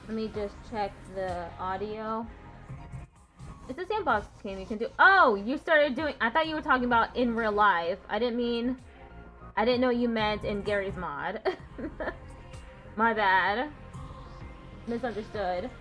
Let me just check the audio. It's a sandbox game you can do. Oh, you started doing... I thought you were talking about in real life. I didn't know you meant in Gary's mod. My bad. Misunderstood.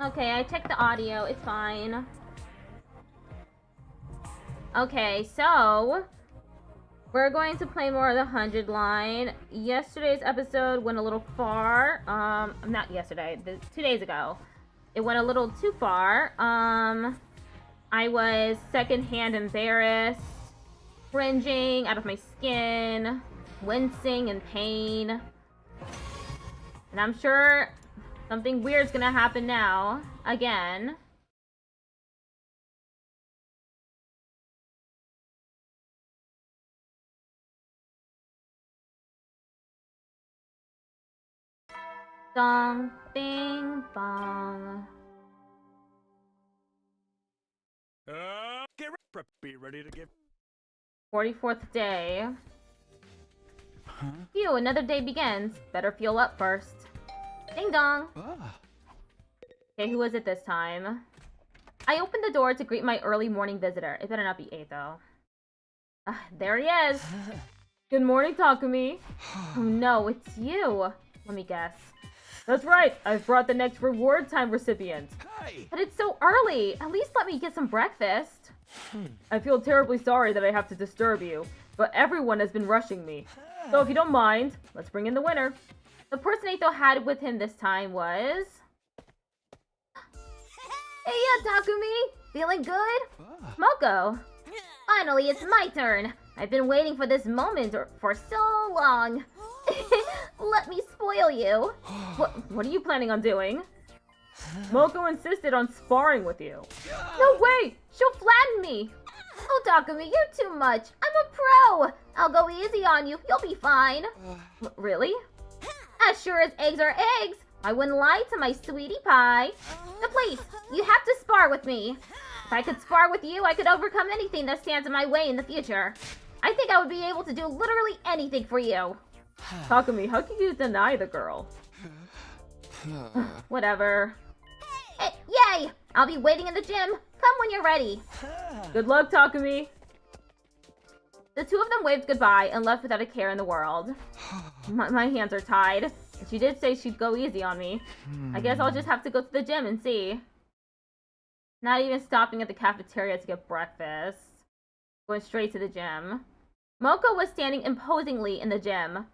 Okay, I checked the audio. It's fine. Okay, so we're going to play more of the 100 line. Yesterday's episode went a little far. Not yesterday, 2 days ago. It went a little too far. I was secondhand embarrassed, cringing out of my skin, wincing in pain. And I'm sure something weird's gonna happen now, again. Dong, bing, bong. Be ready to give. 44th day. Huh? Phew, another day begins. Better fuel up first. Ding dong. Okay, who was it this time? I opened the door to greet my early morning visitor. It better not be 8, though. There he is. Good morning, Takumi. Oh no, it's you. Let me guess. That's right. I've brought the next reward time recipient. Hey. But it's so early. At least let me get some breakfast. I feel terribly sorry that I have to disturb you, but everyone has been rushing me. So if you don't mind, let's bring in the winner. The person Atho had with him this time was... Hey, Takumi! Feeling good? Moko! Finally, it's my turn! I've been waiting for this moment for so long. Let me spoil you. What are you planning on doing? Moko insisted on sparring with you. No way! She'll flatten me! Oh, Takumi, you're too much. I'm a pro! I'll go easy on you. You'll be fine. Really? As sure as eggs are eggs, I wouldn't lie to my sweetie pie. So please, you have to spar with me. If I could spar with you, I could overcome anything that stands in my way in the future. I think I would be able to do literally anything for you. Takumi, how can you deny the girl? Whatever. Hey, yay! I'll be waiting in the gym. Come when you're ready. Good luck, Takumi. The two of them waved goodbye and left without a care in the world. My hands are tied. She did say she'd go easy on me. I guess I'll just have to go to the gym and see. Not even stopping at the cafeteria to get breakfast. Going straight to the gym. Moko was standing imposingly in the gym,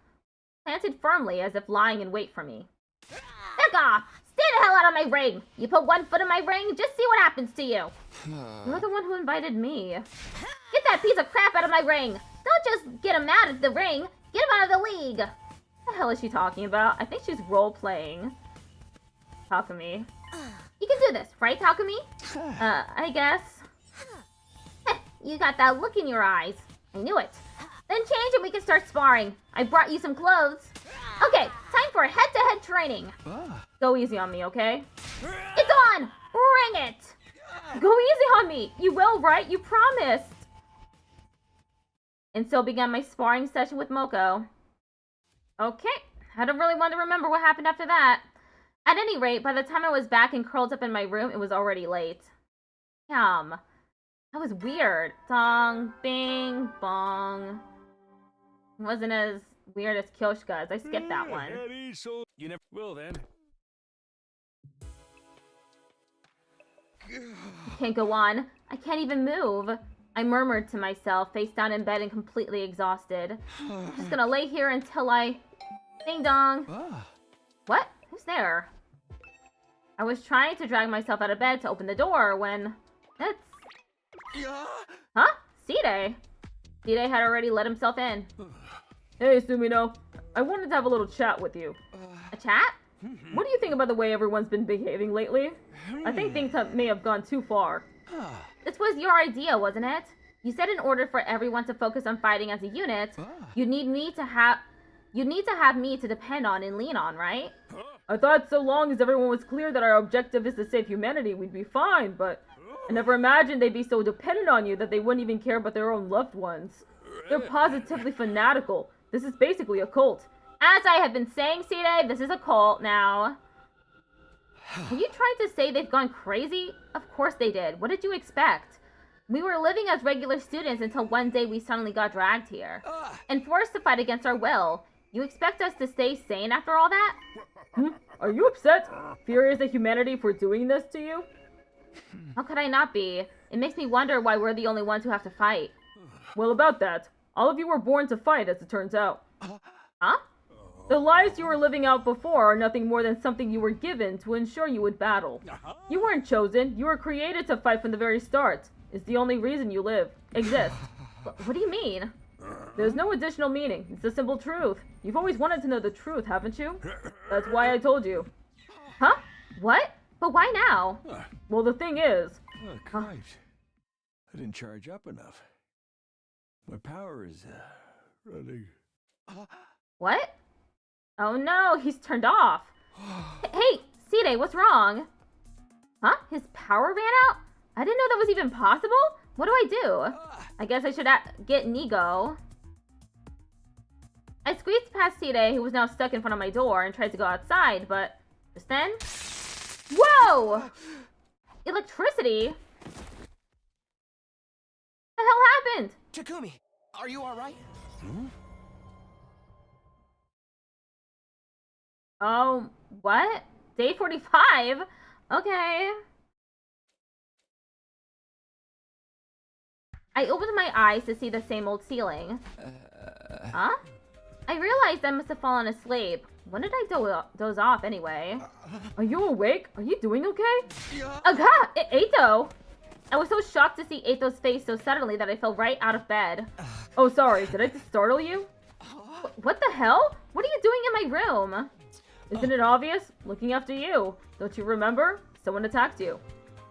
planted firmly as if lying in wait for me. Back off! Stay the hell out of my ring! You put one foot in my ring, just see what happens to you. You're the one who invited me. Get that piece of crap out of my ring! Don't just get him out of the ring, get him out of the league! What the hell is she talking about? I think she's role-playing. Takumi. You can do this, right, Takumi? I guess. You got that look in your eyes. I knew it. Then change and we can start sparring. I brought you some clothes. Okay, time for head-to-head training. Go easy on me, okay? It's on! Bring it! Go easy on me! You will, right? You promised! And so began my sparring session with Moko. Okay, I don't really want to remember what happened after that. At any rate, by the time I was back and curled up in my room, it was already late. Damn. That was weird. Dong, bing, bong. It wasn't as weird as Kyoshka's. I skipped that one. So you never will then. I can't go on. I can't even move. I murmured to myself, face down in bed and completely exhausted. I'm just gonna lay here until I... Ding dong. What? Who's there? I was trying to drag myself out of bed to open the door when... That's... Huh? Side. Side had already let himself in. Hey, Sumino. I wanted to have a little chat with you. A chat? What do you think about the way everyone's been behaving lately? I think things may have gone too far. This was your idea, wasn't it? You said in order for everyone to focus on fighting as a unit, you need to have me to depend on and lean on, right? I thought so long as everyone was clear that our objective is to save humanity, we'd be fine, but I never imagined they'd be so dependent on you that they wouldn't even care about their own loved ones. They're positively fanatical. This is basically a cult. As I have been saying, C-Day, this is a cult now. Are you trying to say they've gone crazy? Of course they did. What did you expect? We were living as regular students until one day we suddenly got dragged here. And forced to fight against our will. You expect us to stay sane after all that? Are you upset? Furious at humanity for doing this to you? How could I not be? It makes me wonder why we're the only ones who have to fight. Well, about that. All of you were born to fight, as it turns out. Huh? The lives you were living out before are nothing more than something you were given to ensure you would battle. You weren't chosen. You were created to fight from the very start. It's the only reason you exist. What do you mean? There's no additional meaning. It's the simple truth. You've always wanted to know the truth, haven't you? That's why I told you. Huh? What? But why now? Well, the thing is... Oh, Christ. I didn't charge up enough. My power is, running... What? Oh no, he's turned off. Hey, C-Day, what's wrong? Huh? His power ran out? I didn't know that was even possible. What do I do? I guess I should get Nigo. I squeezed past C-Day, who was now stuck in front of my door, and tried to go outside, but just then... Whoa! Electricity? What the hell happened? Takumi, are you alright? Oh, what? Day 45? Okay. I opened my eyes to see the same old ceiling. Huh? I realized I must have fallen asleep. When did I doze off anyway? Are you awake? Are you doing okay? Aga! Eito! I was so shocked to see Eito's face so suddenly that I fell right out of bed. Oh, sorry. Did I just startle you? What the hell? What are you doing in my room? Isn't it obvious? Looking after you. Don't you remember? Someone attacked you.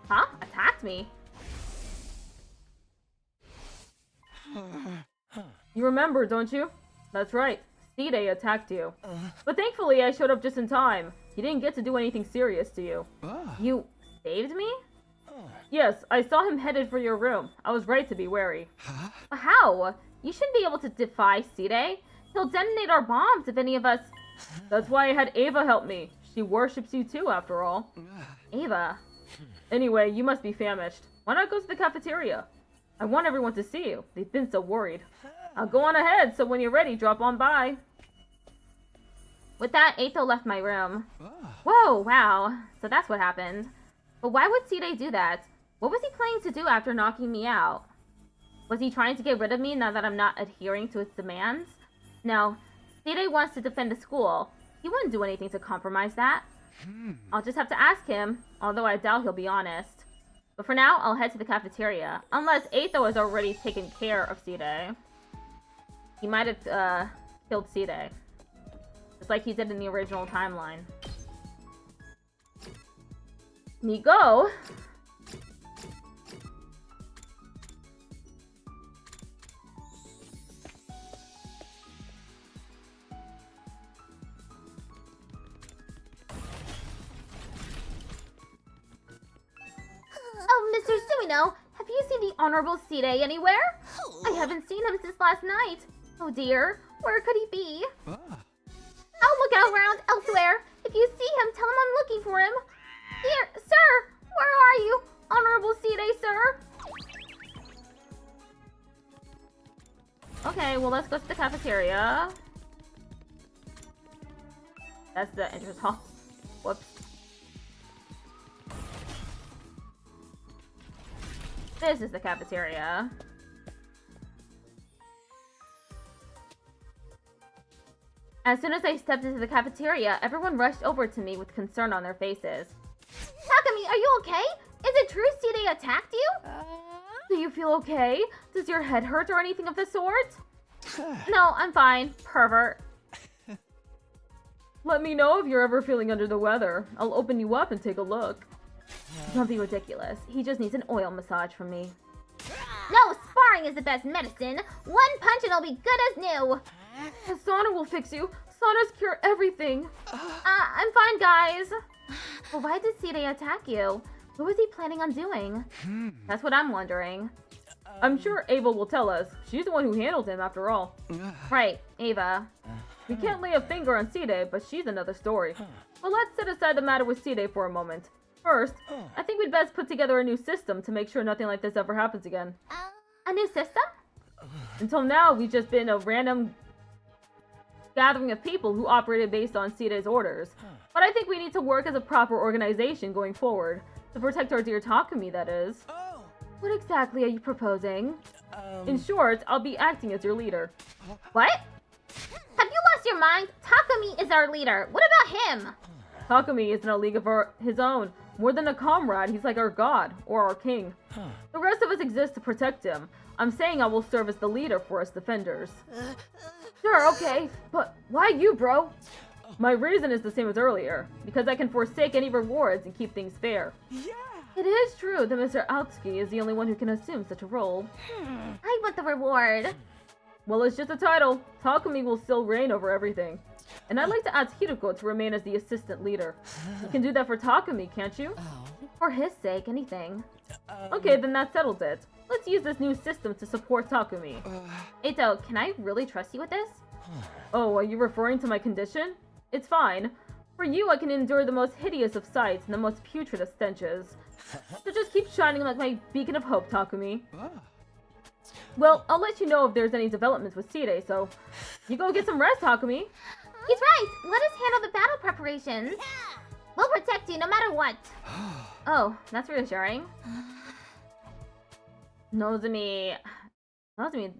Huh? Attacked me? You remember, don't you? That's right. C-Day attacked you. But thankfully, I showed up just in time. He didn't get to do anything serious to you. You saved me? Yes, I saw him headed for your room. I was right to be wary. How? You shouldn't be able to defy C-Day. He'll detonate our bombs if any of us... That's why I had Ava help me. She worships you too, after all. Ava? Anyway, you must be famished. Why not go to the cafeteria? I want everyone to see you. They've been so worried. I'll go on ahead, so when you're ready, drop on by. With that, Eito left my room. Whoa, wow. So that's what happened. But why would C-Day do that? What was he planning to do after knocking me out? Was he trying to get rid of me now that I'm not adhering to his demands? No. C-Day wants to defend the school. He wouldn't do anything to compromise that. I'll just have to ask him, although I doubt he'll be honest. But for now, I'll head to the cafeteria. Unless Eito has already taken care of C-Day. He might have killed C-Day. Just like he did in the original timeline. Nigo? Oh, Mr. Suino, have you seen the Honorable C-Day anywhere? I haven't seen him since last night. Oh dear, where could he be? I'll look out around elsewhere. If you see him, tell him I'm looking for him. Here, sir, where are you? Honorable C-Day, sir. Okay, well, let's go to the cafeteria. That's the entrance hall. Whoops. This is the cafeteria. As soon as I stepped into the cafeteria, everyone rushed over to me with concern on their faces. Takumi, are you okay? Is it true C-Day attacked you? Do you feel okay? Does your head hurt or anything of the sort? No, I'm fine, pervert. Let me know if you're ever feeling under the weather. I'll open you up and take a look. Don't be ridiculous. He just needs an oil massage from me. No, sparring is the best medicine. One punch and I'll be good as new. The sauna will fix you. Saunas cure everything. I'm fine, guys. But why did Side attack you? What was he planning on doing? That's what I'm wondering. I'm sure Ava will tell us. She's the one who handled him, after all. Right, Ava. We can't lay a finger on Side, but she's another story. Well, let's set aside the matter with Side for a moment. First, I think we'd best put together a new system to make sure nothing like this ever happens again. A new system? Until now, we've just been a random gathering of people who operated based on Side's orders. But I think we need to work as a proper organization going forward. To protect our dear Takumi, that is. What exactly are you proposing? In short, I'll be acting as your leader. What? Have you lost your mind? Takumi is our leader. What about him? Takumi is in a league of his own. More than a comrade, he's like our god, or our king. The rest of us exist to protect him. I'm saying I will serve as the leader for us defenders. Sure, okay, but why you, bro? My reason is the same as earlier, because I can forsake any rewards and keep things fair. Yeah. It is true that Mr. Aotsuki is the only one who can assume such a role. I want the reward. Well, it's just a title. Takumi will still reign over everything. And I'd like to ask Hiroko to remain as the assistant leader. You can do that for Takumi, can't you? For his sake, anything. Okay, then that settles it. Let's use this new system to support Takumi. Eito, can I really trust you with this? Oh, are you referring to my condition? It's fine. For you, I can endure the most hideous of sights and the most putrid of stenches. So just keep shining like my beacon of hope, Takumi. Well, I'll let you know if there's any developments with Side, so you go get some rest, Takumi. He's right. Let us handle the battle preparations. We'll protect you no matter what. Oh, that's reassuring. Nozomi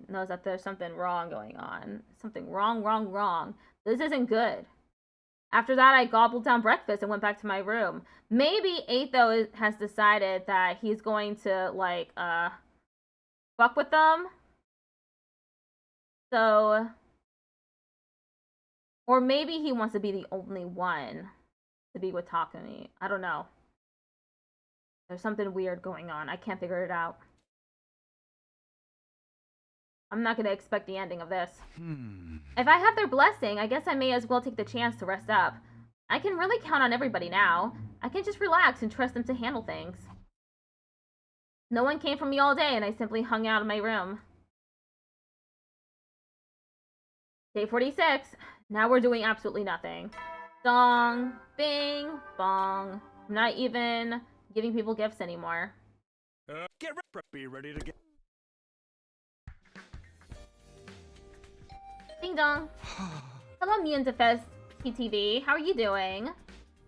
knows that there's something wrong going on. Something wrong. This isn't good. After that, I gobbled down breakfast and went back to my room. Maybe Eito has decided that he's going to, like, fuck with them. So... Or maybe he wants to be the only one to be with Takumi. I don't know. There's something weird going on. I can't figure it out. I'm not going to expect the ending of this. If I have their blessing, I guess I may as well take the chance to rest up. I can really count on everybody now. I can just relax and trust them to handle things. No one came for me all day and I simply hung out in my room. Day 46. Now we're doing absolutely nothing. Dong, bing, bong. I'm not even giving people gifts anymore. Be ready to get. Ding dong. Hello, Mundafest PTV. How are you doing?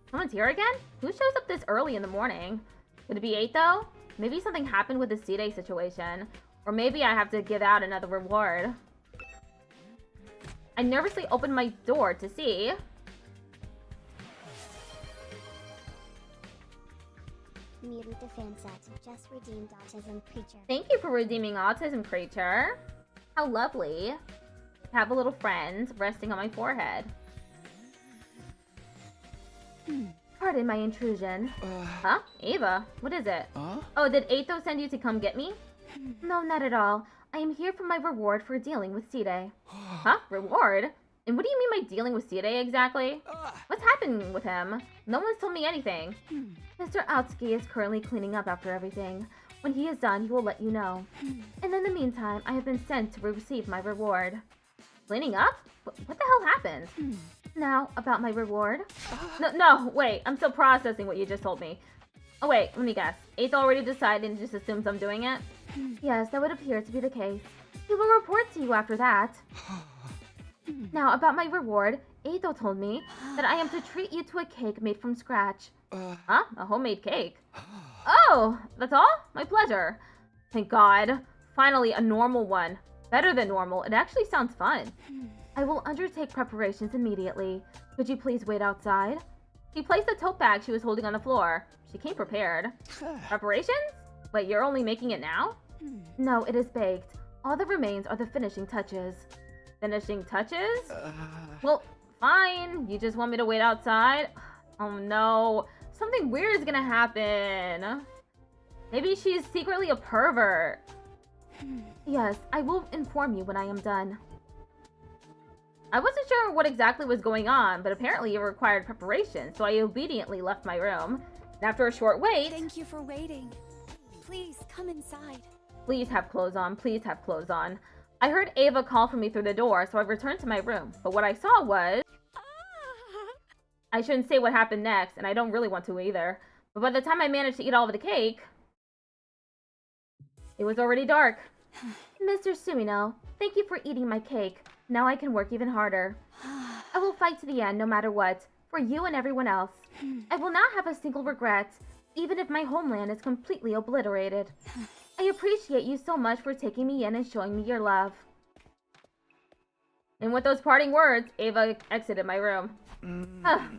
Someone's here again? Who shows up this early in the morning? Could it be 8 though? Maybe something happened with the Side situation. Or maybe I have to give out another reward. I nervously opened my door to see. Mutant Defense at just redeemed Autism Creature. Thank you for redeeming Autism Creature. How lovely. I have a little friend resting on my forehead. Pardon my intrusion. Huh? Ava, what is it? Oh, did Eito send you to come get me? No, not at all. I am here for my reward for dealing with Side. Huh? Reward? And what do you mean by dealing with Side exactly? What's happening with him? No one's told me anything. Mr. Aotsuki is currently cleaning up after everything. When he is done, he will let you know. And in the meantime, I have been sent to receive my reward. Cleaning up? What the hell happened? Now, about my reward? No, wait. I'm still processing what you just told me. Oh, wait. Let me guess. Eighth already decided and just assumes I'm doing it? Yes, that would appear to be the case. He will report to you after that. Now, about my reward, Eito told me that I am to treat you to a cake made from scratch. Huh? A homemade cake? Oh, that's all? My pleasure. Thank God. Finally, a normal one. Better than normal. It actually sounds fun. I will undertake preparations immediately. Could you please wait outside? She placed the tote bag she was holding on the floor. She came prepared. Preparations? Wait, you're only making it now? No, it is baked. All that remains are the finishing touches. Finishing touches? Well, Fine, you just want me to wait outside? Oh no, something weird is gonna happen. Maybe she's secretly a pervert. Yes, I will inform you when I am done. I wasn't sure what exactly was going on, but apparently it required preparation, so I obediently left my room. And after a short wait... Thank you for waiting. Please, come inside. Please have clothes on, please have clothes on. I heard Ava call for me through the door, so I returned to my room. But what I saw was... I shouldn't say what happened next, and I don't really want to either. But by the time I managed to eat all of the cake... it was already dark. Mr. Sumino, thank you for eating my cake. Now I can work even harder. I will fight to the end no matter what, for you and everyone else. I will not have a single regret, even if my homeland is completely obliterated. I appreciate you so much for taking me in and showing me your love. And with those parting words, Ava exited my room.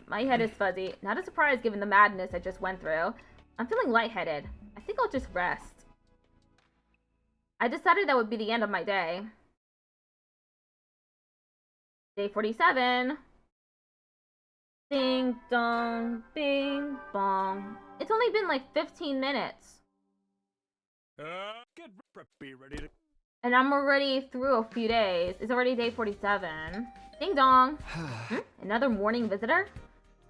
My head is fuzzy. Not a surprise given the madness I just went through. I'm feeling lightheaded. I think I'll just rest. I decided that would be the end of my day. Day 47. Ding dong, bing bong. It's only been like 15 minutes. Be ready to... And I'm already through a few days. It's already day 47. Ding dong. Another morning visitor?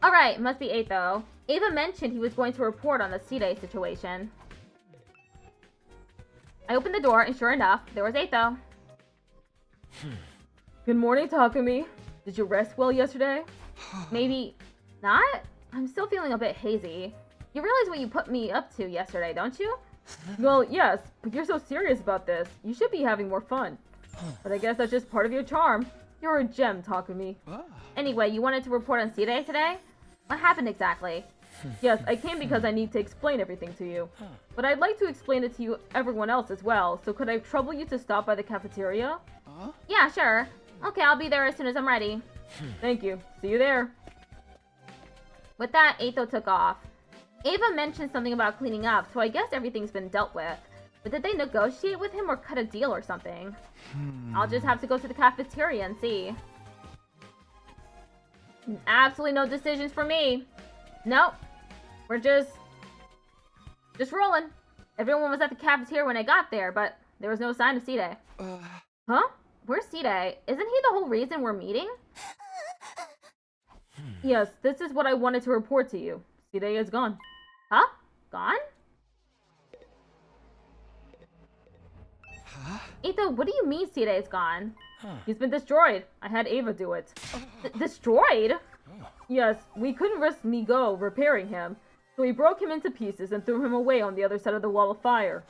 Alright, must be 8 though. Ava mentioned he was going to report on the C-Day situation. I opened the door, and sure enough, there was 8 though. Good morning, Takumi. Did you rest well yesterday? Maybe not? I'm still feeling a bit hazy. You realize what you put me up to yesterday, don't you? Well, yes, but you're so serious about this. You should be having more fun. But I guess that's just part of your charm. You're a gem, Takumi. Anyway, you wanted to report on C-Day today? What happened exactly? Yes, I came because I need to explain everything to you. But I'd like to explain it to you, everyone else as well, so could I trouble you to stop by the cafeteria? Yeah, sure. Okay, I'll be there as soon as I'm ready. Thank you. See you there. With that, Eito took off. Ava mentioned something about cleaning up, so I guess everything's been dealt with. But did they negotiate with him or cut a deal or something? I'll just have to go to the cafeteria and see. Absolutely no decisions for me. Nope. We're just rolling. Everyone was at the cafeteria when I got there, but there was no sign of C-Day. Huh? Where's C-Day? Isn't he the whole reason we're meeting? Yes, this is what I wanted to report to you. C-Day is gone. Huh? Gone? Eito, what do you mean C-Day is gone? He's been destroyed. I had Ava do it. Destroyed? Yes, we couldn't risk Nigo repairing him, so we broke him into pieces and threw him away on the other side of the wall of fire.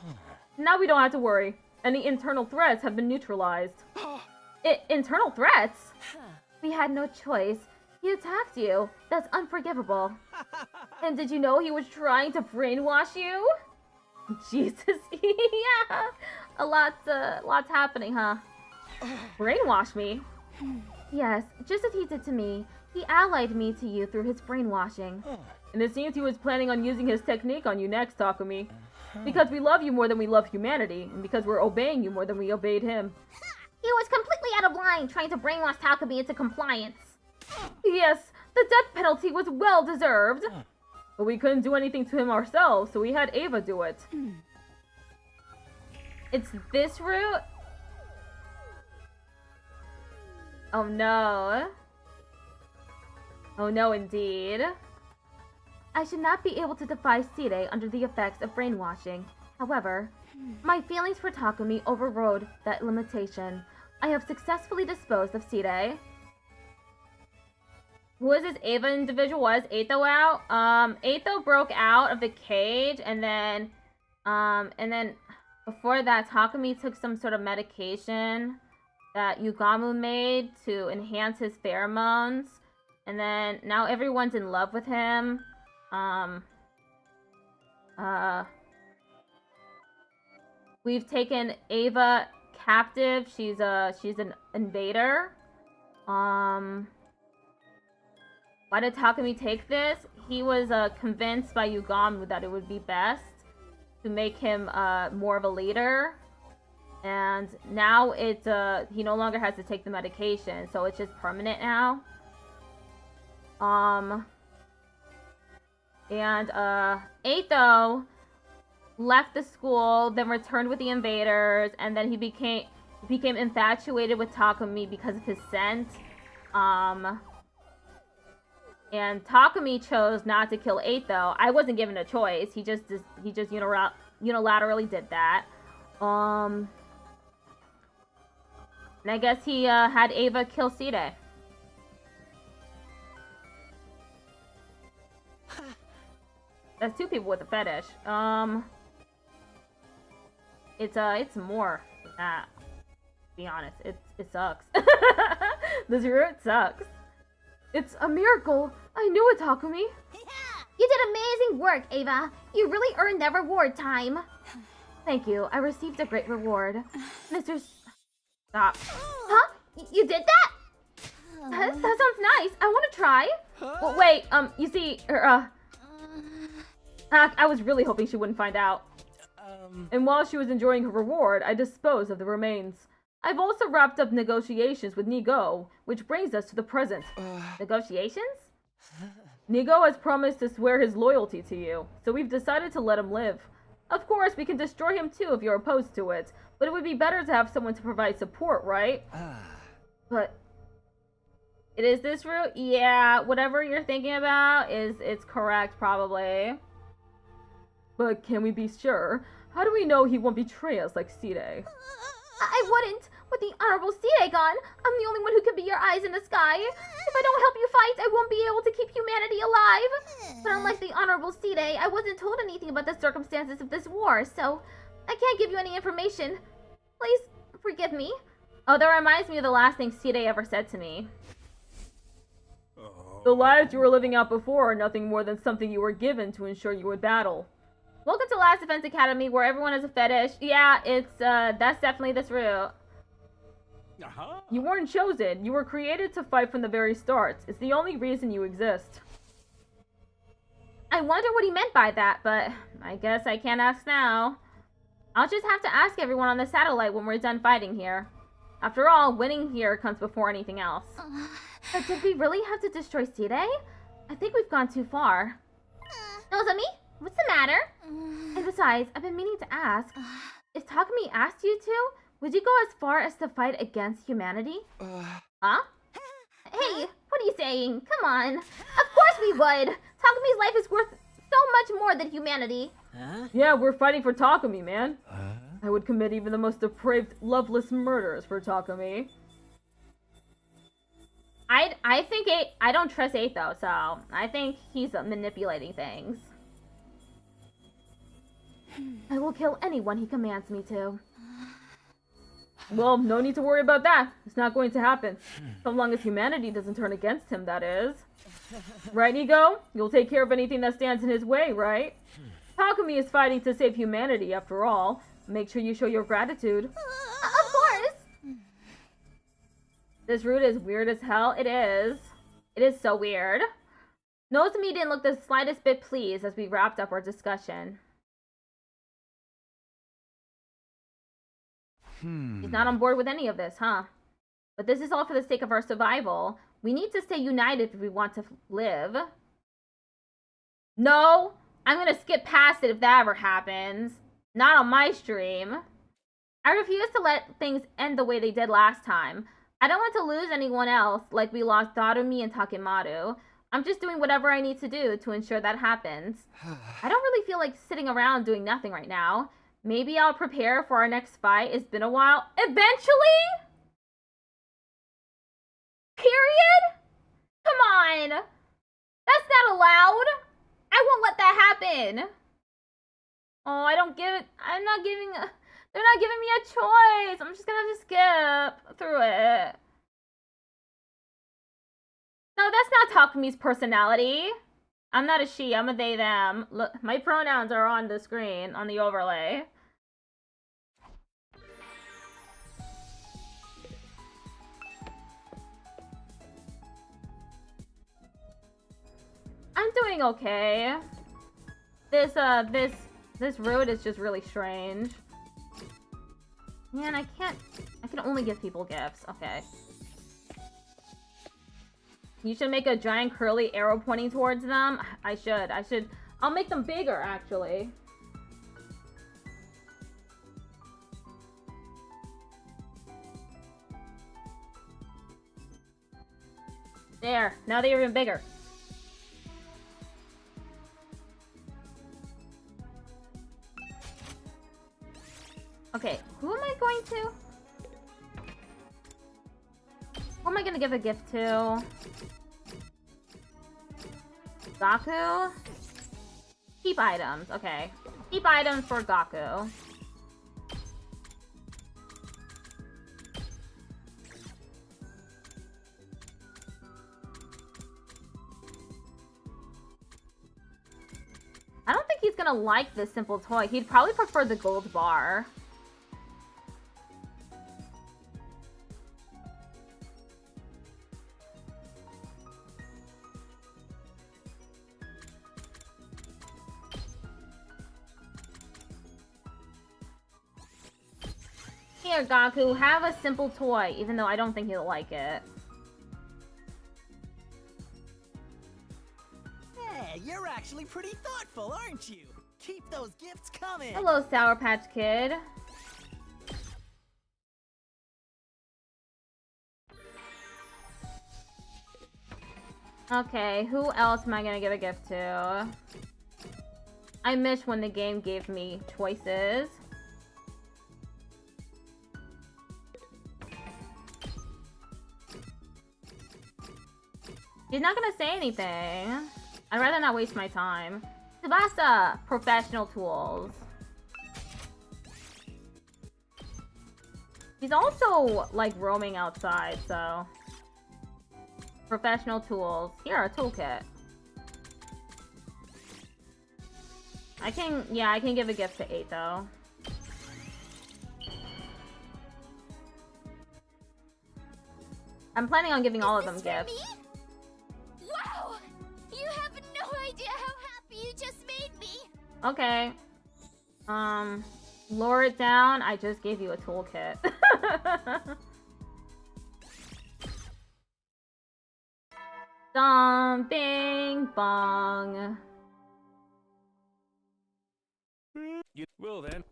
Now we don't have to worry. Any internal threats have been neutralized. Internal threats? We had no choice. He attacked you. That's unforgivable. And did you know he was trying to brainwash you? Jesus, yeah. Lots happening, huh? Brainwash me? Yes, just as he did to me. He allied me to you through his brainwashing. And it seems he was planning on using his technique on you next, Takumi. Because we love you more than we love humanity, and because we're obeying you more than we obeyed him. He was completely out of line, trying to brainwash Takumi into compliance. Yes, the death penalty was well deserved. But we couldn't do anything to him ourselves, so we had Ava do it. It's this route? Oh no. Oh no, indeed. I should not be able to defy C-Day under the effects of brainwashing. However, my feelings for Takumi overrode that limitation. I have successfully disposed of C-Day. Who is this Ava individual? Was Eito out? Eito broke out of the cage, and then before that, Takumi took some sort of medication that Yugamu made to enhance his pheromones. And then now everyone's in love with him. We've taken Ava captive. She's an invader. Why did Takumi take this? He was convinced by Yugamu that it would be best to make him more of a leader. And now he no longer has to take the medication, so it's just permanent now. And Aetho left the school, then returned with the invaders, and then he became infatuated with Takumi because of his scent. And Takumi chose not to kill Aetho. I wasn't given a choice. He just unilaterally did that. And I guess he had Ava kill Side. That's two people with a fetish. It's more than that. To be honest, it sucks. This route sucks. It's a miracle. I knew it, Takumi. You did amazing work, Ava. You really earned that reward time. Thank you. I received a great reward. Mr. Stop. Huh? You did that? That sounds nice. I want to try. Well, wait, you see, I was really hoping she wouldn't find out. And while she was enjoying her reward, I disposed of the remains. I've also wrapped up negotiations with Nigo, which brings us to the present. Negotiations? Nigo has promised to swear his loyalty to you, so we've decided to let him live. Of course, we can destroy him too if you're opposed to it, but it would be better to have someone to provide support, right? But it is this route? Yeah, whatever you're thinking about it's correct, probably. But can we be sure? How do we know he won't betray us like Side? I wouldn't. With the Honorable Side gone, I'm the only one who can be your eyes in the sky. If I don't help you fight, I won't be able to keep humanity alive. But unlike the Honorable Side, I wasn't told anything about the circumstances of this war, so I can't give you any information. Please forgive me. Oh, that reminds me of the last thing Side ever said to me. The lives you were living out before are nothing more than something you were given to ensure you would battle. Welcome to Last Defense Academy, where everyone is a fetish. Yeah, that's definitely this route. You weren't chosen. You were created to fight from the very start. It's the only reason you exist. I wonder what he meant by that, but I guess I can't ask now. I'll just have to ask everyone on the satellite when we're done fighting here. After all, winning here comes before anything else. But did we really have to destroy Side? I think we've gone too far. Nozomi, what's the matter? And besides, I've been meaning to ask. If Takumi asked you to, would you go as far as to fight against humanity? Huh? Hey, what are you saying? Come on. Of course we would. Takumi's life is worth so much more than humanity. Yeah, we're fighting for Takumi, man. I would commit even the most depraved, loveless murders for Takumi. I don't trust Aetho, so I think he's manipulating things. I will kill anyone he commands me to. Well, no need to worry about that. It's not going to happen. So long as humanity doesn't turn against him, that is. Right, Nigo? You'll take care of anything that stands in his way, right? Takumi is fighting to save humanity, after all. Make sure you show your gratitude. Of course! This route is weird as hell. It is. It is so weird. Nozomi didn't look the slightest bit pleased as we wrapped up our discussion. He's not on board with any of this, huh? But this is all for the sake of our survival. We need to stay united if we want to live. No! I'm gonna skip past it if that ever happens. Not on my stream. I refuse to let things end the way they did last time. I don't want to lose anyone else like we lost Darumi and Takimaru. I'm just doing whatever I need to do to ensure that happens. I don't really feel like sitting around doing nothing right now. Maybe I'll prepare for our next fight. It's been a while. Eventually? Period? Come on. That's not allowed. I won't let that happen. Oh, I don't give it. I'm not giving. They're not giving me a choice. I'm just gonna have to skip through it. No, that's not Takumi's personality. I'm not a she. I'm a they, them. Look, my pronouns are on the screen, on the overlay. I'm doing okay. This route is just really strange. Man, I can only give people gifts. Okay. You should make a giant curly arrow pointing towards them. I should. I'll make them bigger, actually. There. Now they're even bigger. Okay, who am I going to? Who am I gonna give a gift to? Gaku? Keep items, okay. Keep items for Gaku. I don't think he's gonna like this simple toy. He'd probably prefer the gold bar. Here, Gaku, have a simple toy, even though I don't think he'll like it. Hey, you're actually pretty thoughtful, aren't you? Keep those gifts coming. Hello, Sour Patch Kid. Okay, who else am I gonna give a gift to? I miss when the game gave me choices. He's not gonna say anything. I'd rather not waste my time. Tsubasa! Professional tools. He's also, like, roaming outside, so... Professional tools. Here, a toolkit. I can give a gift to 8, though. I'm planning on giving all of them gifts. Me? Wow! You have no idea how happy you just made me! Okay. Lower it down. I just gave you a toolkit. Dong, bing, bong. You will then.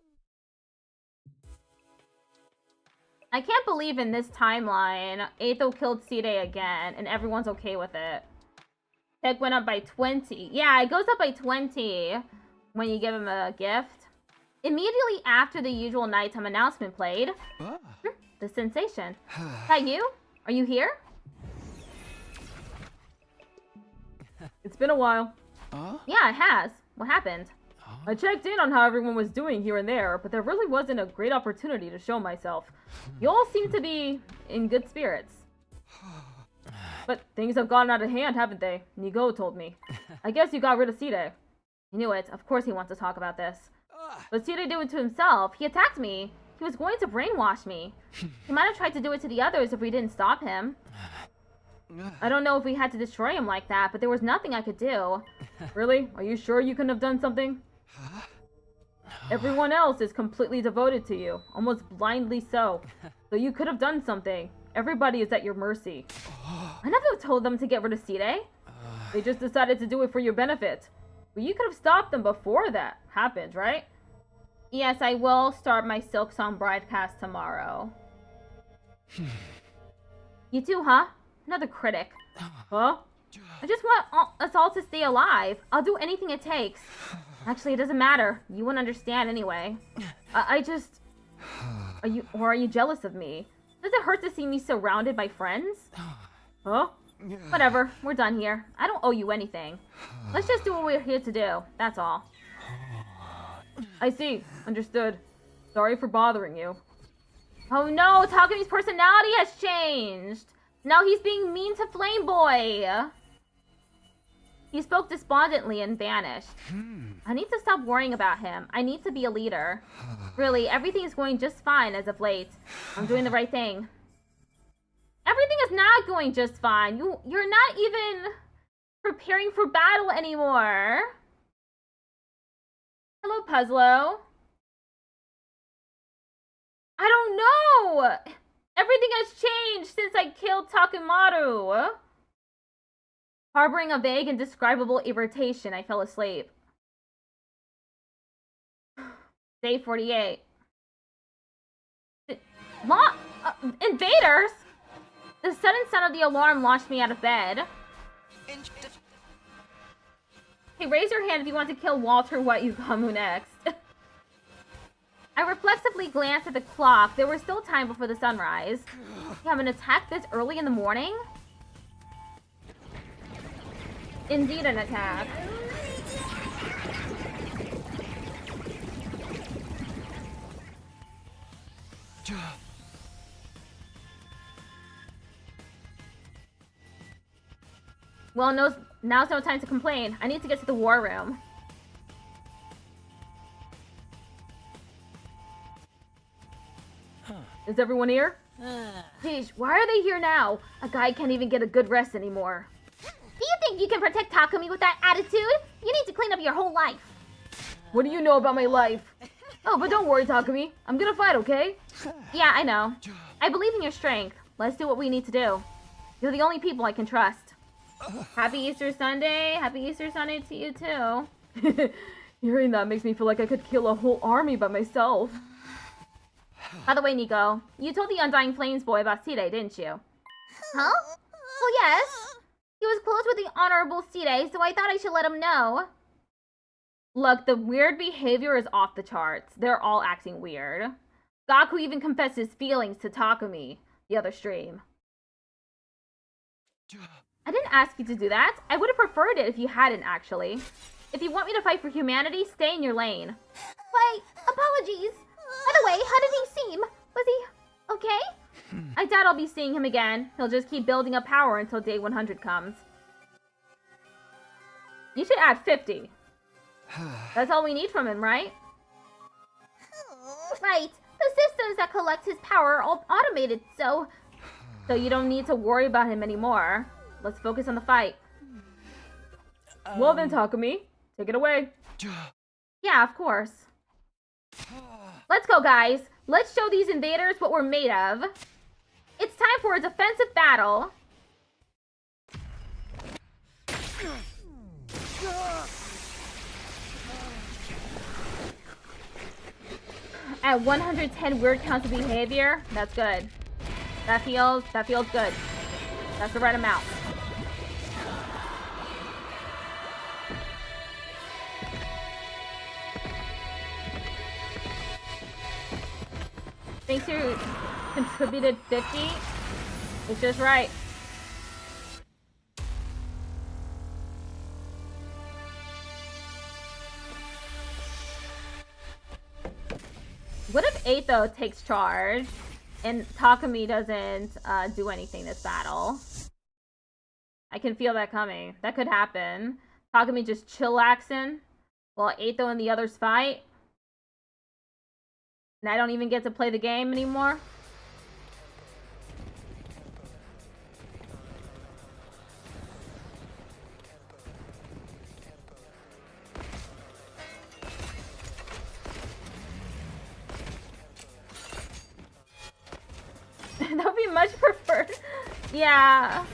I can't believe in this timeline, Aetho killed Side again, and everyone's okay with it. Tech went up by 20. Yeah, it goes up by 20 when you give him a gift. Immediately after the usual nighttime announcement played, the sensation. Is that you? Are you here? It's been a while. Yeah, it has. What happened? I checked in on how everyone was doing here and there, but there really wasn't a great opportunity to show myself. You all seem to be in good spirits. But things have gotten out of hand, haven't they? Nigo told me. I guess you got rid of Side. I knew it. Of course he wants to talk about this. But Side did it to himself. He attacked me. He was going to brainwash me. He might have tried to do it to the others if we didn't stop him. I don't know if we had to destroy him like that, but there was nothing I could do. Really? Are you sure you couldn't have done something? Everyone else is completely devoted to you, almost blindly so. So you could have done something. Everybody is at your mercy. I never told them to get rid of Side. They just decided to do it for your benefit. But you could have stopped them before that happened, right? Yes, I will start my Silk Song broadcast tomorrow. You too, huh? Another critic. Huh? I just want us all to stay alive. I'll do anything it takes. Actually, it doesn't matter. You wouldn't understand anyway. I just... Are you jealous of me? Does it hurt to see me surrounded by friends? Huh? Whatever. We're done here. I don't owe you anything. Let's just do what we're here to do. That's all. I see. Understood. Sorry for bothering you. Oh no! Takumi's personality has changed! Now he's being mean to Flame Boy! He spoke despondently and vanished. I need to stop worrying about him. I need to be a leader. Really, everything is going just fine as of late. I'm doing the right thing. Everything is not going just fine. You're not even preparing for battle anymore. Hello, Puzzlo. I don't know! Everything has changed since I killed Takemaru. Harboring a vague and indescribable irritation, I fell asleep. Day 48. Invaders? The sudden sound of the alarm launched me out of bed. Hey, raise your hand if you want to kill Walter White, you come next. I reflexively glanced at the clock. There was still time before the sunrise. You have an attack this early in the morning? Indeed an attack. Well, now's no time to complain. I need to get to the war room. Is everyone here? Jeez, why are they here now? A guy can't even get a good rest anymore. Do you think you can protect Takumi with that attitude? You need to clean up your whole life. What do you know about my life? Oh, but don't worry, Takumi. I'm gonna fight, okay? Yeah, I know. I believe in your strength. Let's do what we need to do. You're the only people I can trust. Happy Easter Sunday. Happy Easter Sunday to you, too. Hearing that makes me feel like I could kill a whole army by myself. By the way, Nico, you told the Undying Flames boy about Side, didn't you? Huh? Well, yes. He was close with the Honorable Side, so I thought I should let him know. Look, the weird behavior is off the charts. They're all acting weird. Gaku even confessed his feelings to Takumi, the other stream. I didn't ask you to do that. I would have preferred it if you hadn't, actually. If you want me to fight for humanity, stay in your lane. Wait, apologies. By the way, how did he seem? Was he okay? I doubt I'll be seeing him again. He'll just keep building up power until day 100 comes. You should add 50. That's all we need from him, right? Right. The systems that collect his power are all automated, so you don't need to worry about him anymore. Let's focus on the fight. Well then, Takumi, take it away. Yeah, of course. Let's go, guys. Let's show these invaders what we're made of. It's time for a defensive battle. At 110 weird counts of behavior, that's good. That feels good. That's the right amount. Thanks you contributed 50. It's just right. What if Ato takes charge and Takumi doesn't do anything this battle? I can feel that coming. That could happen. Takumi just chillaxing while Ato and the others fight. And I don't even get to play the game anymore. That would be much preferred. Yeah.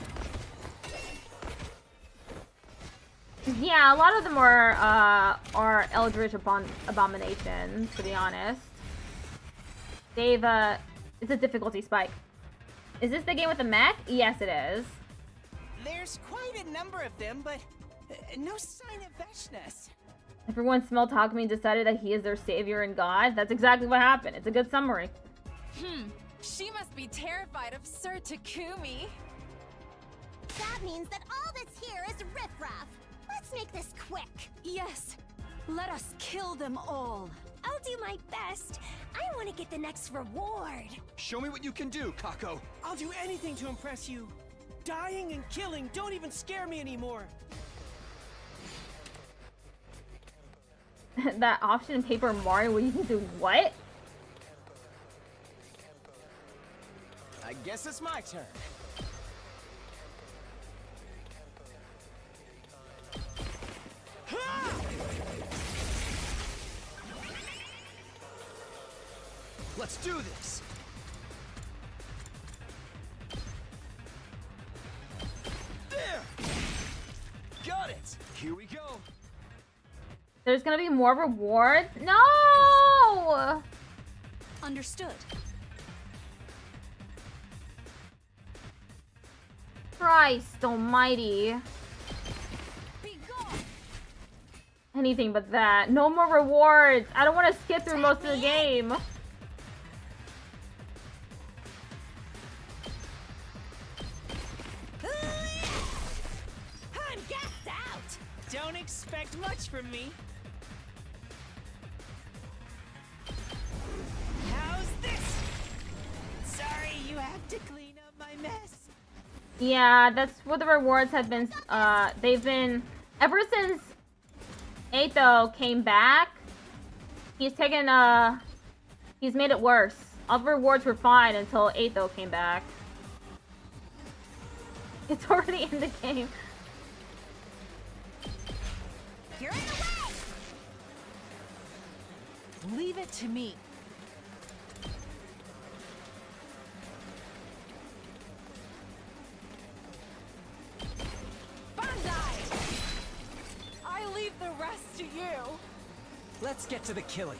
Yeah, a lot of them are Eldritch abominations, to be honest. They've, it's a difficulty spike. Is this the game with the mech? Yes, it is. There's quite a number of them, but no sign of Veshness. Everyone smelled Takumi and decided that he is their savior and god. That's exactly what happened. It's a good summary. She must be terrified of Sir Takumi. That means that all that's here is riffraff. Let's make this quick. Yes, let us kill them all. I'll do my best. I want to get the next reward. Show me what you can do, Kako. I'll do anything to impress you. Dying and killing don't even scare me anymore. That option in Paper Mario where you can do what? I guess it's my turn. Let's do this. There. Here we go. There's gonna be more rewards? No! Understood. Christ almighty. Be gone. Anything but that. No more rewards. I don't want to skip through most of the game. I'm gassed out. Don't expect much from me. How's this? Sorry, you have to clean up my mess. Yeah, that's what the rewards have been. They've been ever since Atho came back. He's taken. He's made it worse. All the rewards were fine until Atho came back. It's already in the game. You're in the way! Leave it to me. Bandai! I leave the rest to you. Let's get to the killing.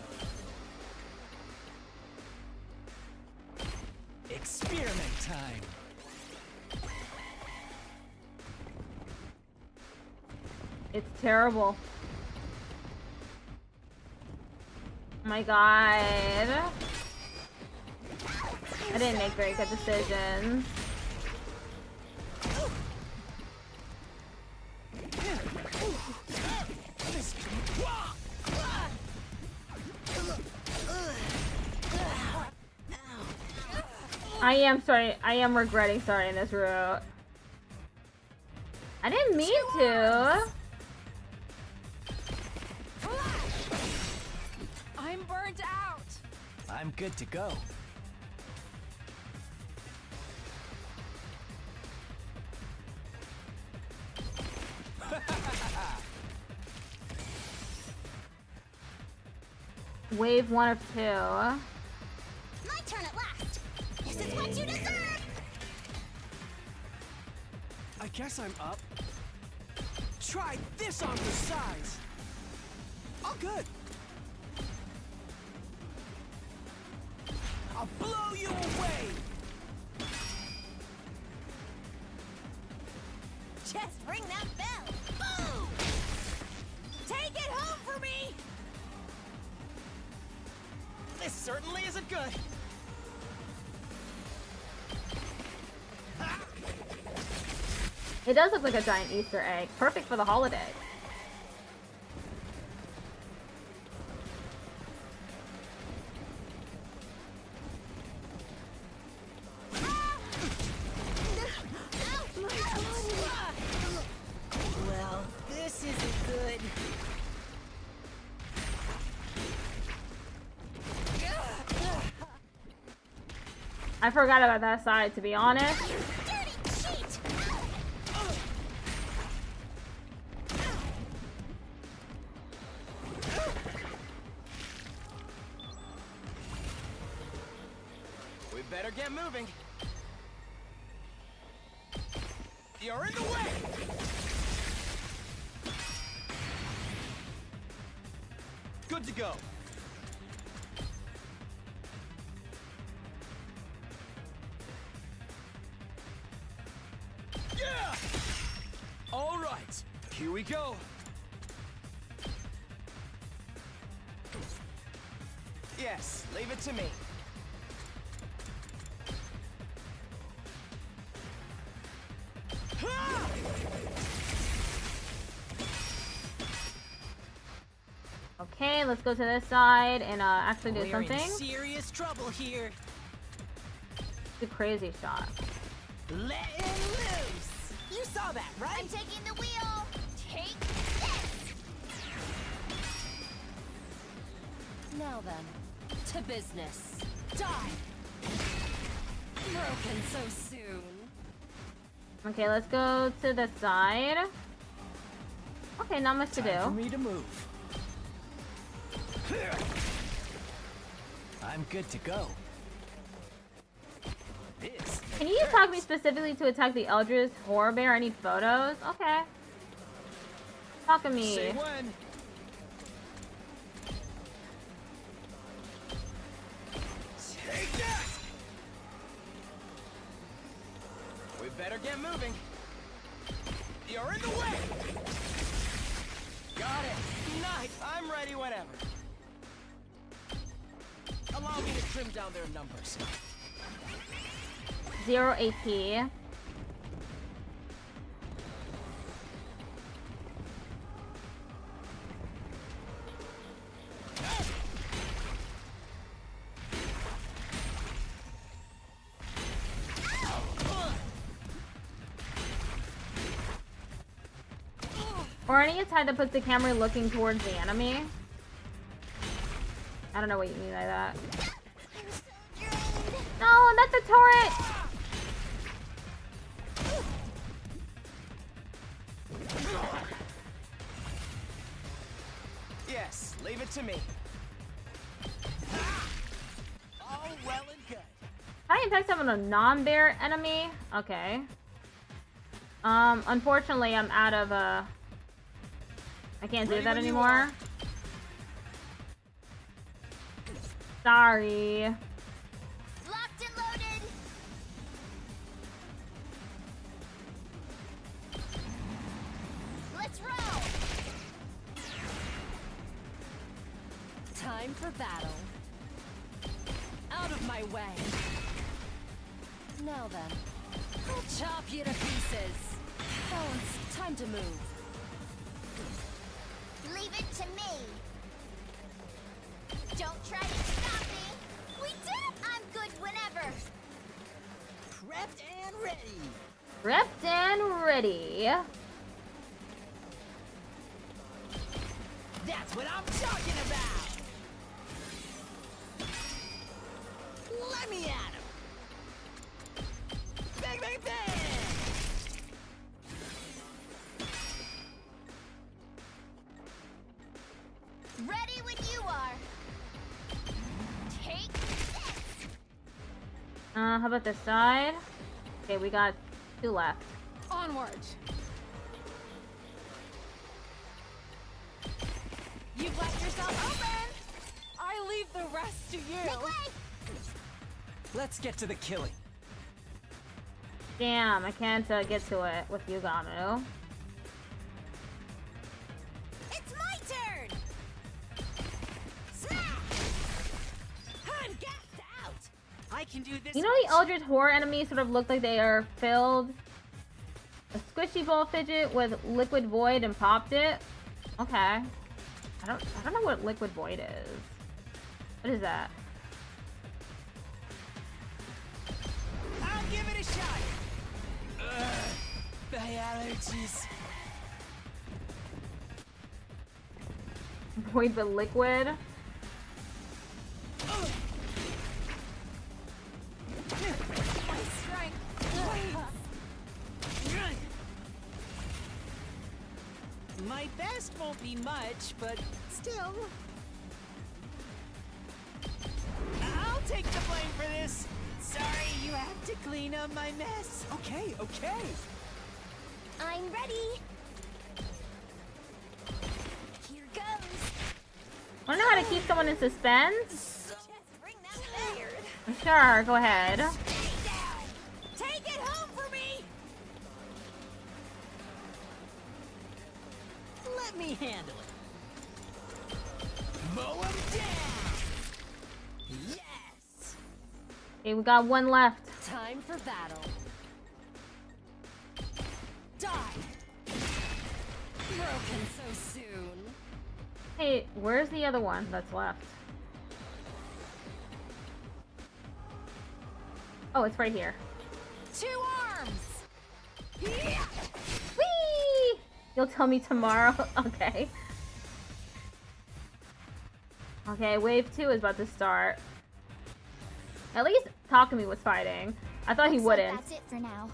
Experiment time. It's terrible. Oh my god. I didn't make very good decisions. I am sorry. I am regretting starting this route. I didn't mean to. I'm burnt out. I'm good to go. Wave 1 of 2. My turn at last. This is what you deserve! I guess I'm up. Try this on for size. All good. I'll blow you away. Just ring that bell. Boom! Take it home for me! This certainly isn't good. It does look like a giant Easter egg. Perfect for the holiday. Well, this isn't good. I forgot about that side, to be honest. Dirty cheat! We better get moving. You're in the way. Good to go. Yeah! All right, here we go. Yes, leave it to me. Okay, let's go to this side and actually do We're something. in serious trouble here. The crazy shot. Letting loose. You saw that, right? I'm taking the wheel! Take this! Now then, to business. Die. Broken so soon. Okay, let's go to the side. Okay, not much to Time for do. me to move. I'm good to go. This. Can you talk me specifically to attack the Eldritch Horror Bear? I need photos. Okay. Takumi. Say when. Take that! We better get moving. You're in the way! Got it. Nice. I'm ready whenever. Allow me to trim down their numbers. 0 AP. Or any attack that puts the camera looking towards the enemy. I don't know what you mean by that. No, not the turret! Yes, leave it to me. All well and good. How do you impact someone a non-bear enemy? Okay. Unfortunately, I'm out of, I can't do that anymore. Sorry. Locked and loaded. Let's roll. Time for battle. Out of my way. Now then, I'll chop you to pieces. Oh, it's time to move. Leave it to me. Don't try to stop me. We did it. I'm good whenever. Prepped and ready. Prepped and ready. That's what I'm talking about. Let me at him. Bang, bang, bang. Ready when you are. Take this. How about this side? Okay, we got 2 left. Onward. You've left yourself open. I leave the rest to you. Make way. Let's get to the killing. Damn, I can't get to it with Yuganu. It's my turn. Smash. I'm gassed out. I can do this. You know the Eldritch Horror enemies sort of look like they are filled a squishy ball fidget with liquid void and popped it? Okay. I don't know what liquid void is. What is that? I'll give it a shot. The allergies. Void but liquid? My strength. My best won't be much, but still. I'll take the blame for this. Sorry, you have to clean up my mess. Okay, okay. I'm ready. Here goes. Wanna know how to keep someone in suspense? Just bring that weird. Sure, go ahead. Stay down. Take it home for me. Let me handle it. Mow him down. Yes. Okay, we got 1 left. Time for battle. Die. Broken so soon. Hey, where's the other one that's left? Oh, it's right here. 2 arms. Whee! You'll tell me tomorrow? Okay. Okay, wave 2 is about to start. At least Takumi was fighting. I thought he Looks like wouldn't. That's it for now.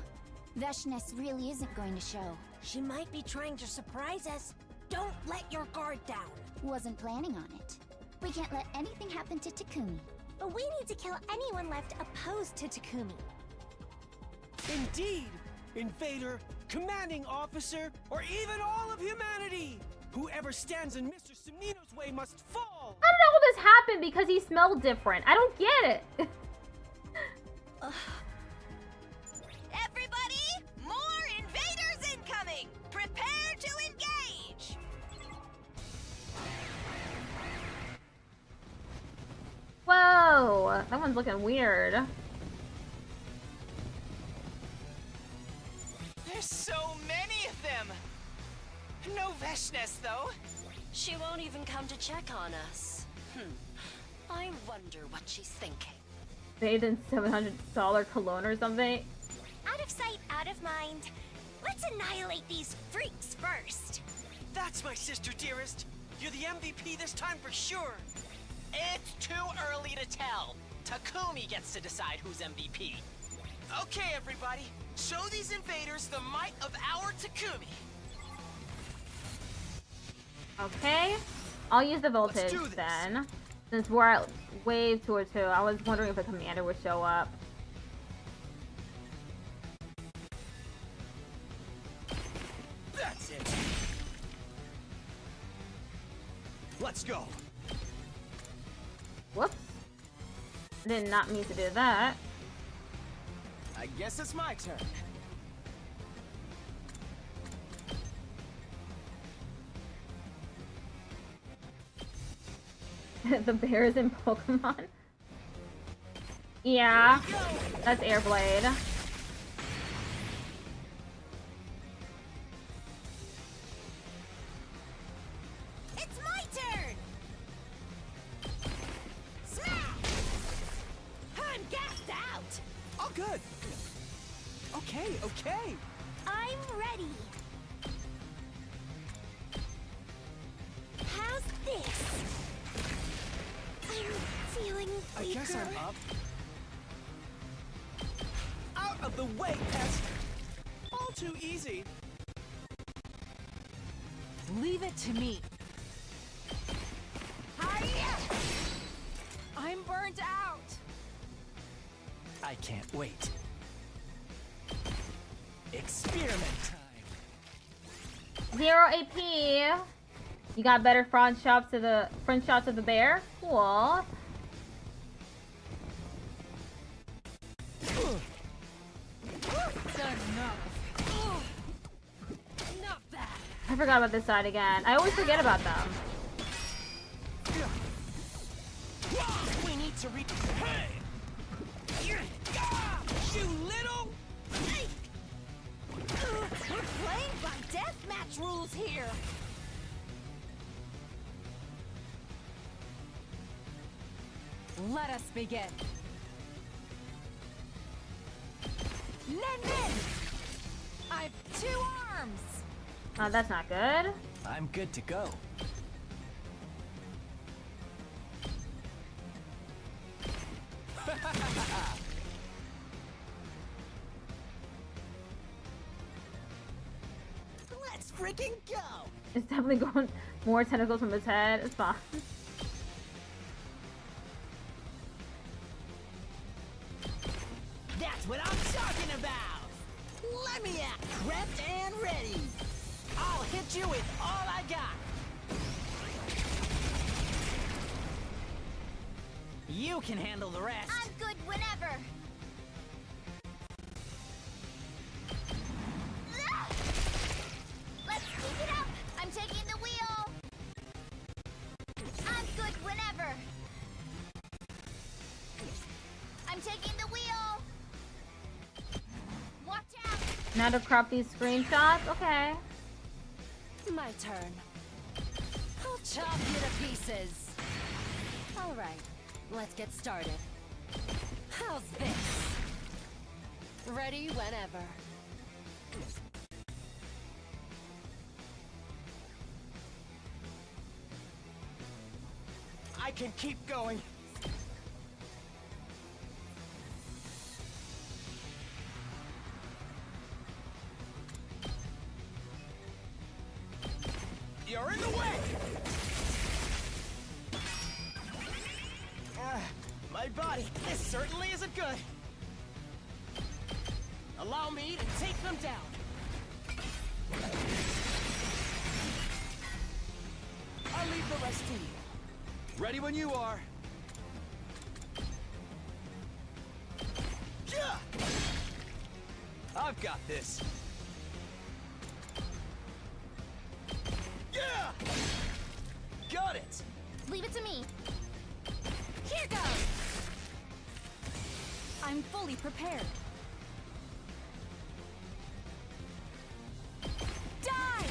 Veshness really isn't going to show. She might be trying to surprise us. Don't let your guard down. Wasn't planning on it. We can't let anything happen to Takumi. But we need to kill anyone left opposed to Takumi. Indeed, Invader commanding officer, or even all of humanity. Whoever stands in Mr. Semino's way must fall. I don't know how this happened because he smelled different. I don't get it. Everybody, more invaders incoming! Prepare to engage! Whoa, that one's looking weird. There's so many of them! No Veshness, though. She won't even come to check on us. I wonder what she's thinking. Bathed in $700 cologne or something. Out of sight, out of mind. Let's annihilate these freaks first. That's my sister, dearest. You're the MVP this time for sure. It's too early to tell. Takumi gets to decide who's MVP. Okay, everybody. Show these invaders the might of our Takumi. Okay, I'll use the voltage then. Since we're at wave 2 or 2, I was wondering if a commander would show up. That's it. Let's go. Whoops. I did not mean to do that. I guess it's my turn. The bears in Pokemon? Yeah, that's Airblade. It's my turn! Smash! I'm gassed out! Oh, good. Okay, okay. I'm ready. How's this? I'm feeling I weaker. guess I'm up. Out of the way, pest. All too easy. Leave it to me. Hi-ya! I'm burnt out. I can't wait. Experiment time. 0 AP. You got better front shots of the bear? Cool. Not bad. I forgot about this side again. I always forget about them. We need to reach. Hey! You little. We're playing by deathmatch rules here. Let us begin. Nen! I've 2 arms. Oh, that's not good. I'm good to go. Let's freaking go! It's definitely going more tentacles from his head. It's fine. That's what I'm talking about! Let me out! Prepped and ready! I'll hit you with all I got! You can handle the rest. I'm good whenever. Let's speed it up. I'm taking the wheel. I'm good whenever. I'm taking the wheel. Watch out. Now to crop these screenshots? Okay. My turn. I'll chop you to pieces. All right, let's get started. How's this? Ready whenever. I can keep going. You're in the way! My body, this certainly isn't good. Allow me to take them down. I'll leave the rest to you. Ready when you are. Yeah! I've got this. Yeah! Got it! Leave it to me. Here goes! I'm fully prepared. Die!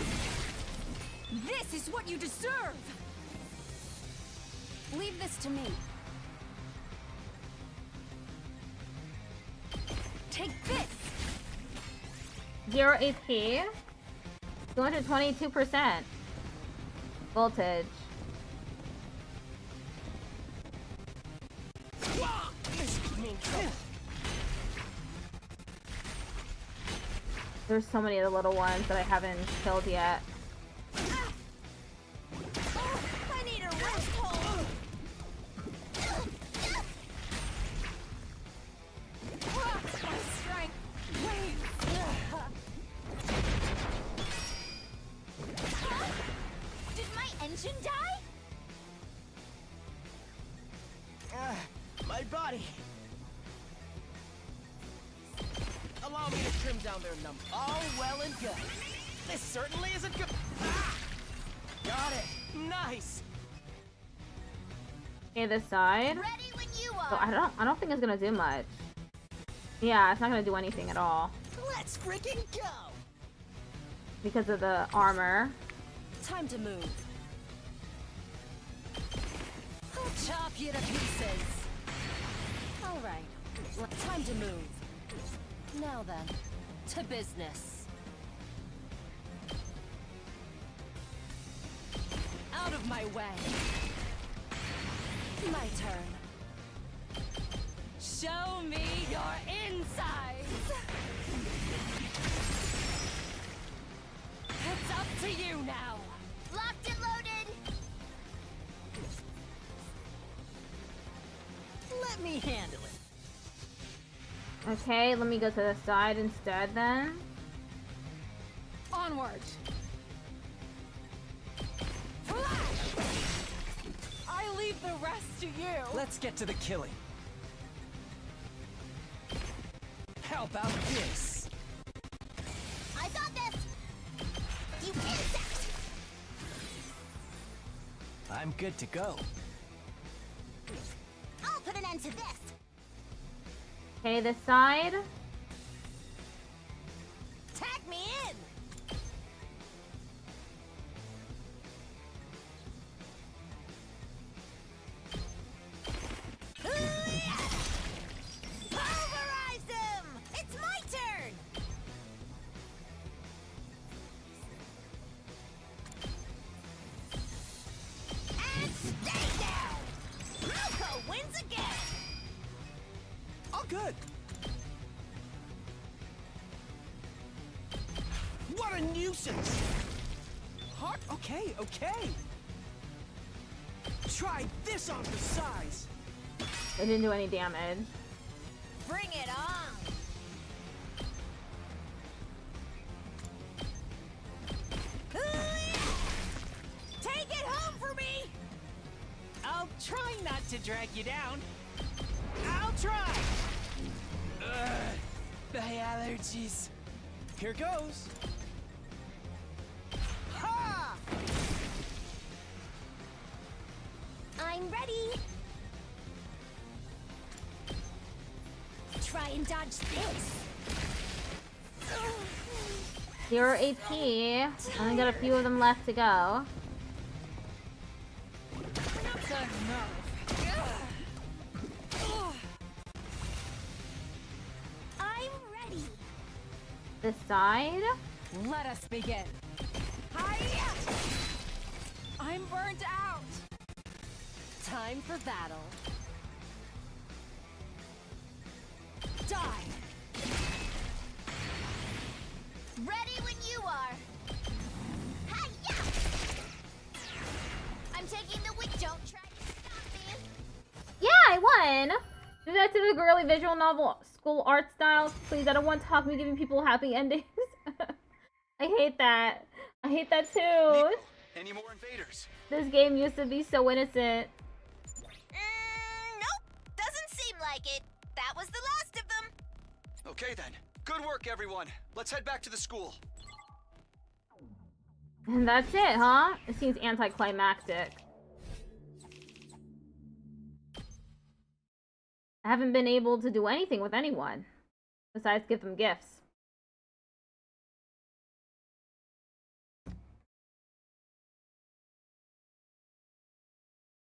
This is what you deserve! Leave this to me. Take this! 0 AP. 222%. Voltage. There's so many of the little ones that I haven't killed yet. I need a rest hold. My strength! Wait! Did my engine die? My body. Allow me to trim down their number. All well and good. This certainly isn't good. Ah! Got it. Nice. Okay, this side. Ready when you So are. I don't think it's gonna do much. Yeah, it's not gonna do anything at all Let's freaking go. because of the armor. Time to move. I'll chop you to pieces. All right, time to move. Now then, to business. Out of my way. My turn. Show me your insides. It's up to you now. Locked and loaded. Let me handle it. Okay, let me go to the side instead then. Onwards! Flash! I leave the rest to you! Let's get to the killing. How about this? I got this. You insect. I'm good to go. I'll put an end to this. Okay, this side. Tag me in. Pulverize him! It's my turn! And stay down! Malco wins again! All good. What a nuisance! Hot? Okay, okay. Try this on for size. It didn't do any damage. Bring it on! Take it home for me! I'll try not to drag you down. I'll try! The allergies. Here goes. Ha! I'm ready! Try and dodge this! 0 AP. Only got a few of them left to go. I'm ready! This side. Let us begin. Hiya! I'm burnt out! Time for battle. Die! Ready when you are! Hiya! I'm taking the wig. Don't try to stop me! Yeah, I won! Do that to the girly visual novel school art style. Please, I don't want Talk Me giving people happy endings. I hate that. I hate that too. Any more invaders? This game used to be so innocent. Nope. Doesn't seem like it. That was the last of them. Okay then. Good work, everyone. Let's head back to the school. And that's it, huh? It seems anticlimactic. I haven't been able to do anything with anyone besides give them gifts.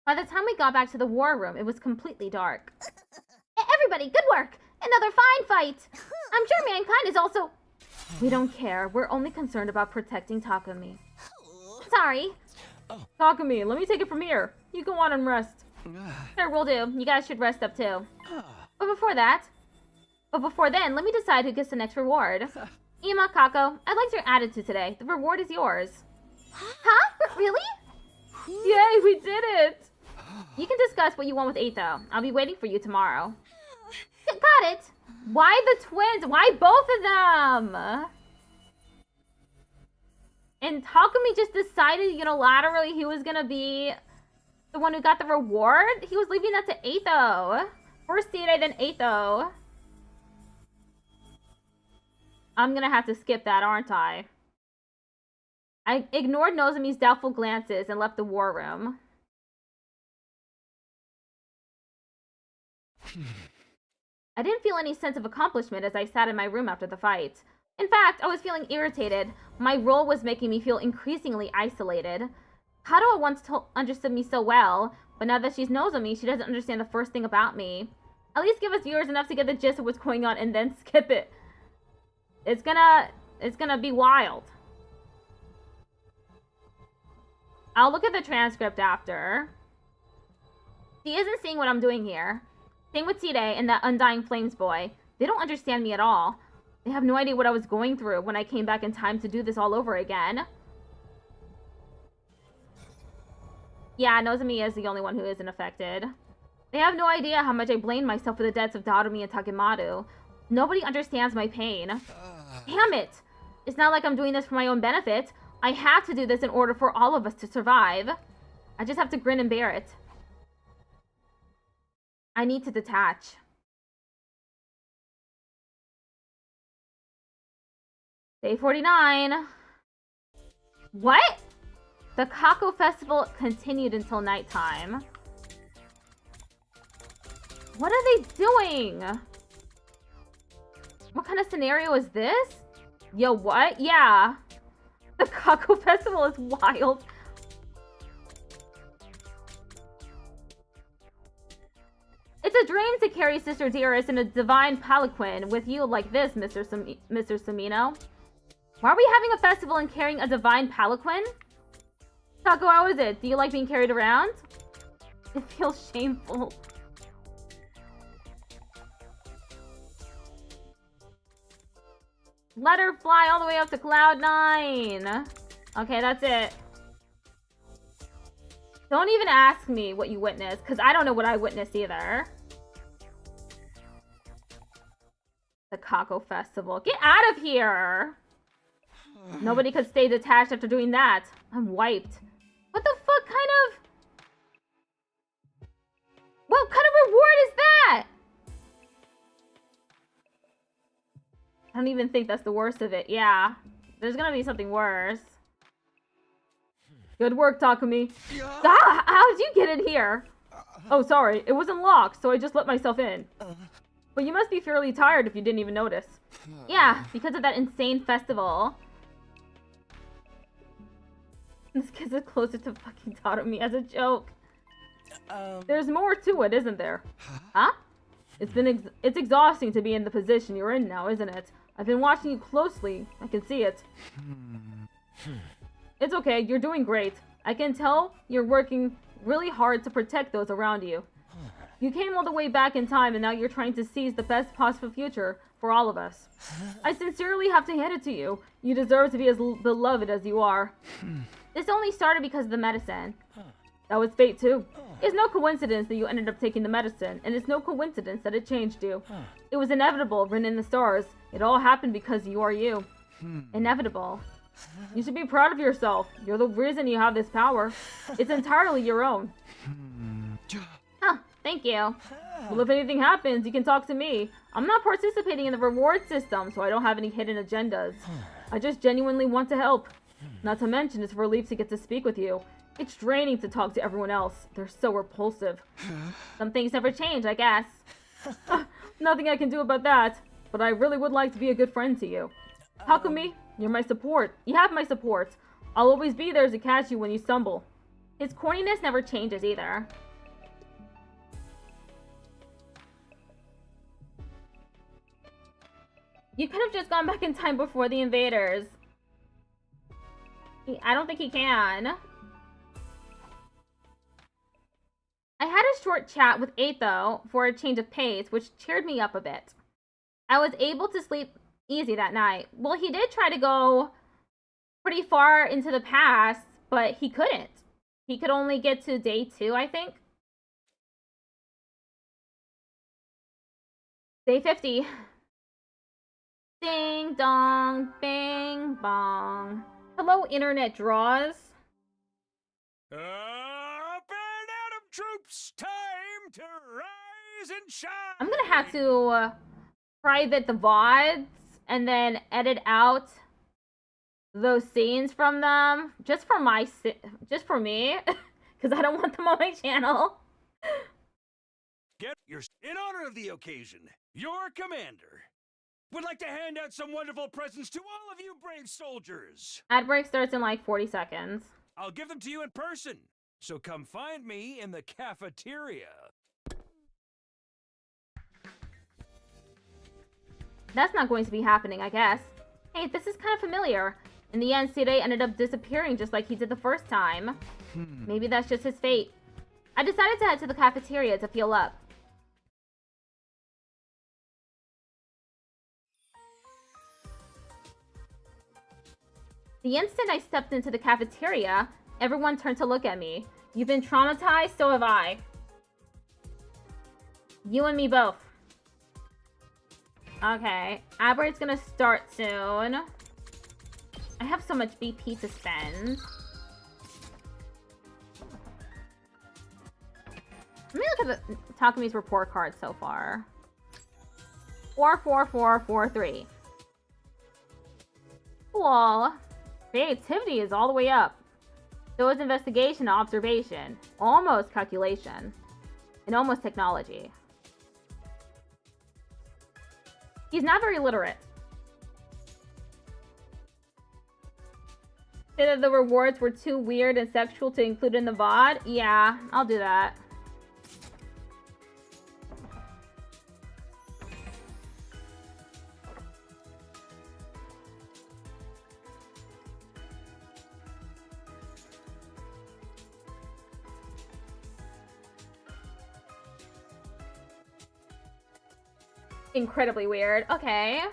By the time we got back to the war room, it was completely dark. Everybody, good work! Another fine fight! I'm sure mankind is also... We don't care. We're only concerned about protecting Takumi. Sorry. Takumi, let me take it from here. You go on and rest. Sure, will do. You guys should rest up too. But before then, let me decide who gets the next reward. Ima, Kako, I liked your attitude today. The reward is yours. Huh? Really? Yay, we did it! You can discuss what you want with Eito. I'll be waiting for you tomorrow. Got it! Why the twins? Why both of them? And Takumi just decided unilaterally he was gonna be the one who got the reward? He was leaving that to Eito. First Tsude, then Eito. I'm gonna have to skip that, aren't I? I ignored Nozomi's doubtful glances and left the war room. I didn't feel any sense of accomplishment as I sat in my room after the fight. In fact, I was feeling irritated. My role was making me feel increasingly isolated. Kado once understood me so well, but now that she's Nozomi, she doesn't understand the first thing about me. At least give us viewers enough to get the gist of what's going on and then skip it. It's gonna be wild. I'll look at the transcript after. She isn't seeing what I'm doing here. Same with Tsude and that Undying Flames boy. They don't understand me at all. They have no idea what I was going through when I came back in time to do this all over again. Yeah, Nozomi is the only one who isn't affected. They have no idea how much I blame myself for the deaths of Darumi and Takemaru. Nobody understands my pain. Damn it! It's not like I'm doing this for my own benefit. I have to do this in order for all of us to survive. I just have to grin and bear it. I need to detach. Day 49. What? The Kako Festival continued until nighttime. What are they doing? What kind of scenario is this? Yo, what? Yeah. The Kako Festival is wild. It's a dream to carry Sister Dearest in a divine palanquin with you like this, Mr. Sumino. Why are we having a festival and carrying a divine palanquin? Kako, how is it? Do you like being carried around? It feels shameful. Let her fly all the way up to Cloud 9. Okay, that's it. Don't even ask me what you witnessed, because I don't know what I witnessed either. The Kako Festival. Get out of here! Nobody could stay detached after doing that. I'm wiped. What the fuck kind of... What kind of reward is that? I don't even think that's the worst of it. Yeah. There's gonna be something worse. Good work, Takumi. Ah, how'd you get in here? Oh, sorry. It wasn't locked, so I just let myself in. But you must be fairly tired if you didn't even notice. Yeah, because of that insane festival. This kid's closer to fucking Tatami as a joke. There's more to it, isn't there? Huh? It's exhausting to be in the position you're in now, isn't it? I've been watching you closely. I can see it. It's okay, you're doing great. I can tell you're working really hard to protect those around you. You came all the way back in time and now you're trying to seize the best possible future for all of us. I sincerely have to hand it to you. You deserve to be as beloved as you are. This only started because of the medicine. That was fate too. It's no coincidence that you ended up taking the medicine, and it's no coincidence that it changed you. It was inevitable, written in the stars. It all happened because you are you. Inevitable. You should be proud of yourself. You're the reason you have this power. It's entirely your own. Huh, thank you. Well, if anything happens, you can talk to me. I'm not participating in the reward system, so I don't have any hidden agendas. I just genuinely want to help. Not to mention, it's a relief to get to speak with you. It's draining to talk to everyone else. They're so repulsive. Some things never change, I guess. Nothing I can do about that. But I really would like to be a good friend to you. Takumi, you're my support. You have my support. I'll always be there to catch you when you stumble. His corniness never changes either. You could have just gone back in time before the invaders. I don't think he can. I had a short chat with Atho for a change of pace, which cheered me up a bit. I was able to sleep easy that night. Well, he did try to go pretty far into the past, but he couldn't. He could only get to day 2, I think. Day 50. Ding dong, bing bong. Hello, internet draws. Up and Atom troops, time to rise and shine. I'm gonna have to private the VODs and then edit out those scenes from them just for me, because I don't want them on my channel. Get your in honor of the occasion. Your commander would like to hand out some wonderful presents to all of you brave soldiers. Ad break starts in like 40 seconds. I'll give them to you in person, so come find me in the cafeteria. That's not going to be happening, I guess. Hey, this is kind of familiar. In the end, Sire ended up disappearing just like he did the first time. Maybe that's just his fate. I decided to head to the cafeteria to fuel up. The instant I stepped into the cafeteria, everyone turned to look at me. You've been traumatized, so have I. You and me both. Okay, Abert's gonna start soon. I have so much BP to spend. Let me look at the Takumi's report card so far. 44443. Cool. Creativity is all the way up. So is investigation and observation. Almost calculation. And almost technology. He's not very literate. Say that the rewards were too weird and sexual to include in the VOD? Yeah, I'll do that. Incredibly weird. Okay.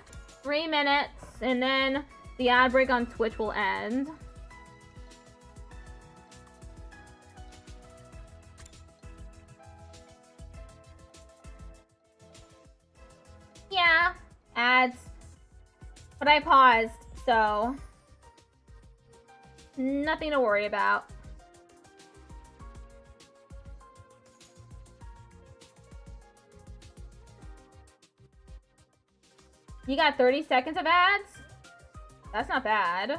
3 minutes, and then the ad break on Twitch will end. Yeah, ads. But I paused, so nothing to worry about. You got 30 seconds of ads? That's not bad.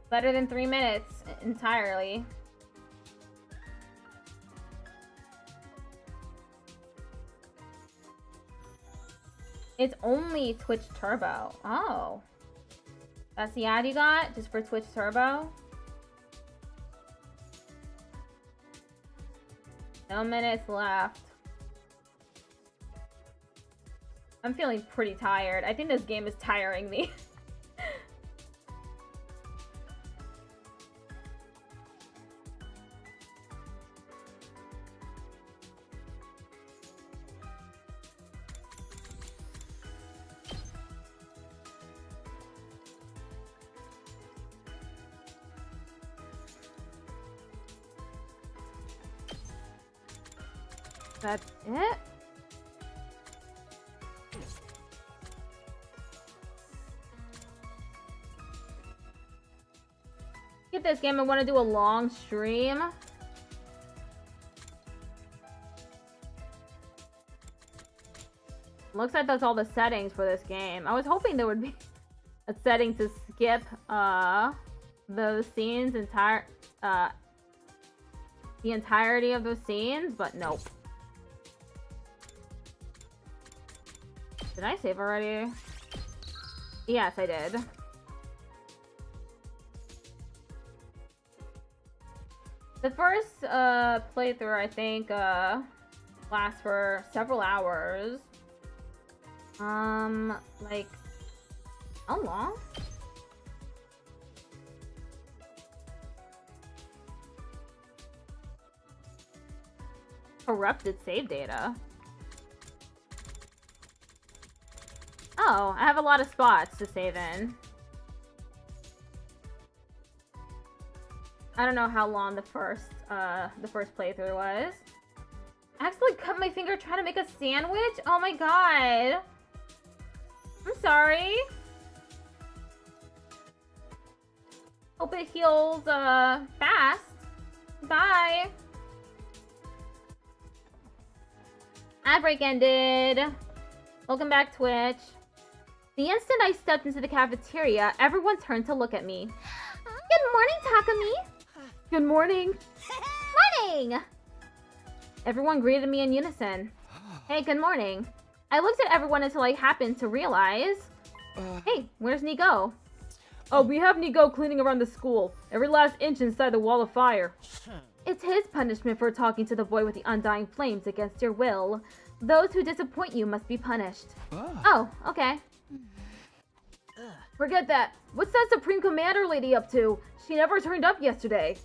Better than 3 minutes entirely. It's only Twitch Turbo. Oh. That's the ad you got? Just for Twitch Turbo? No minutes left. I'm feeling pretty tired. I think this game is tiring me. That's it? Get this game, I want to do a long stream. Looks like that's all the settings for this game. I was hoping there would be a setting to skip the scenes the entirety of those scenes, but nope. Did I save already? Yes, I did. The first playthrough, I think, lasts for several hours. Like, how long? Corrupted save data. Oh, I have a lot of spots to save in. I don't know how long the first playthrough was. I actually cut my finger trying to make a sandwich? Oh my god. I'm sorry. Hope it heals, fast. Bye. Ad break ended. Welcome back, Twitch. The instant I stepped into the cafeteria, everyone turned to look at me. Good morning, Takumi. Good morning. Morning! Everyone greeted me in unison. Hey, good morning. I looked at everyone until I happened to realize... Hey, where's Nigo? Oh, we have Nigo cleaning around the school. Every last inch inside the wall of fire. It's his punishment for talking to the boy with the undying flames against your will. Those who disappoint you must be punished. Oh, okay. Forget that. What's that Supreme Commander lady up to? She never turned up yesterday.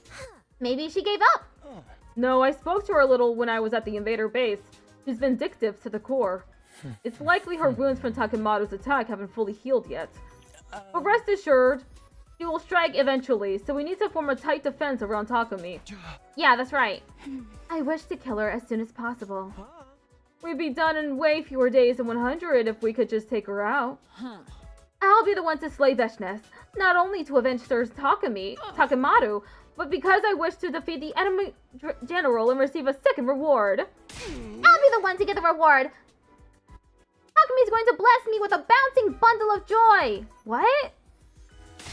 Maybe she gave up. No, I spoke to her a little when I was at the invader base. She's vindictive to the core. It's likely her wounds from Takemaru's attack haven't fully healed yet. But rest assured, she will strike eventually, so we need to form a tight defense around Takumi. Yeah, that's right. I wish to kill her as soon as possible. We'd be done in way fewer days than 100 if we could just take her out. I'll be the one to slay Veshness, not only to avenge Sir Takemaru, but because I wish to defeat the enemy general and receive a second reward. I'll be the one to get the reward. Takumi's going to bless me with a bouncing bundle of joy. What?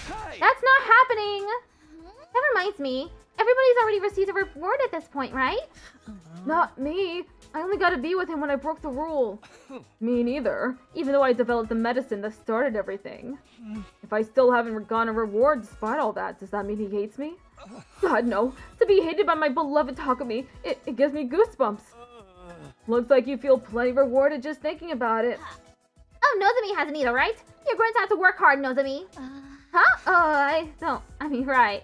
Hey. That's not happening. That reminds me. Everybody's already received a reward at this point, right? Not me. I only got to be with him when I broke the rule. Me neither, even though I developed the medicine that started everything. If I still haven't gotten a reward despite all that, does that mean he hates me? God, no. To be hated by my beloved Takumi, it gives me goosebumps. Looks like you feel plenty rewarded just thinking about it. Oh, Nozomi hasn't either, right? You're going to have to work hard, Nozomi. Huh? Right.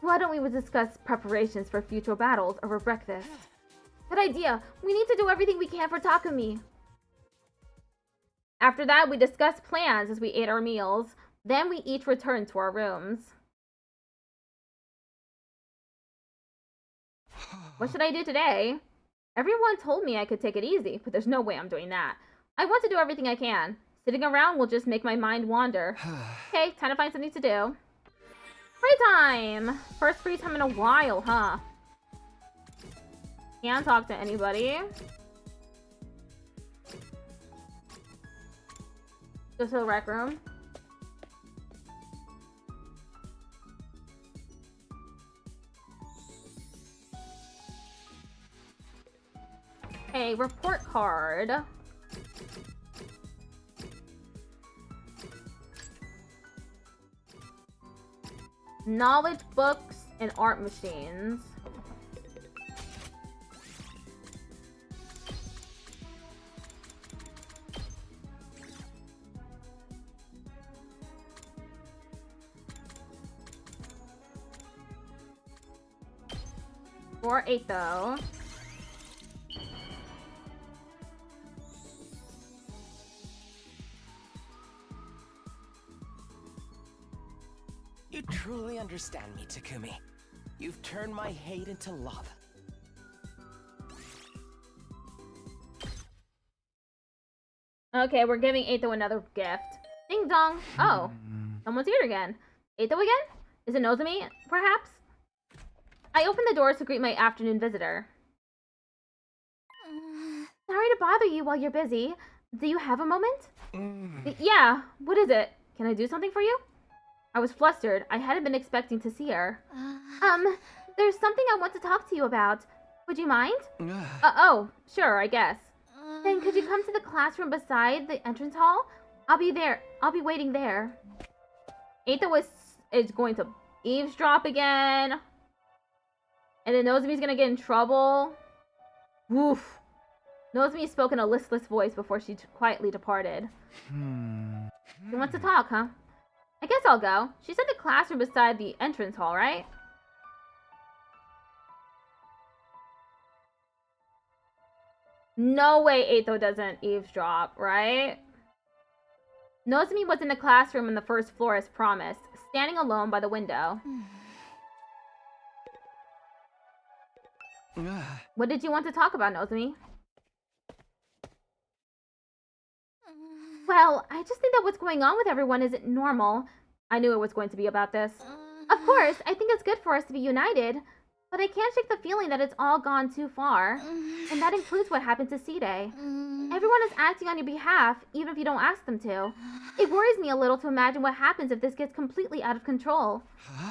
Why don't we discuss preparations for future battles over breakfast? Good idea. We need to do everything we can for Takumi. After that, we discussed plans as we ate our meals. Then we each returned to our rooms. What should I do today? Everyone told me I could take it easy, but there's no way I'm doing that. I want to do everything I can. Sitting around will just make my mind wander. Okay, time to find something to do. Free time! First free time in a while, huh? Can't talk to anybody. Go to the rec room. Okay, report card. Knowledge books and art machines. For 8 though. You truly understand me, Takumi. You've turned my hate into love. Okay, we're giving Eito another gift. Ding dong. Oh, someone's here again. Eito again? Is it Nozomi, perhaps? I opened the doors to greet my afternoon visitor. Sorry to bother you while you're busy. Do you have a moment? Yeah, what is it? Can I do something for you? I was flustered. I hadn't been expecting to see her. There's something I want to talk to you about. Would you mind? Oh, sure, I guess. Then could you come to the classroom beside the entrance hall? I'll be there. I'll be waiting there. Eito is going to eavesdrop again. And then Nozomi's gonna get in trouble. Woof. Nozomi spoke in a listless voice before she quietly departed. You want to talk, huh? I guess I'll go. She said the classroom beside the entrance hall, right? No way Eito doesn't eavesdrop, right? Nozomi was in the classroom on the first floor as promised, standing alone by the window. What did you want to talk about, Nozomi? Well, I just think that what's going on with everyone isn't normal. I knew it was going to be about this. Of course, I think it's good for us to be united, but I can't shake the feeling that it's all gone too far. And that includes what happened to C-Day. Everyone is acting on your behalf, even if you don't ask them to. It worries me a little to imagine what happens if this gets completely out of control.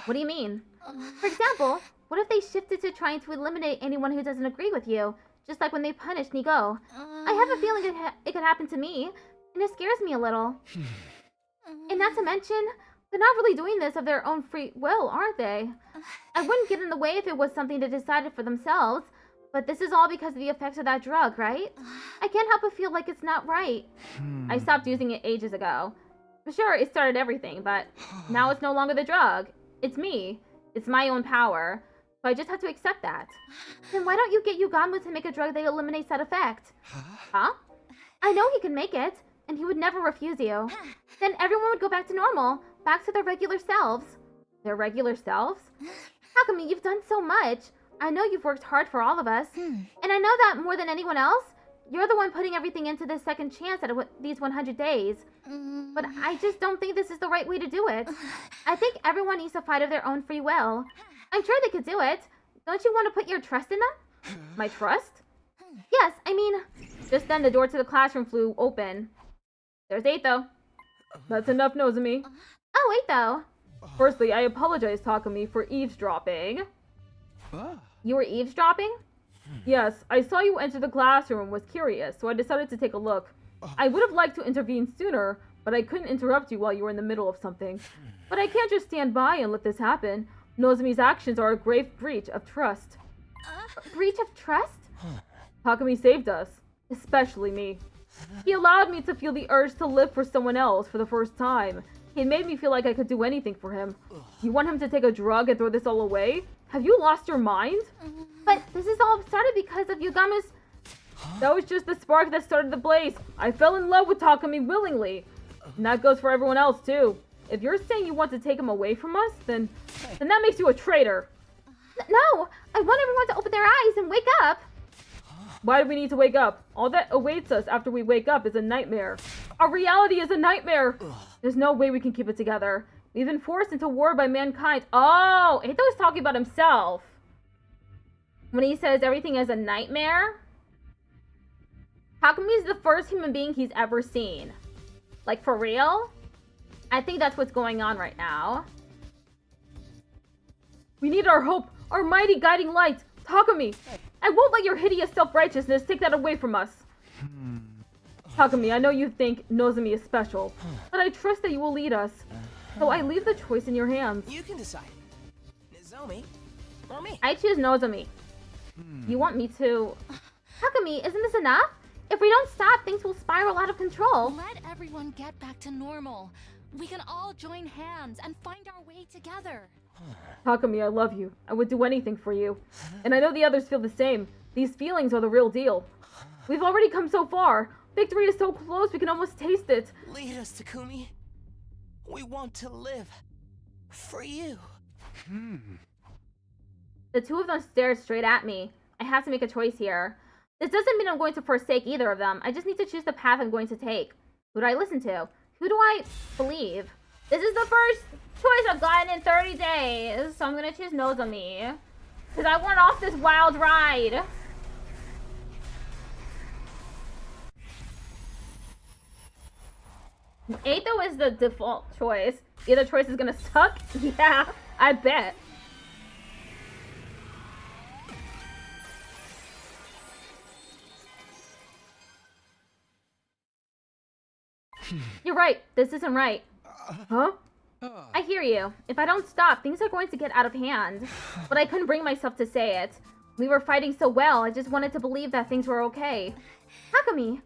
What do you mean? For example, what if they shifted to trying to eliminate anyone who doesn't agree with you, just like when they punished Nigo? I have a feeling it could happen to me, and it scares me a little. And not to mention, they're not really doing this of their own free will, aren't they? I wouldn't get in the way if it was something they decided for themselves, but this is all because of the effects of that drug, right? I can't help but feel like it's not right. I stopped using it ages ago. Sure, it started everything, but now it's no longer the drug. It's me. It's my own power. So I just have to accept that. Then why don't you get Yugamu to make a drug that eliminates that effect? Huh? I know he can make it, and he would never refuse you. Then everyone would go back to normal, back to their regular selves. Their regular selves? Takumi, you've done so much. I know you've worked hard for all of us. And I know that more than anyone else, you're the one putting everything into this second chance at these 100 days. But I just don't think this is the right way to do it. I think everyone needs to fight of their own free will. I'm sure they could do it. Don't you want to put your trust in them? My trust? Yes, I mean... Just then the door to the classroom flew open. There's Eito. That's enough, Nozomi. Oh, Eito. Firstly, I apologize, Takumi, for eavesdropping. You were eavesdropping? Yes, I saw you enter the classroom and was curious, so I decided to take a look. I would have liked to intervene sooner, but I couldn't interrupt you while you were in the middle of something. But I can't just stand by and let this happen. Nozomi's actions are a grave breach of trust. Breach of trust? Takumi saved us, especially me. He allowed me to feel the urge to live for someone else for the first time. He made me feel like I could do anything for him. You want him to take a drug and throw this all away? Have you lost your mind? But this is all started because of Yugamu's... That was just the spark that started the blaze. I fell in love with Takumi willingly. And that goes for everyone else too. If you're saying you want to take him away from us, then that makes you a traitor. No! I want everyone to open their eyes and wake up! Why do we need to wake up? All that awaits us after we wake up is a nightmare. Our reality is a nightmare! There's no way we can keep it together. We've been forced into war by mankind. Oh! Eito was talking about himself. When he says everything is a nightmare. Takumi is the first human being he's ever seen. Like, for real? I think that's what's going on right now. We need our hope, our mighty guiding light. Takumi, I won't let your hideous self-righteousness take that away from us. Takumi, I know you think Nozomi is special, but I trust that you will lead us. So I leave the choice in your hands. You can decide. Nozomi or me. I choose Nozomi. You want me to... Takumi, isn't this enough? If we don't stop, things will spiral out of control. Let everyone get back to normal. We can all join hands and find our way together. Takumi, I love you. I would do anything for you. And I know the others feel the same. These feelings are the real deal. We've already come so far. Victory is so close, we can almost taste it. Lead us, Takumi. We want to live. For you. The two of them stared straight at me. I have to make a choice here. This doesn't mean I'm going to forsake either of them. I just need to choose the path I'm going to take. Who do I listen to? Who do I believe? This is the first choice I've gotten in 30 days, so I'm gonna choose Nozomi. Because I want off this wild ride. Eito is the default choice. The other choice is gonna suck? Yeah, I bet. You're right. This isn't right. Huh? I hear you. If I don't stop, things are going to get out of hand. But I couldn't bring myself to say it. We were fighting so well, I just wanted to believe that things were okay. Takumi.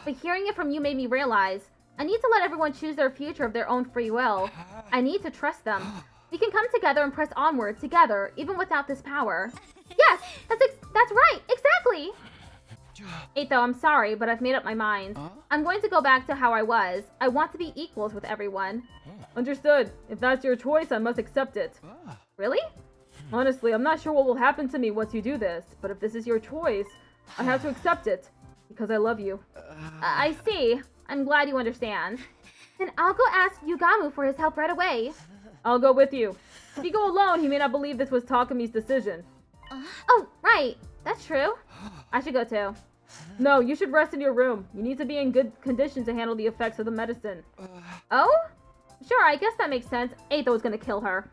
But hearing it from you made me realize I need to let everyone choose their future of their own free will. I need to trust them. We can come together and press onward together, even without this power. Yes, that's right, exactly. Eito, I'm sorry, but I've made up my mind. I'm going to go back to how I was. I want to be equals with everyone. Understood. If that's your choice, I must accept it. Really? Honestly, I'm not sure what will happen to me once you do this, but if this is your choice, I have to accept it. Because I love you. I see. I'm glad you understand. Then I'll go ask Yugamu for his help right away. I'll go with you. If you go alone, he may not believe this was Takumi's decision. Oh, right. That's true. I should go too. No, you should rest in your room. You need to be in good condition to handle the effects of the medicine. Oh? Sure, I guess that makes sense. Eito is gonna kill her.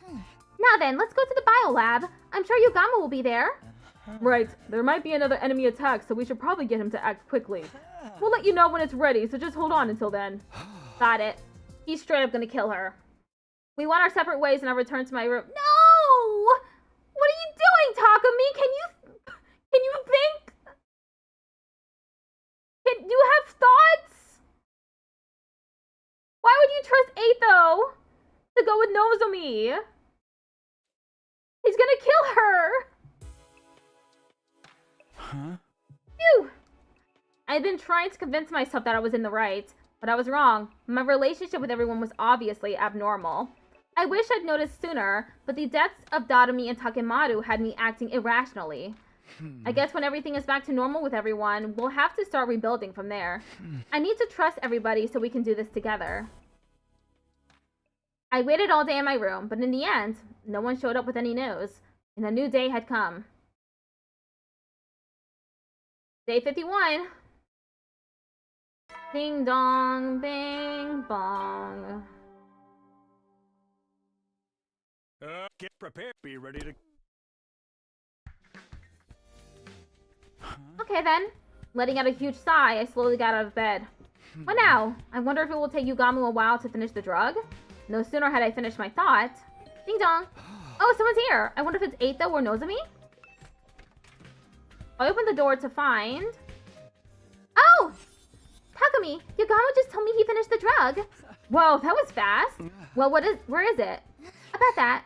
Now then, let's go to the bio lab. I'm sure Yugamu will be there. Right. There might be another enemy attack, so we should probably get him to act quickly. We'll let you know when it's ready, so just hold on until then. Got it. He's straight up gonna kill her. We want our separate ways and I'll return to my room. No! What are you doing, Takumi? Can you think? Can you have thoughts? Why would you trust Eito to go with Nozomi? He's gonna kill her. Huh? Phew. I've been trying to convince myself that I was in the right, but I was wrong. My relationship with everyone was obviously abnormal. I wish I'd noticed sooner, but the deaths of Dadami and Takemaru had me acting irrationally. I guess when everything is back to normal with everyone, we'll have to start rebuilding from there. I need to trust everybody so we can do this together. I waited all day in my room, but in the end, no one showed up with any news, and a new day had come. Day 51. Ding dong, bing bong. Get prepared. Be ready to... Okay then. Letting out a huge sigh, I slowly got out of bed. What now? I wonder if it will take Yugamu a while to finish the drug? No sooner had I finished my thought. Ding dong. Oh, someone's here. I wonder if it's Eito or Nozomi? I opened the door to find... Oh! Takumi, Yugamu just told me he finished the drug. Whoa, that was fast. Well, where is it? About that.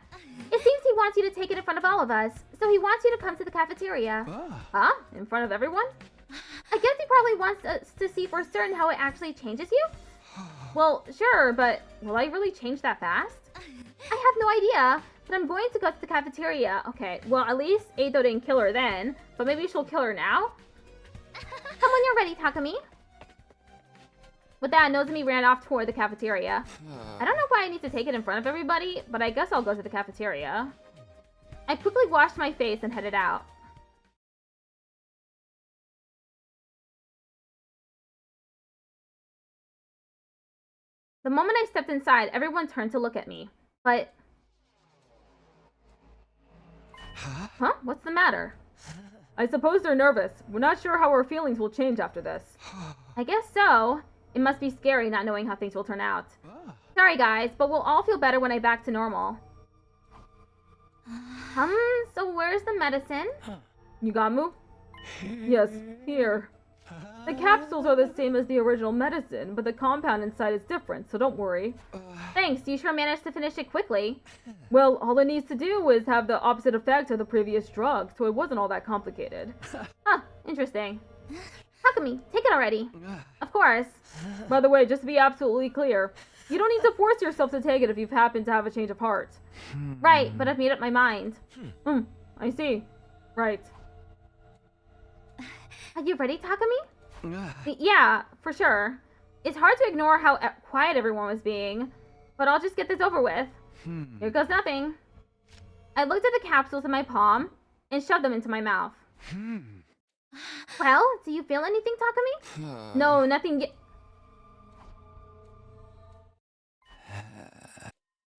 It seems he wants you to take it in front of all of us, so he wants you to come to the cafeteria. Huh? In front of everyone? I guess he probably wants us to see for certain how it actually changes you? Well, sure, but will I really change that fast? I have no idea, but I'm going to go to the cafeteria. Okay, well, at least Eito didn't kill her then, but maybe she'll kill her now? Come when you're ready, Takumi. With that, Nozomi ran off toward the cafeteria. I don't know why I need to take it in front of everybody, but I guess I'll go to the cafeteria. I quickly washed my face and headed out. The moment I stepped inside, everyone turned to look at me. But... Huh? What's the matter? I suppose they're nervous. We're not sure how our feelings will change after this. I guess so. It must be scary not knowing how things will turn out. Sorry guys, but we'll all feel better when I'm back to normal. So where's the medicine? Yugamu? Yes, here. The capsules are the same as the original medicine, but the compound inside is different, so don't worry. Thanks, you sure managed to finish it quickly. Well, all it needs to do is have the opposite effect of the previous drug, so it wasn't all that complicated. Huh, interesting. Takumi, take it already. Of course. By the way, just to be absolutely clear, you don't need to force yourself to take it if you've happened to have a change of heart. Right, but I've made up my mind. I see. Right. Are you ready, Takumi? Yeah, for sure. It's hard to ignore how quiet everyone was being, but I'll just get this over with. Here goes nothing. I looked at the capsules in my palm and shoved them into my mouth. Well, do you feel anything, Takumi? No, nothing.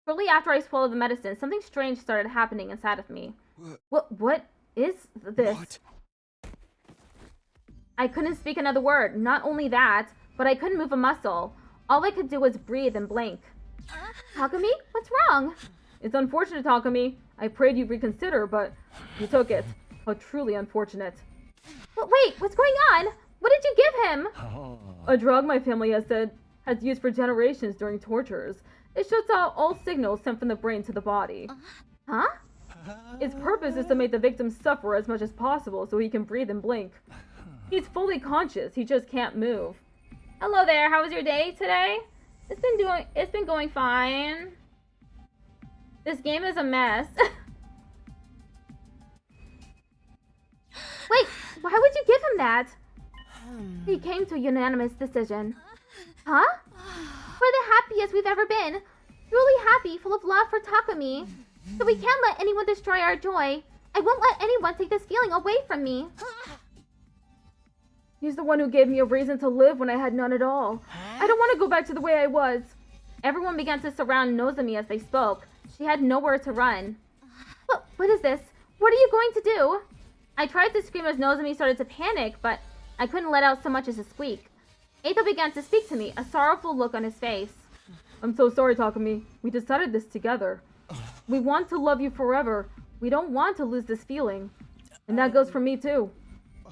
Shortly after I swallowed the medicine, something strange started happening inside of me. What is this? What? I couldn't speak another word. Not only that, but I couldn't move a muscle. All I could do was breathe and blink. Takumi, what's wrong? It's unfortunate, Takumi. I prayed you'd reconsider, but you took it. How truly unfortunate. But wait, what's going on? What did you give him? A drug my family has used for generations during tortures. It shuts out all signals sent from the brain to the body. Huh? Its purpose is to make the victim suffer as much as possible so he can breathe and blink. He's fully conscious, he just can't move. Hello there, how was your day today? It's been going fine. This game is a mess. Wait, why would you give him that? He came to a unanimous decision. Huh? We're the happiest we've ever been. Truly happy, full of love for Takumi. So we can't let anyone destroy our joy. I won't let anyone take this feeling away from me. He's the one who gave me a reason to live when I had none at all. I don't want to go back to the way I was. Everyone began to surround Nozomi as they spoke. She had nowhere to run. What is this? What are you going to do? I tried to scream as Nozomi started to panic, but I couldn't let out so much as a squeak. Eito began to speak to me, a sorrowful look on his face. I'm so sorry, Takumi. We decided this together. We want to love you forever. We don't want to lose this feeling. And that goes for me, too.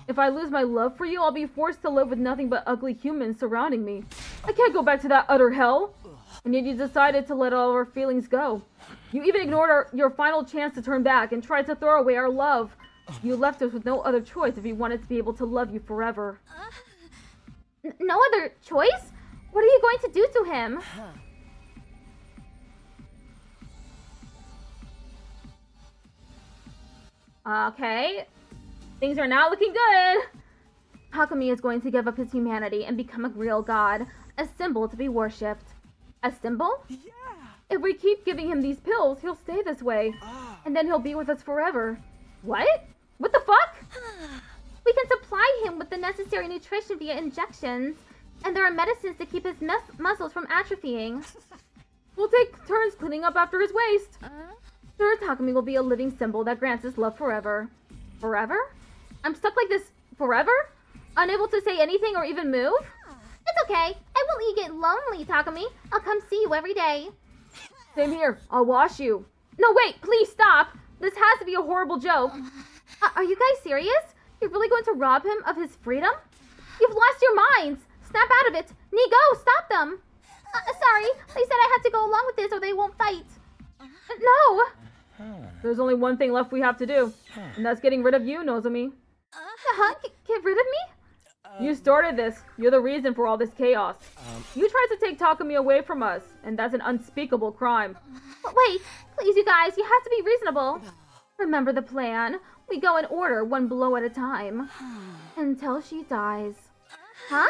If I lose my love for you, I'll be forced to live with nothing but ugly humans surrounding me. I can't go back to that utter hell. And yet you decided to let all our feelings go. You even ignored your final chance to turn back and tried to throw away our love. You left us with no other choice if you wanted to be able to love you forever. No other choice? What are you going to do to him? Okay. Things are not looking good. Takumi is going to give up his humanity and become a real god, a symbol to be worshipped. A symbol? Yeah. If we keep giving him these pills, he'll stay this way. And then he'll be with us forever. What? What the fuck? We can supply him with the necessary nutrition via injections. And there are medicines to keep his muscles from atrophying. We'll take turns cleaning up after his waste. Sure, Takumi will be a living symbol that grants us love forever. Forever? I'm stuck like this forever? Unable to say anything or even move? It's okay. I won't let you get lonely, Takumi. I'll come see you every day. Same here. I'll wash you. No, wait, please stop. This has to be a horrible joke. Are you guys serious? You're really going to rob him of his freedom? You've lost your minds. Snap out of it. Nigo, stop them. Sorry. They said I had to go along with this or they won't fight. No. There's only one thing left we have to do. And that's getting rid of you, Nozomi. Get rid of me? You started this. You're the reason for all this chaos. You tried to take Takumi away from us, and that's an unspeakable crime. But wait, please, you guys, you have to be reasonable. Remember the plan. We go in order, one blow at a time. Until she dies. Huh?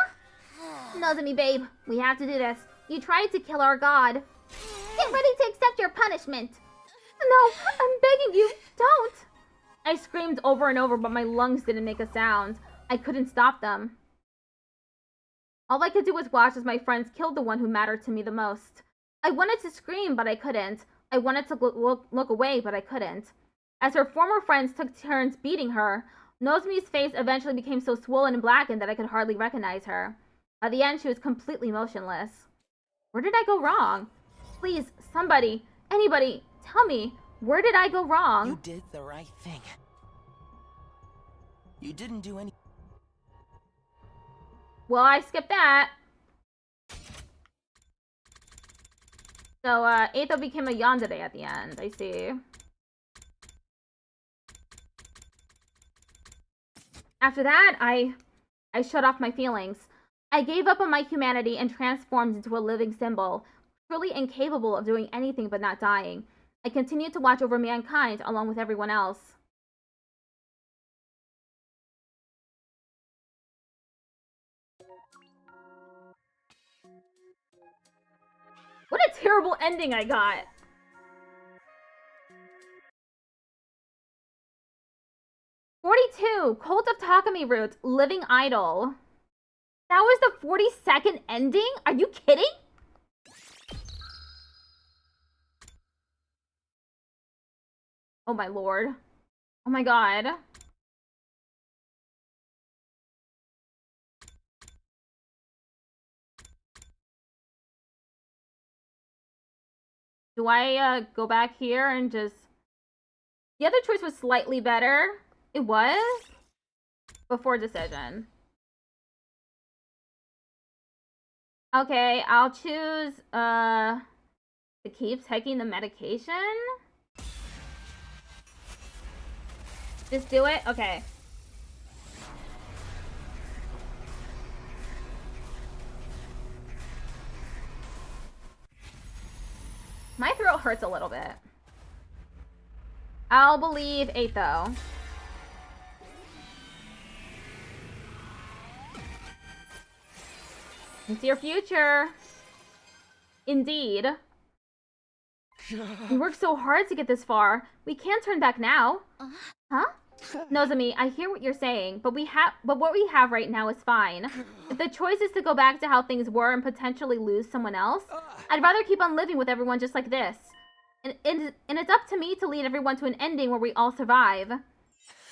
Nozomi, babe, we have to do this. You tried to kill our god. Get ready to accept your punishment. No, I'm begging you, don't. I screamed over and over, but my lungs didn't make a sound. I couldn't stop them. All I could do was watch as my friends killed the one who mattered to me the most. I wanted to scream, but I couldn't. I wanted to look away, but I couldn't. As her former friends took turns beating her, Nozomi's face eventually became so swollen and blackened that I could hardly recognize her. By the end, she was completely motionless. Where did I go wrong? Please, somebody, anybody, tell me, where did I go wrong? You did the right thing. You didn't do any... Well, I skipped that. So, Eito became a yandere at the end, I see. After that, I shut off my feelings. I gave up on my humanity and transformed into a living symbol, truly incapable of doing anything but not dying. I continued to watch over mankind along with everyone else. a terrible ending I got. "42, Cult of Takumi Roots, Living Idol." That was the 42nd ending? Are you kidding? Oh my lord. Oh my god. Do I go back here and just... The other choice was slightly better. It was? Before decision. Okay, I'll choose to keep taking the medication. Just do it? Okay. My throat hurts a little bit. I'll believe 8 though. It's your future. Indeed. We worked so hard to get this far. We can't turn back now. Huh? Nozomi, I hear what you're saying, but what we have right now is fine. If the choice is to go back to how things were and potentially lose someone else, I'd rather keep on living with everyone just like this. And it's up to me to lead everyone to an ending where we all survive.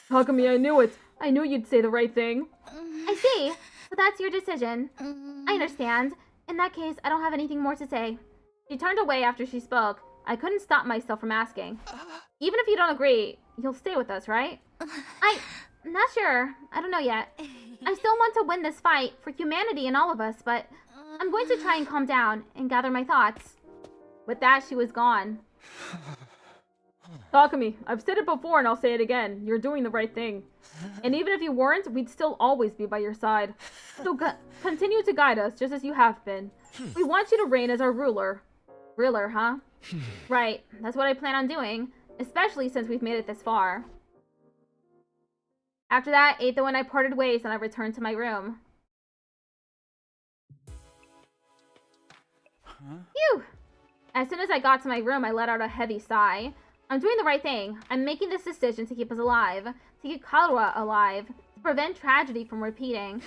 Takumi, I knew it. I knew you'd say the right thing. I see. So that's your decision. I understand. In that case, I don't have anything more to say. She turned away after she spoke. I couldn't stop myself from asking. Even if you don't agree, you'll stay with us, right? I'm not sure. I don't know yet. I still want to win this fight for humanity and all of us, but I'm going to try and calm down and gather my thoughts. With that, she was gone. Takumi, I've said it before and I'll say it again. You're doing the right thing. And even if you weren't, we'd still always be by your side. So continue to guide us just as you have been. We want you to reign as our ruler. Ruler, huh? Right, that's what I plan on doing, especially since we've made it this far. After that, Aetho and I parted ways and I returned to my room. Phew! As soon as I got to my room, I let out a heavy sigh. I'm doing the right thing. I'm making this decision to keep us alive, to keep Kalua alive, to prevent tragedy from repeating.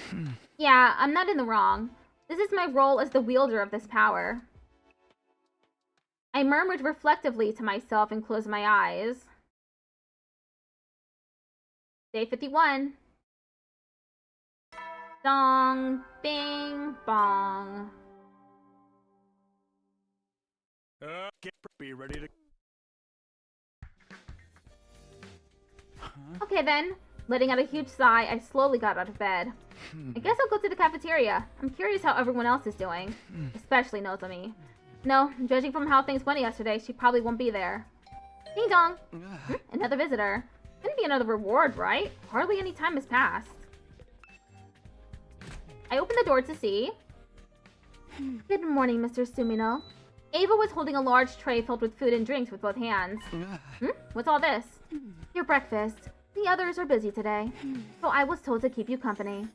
Yeah, I'm not in the wrong. This is my role as the wielder of this power. I murmured reflectively to myself and closed my eyes. Day 51. Dong, bing, bong. Be ready to... Okay then. Letting out a huge sigh, I slowly got out of bed. I guess I'll go to the cafeteria. I'm curious how everyone else is doing. Especially Nozomi. No, judging from how things went yesterday, she probably won't be there. Ding dong! Another visitor. Couldn't be another reward, right? Hardly any time has passed. I opened the door to see... Good morning, Mr. Sumino. Ava was holding a large tray filled with food and drinks with both hands. What's all this? Your breakfast. The others are busy today, so I was told to keep you company.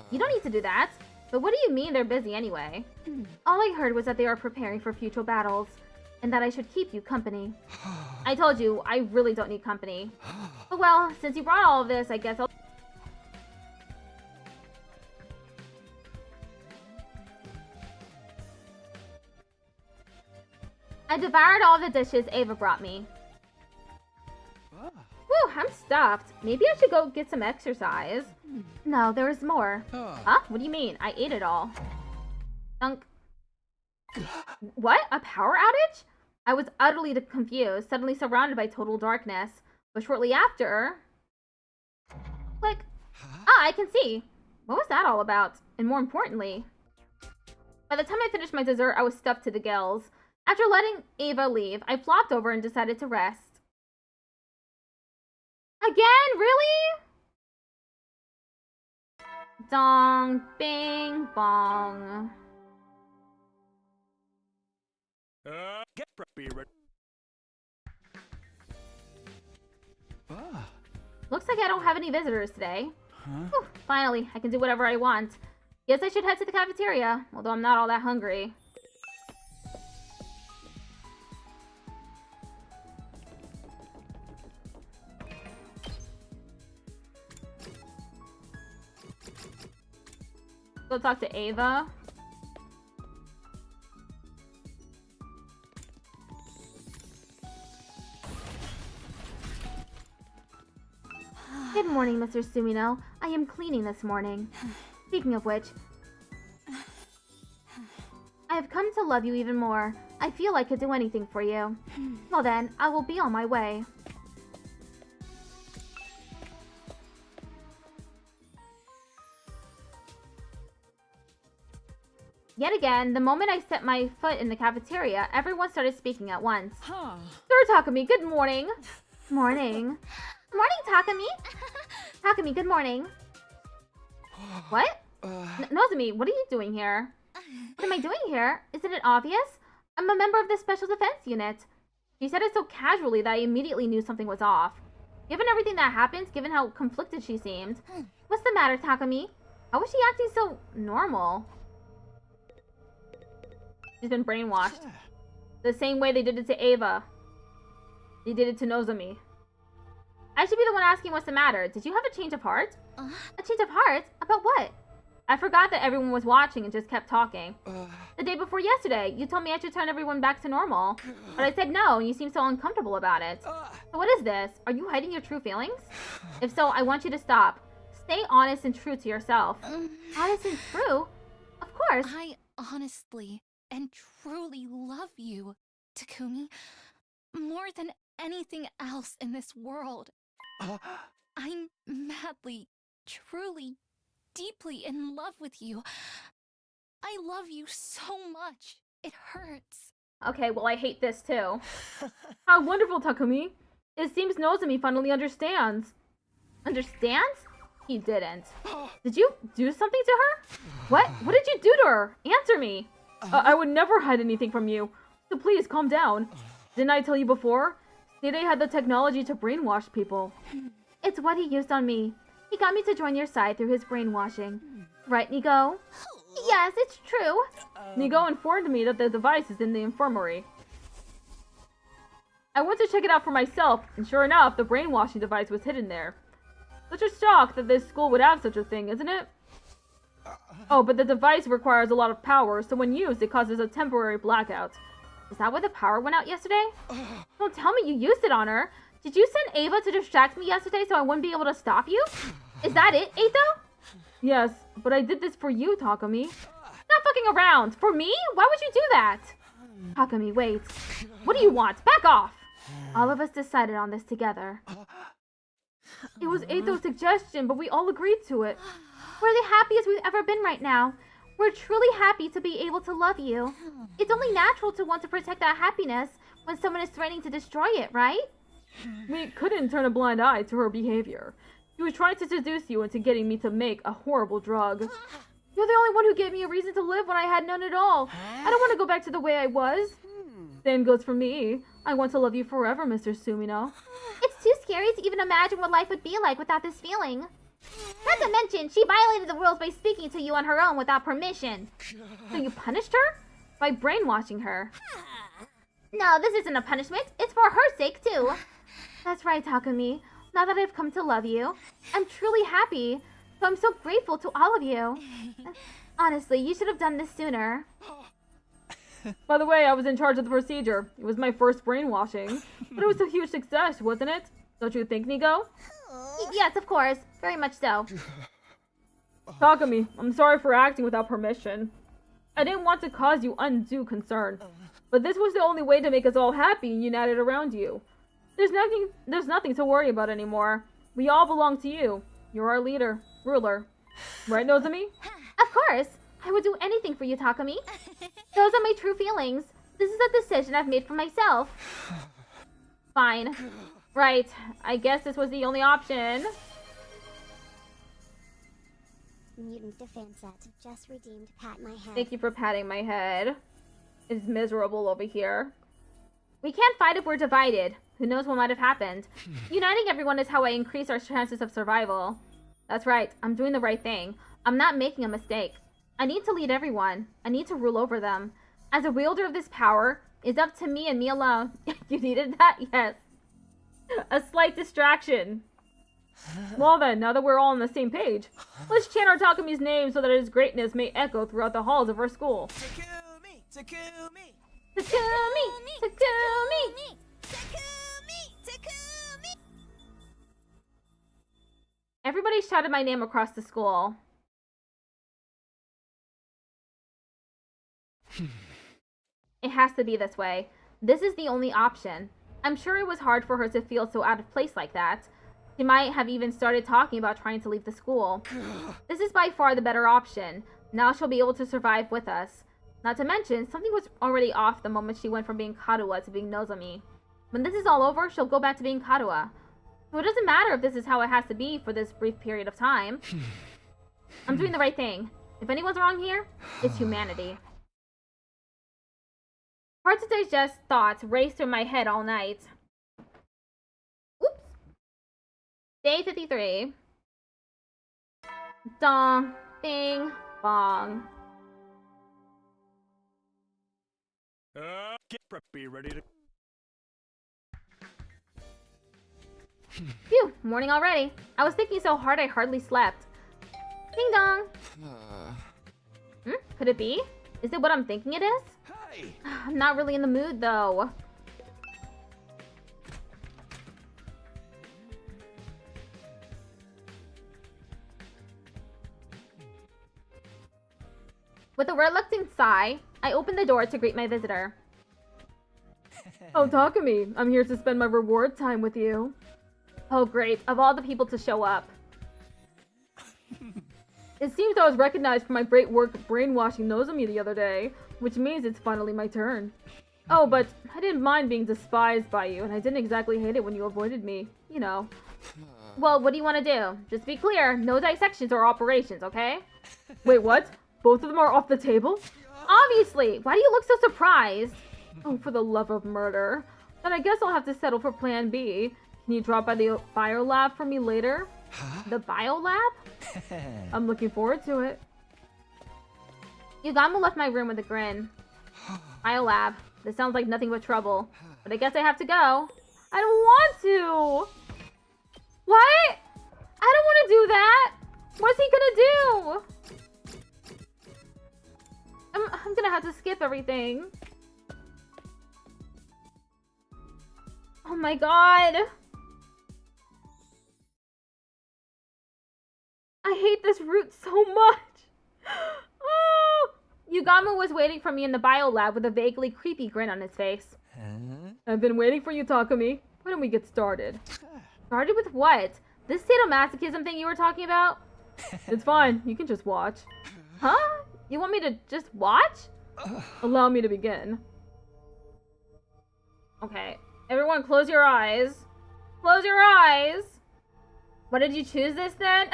You don't need to do that. But what do you mean they're busy anyway? All I heard was that they are preparing for future battles, and that I should keep you company. I told you, I really don't need company. But well, since you brought all of this, I guess I'll... I devoured all the dishes Ava brought me. Whew, I'm stuffed. Maybe I should go get some exercise. No, there is more. Huh? What do you mean? I ate it all. Thunk. What? A power outage? I was utterly confused, suddenly surrounded by total darkness. But shortly after... Click. Ah, I can see. What was that all about? And more importantly... By the time I finished my dessert, I was stuffed to the gills. After letting Ava leave, I flopped over and decided to rest. Again? Really? Dong, bing, bong. Get be ready. Looks like I don't have any visitors today. Whew, finally, I can do whatever I want. Guess I should head to the cafeteria, although I'm not all that hungry. Go talk to Ava. Good morning, Mr. Sumino. I am cleaning this morning. Speaking of which, I have come to love you even more. I feel I could do anything for you. Well then, I will be on my way. Yet again, the moment I set my foot in the cafeteria, everyone started speaking at once. Sir Takumi, good morning. Morning. Morning, Takumi. Takumi, good morning. What? Nozomi, what are you doing here? What am I doing here? Isn't it obvious? I'm a member of the Special Defense Unit. She said it so casually that I immediately knew something was off. Given everything that happened, given how conflicted she seemed. What's the matter, Takumi? How was she acting so normal? She's been brainwashed. The same way they did it to Ava. They did it to Nozomi. I should be the one asking what's the matter. Did you have a change of heart? A change of heart? About what? I forgot that everyone was watching and just kept talking. The day before yesterday, you told me I should turn everyone back to normal. But I said no, and you seemed so uncomfortable about it. So what is this? Are you hiding your true feelings? If so, I want you to stop. Stay honest and true to yourself. Honest and true? Of course. I honestly and truly love you, Takumi. More than anything else in this world. I'm madly, truly, deeply in love with you. I love you so much. It hurts. Okay, well, I hate this too. How wonderful, Takumi. It seems Nozomi finally understands. Understands? He didn't. Did you do something to her? What? What did you do to her? Answer me. I would never hide anything from you. So please, calm down. Didn't I tell you before? Sede had the technology to brainwash people. It's what he used on me. He got me to join your side through his brainwashing. Right, Nigo? Yes, it's true. Nigo informed me that the device is in the infirmary. I went to check it out for myself, and sure enough, the brainwashing device was hidden there. Such a shock that this school would have such a thing, isn't it? Oh, but the device requires a lot of power, so when used, it causes a temporary blackout. Is that why the power went out yesterday? Don't tell me you used it on her. Did you send Ava to distract me yesterday so I wouldn't be able to stop you? Is that it, Eito? Yes, but I did this for you, Takumi. Not fucking around. For me? Why would you do that? Takumi, wait. What do you want? Back off. All of us decided on this together. It was Eito's suggestion, but we all agreed to it. We're the happiest we've ever been right now. We're truly happy to be able to love you. It's only natural to want to protect that happiness when someone is threatening to destroy it, right? We couldn't turn a blind eye to her behavior. She was trying to seduce you into getting me to make a horrible drug. You're the only one who gave me a reason to live when I had none at all. I don't want to go back to the way I was. Same goes for me. I want to love you forever, Mr. Sumino. It's too scary to even imagine what life would be like without this feeling. Not to mention, she violated the rules by speaking to you on her own without permission. So you punished her? By brainwashing her. No, this isn't a punishment. It's for her sake, too. That's right, Takumi. Now that I've come to love you, I'm truly happy. So I'm so grateful to all of you. Honestly, you should have done this sooner. By the way, I was in charge of the procedure. It was my first brainwashing. But it was a huge success, wasn't it? Don't you think, Nigo? Yes, of course. Very much so. Takumi, I'm sorry for acting without permission. I didn't want to cause you undue concern. But this was the only way to make us all happy and united around you. There's nothing to worry about anymore. We all belong to you. You're our leader, ruler. Right, Nozomi? Of course. I would do anything for you, Takumi. Those are my true feelings. This is a decision I've made for myself. Fine. Right. I guess this was the only option. Mutant defense set just redeemed pat my head. Thank you for patting my head. It's miserable over here. We can't fight if we're divided. Who knows what might have happened? Uniting everyone is how I increase our chances of survival. That's right. I'm doing the right thing. I'm not making a mistake. I need to lead everyone. I need to rule over them. As a wielder of this power, it's up to me and me alone. You needed that? Yes. A slight distraction. Well then, now that we're all on the same page, let's chant our Takumi's name so that his greatness may echo throughout the halls of our school. Takumi! Takumi! Takumi! Takumi! Takumi! Everybody shouted my name across the school. It has to be this way. This is the only option. I'm sure it was hard for her to feel so out of place like that. She might have even started talking about trying to leave the school. This is by far the better option. Now she'll be able to survive with us. Not to mention, something was already off the moment she went from being Karuha to being Nozomi. When this is all over, she'll go back to being Karuha. So it doesn't matter if this is how it has to be for this brief period of time. I'm doing the right thing. If anyone's wrong here, it's humanity. Hard to digest thoughts raced through my head all night. Oops. Day 53. Dong, bing, bong. Get preppy, ready to... Phew, morning already. I was thinking so hard I hardly slept. Ding dong. Could it be? Is it what I'm thinking it is? Hey! I'm not really in the mood though. With a reluctant sigh, I opened the door to greet my visitor. Oh, Takumi, I'm here to spend my reward time with you. Oh, great. Of all the people to show up. It seems I was recognized for my great work brainwashing Nozomi the other day, which means it's finally my turn. Oh, but I didn't mind being despised by you, and I didn't exactly hate it when you avoided me. You know. Well, what do you want to do? Just be clear, no dissections or operations, okay? Wait, what? Both of them are off the table? Obviously! Why do you look so surprised? Oh, for the love of murder. Then I guess I'll have to settle for plan B. Can you drop by the biolab for me later? Huh? The biolab? I'm looking forward to it. Yugamo left my room with a grin. Biolab. This sounds like nothing but trouble. But I guess I have to go. I don't want to! What? I don't want to do that! What's he gonna do? I'm gonna have to skip everything. Oh my god! I hate this route so much! Oh! Yugamo was waiting for me in the biolab with a vaguely creepy grin on his face. Huh? I've been waiting for you, Takumi. Why don't we get started? Started with what? This sadomasochism thing you were talking about? It's fine. You can just watch. Huh? You want me to just watch? Allow me to begin. Okay. Everyone close your eyes. Close your eyes! What did you choose this then?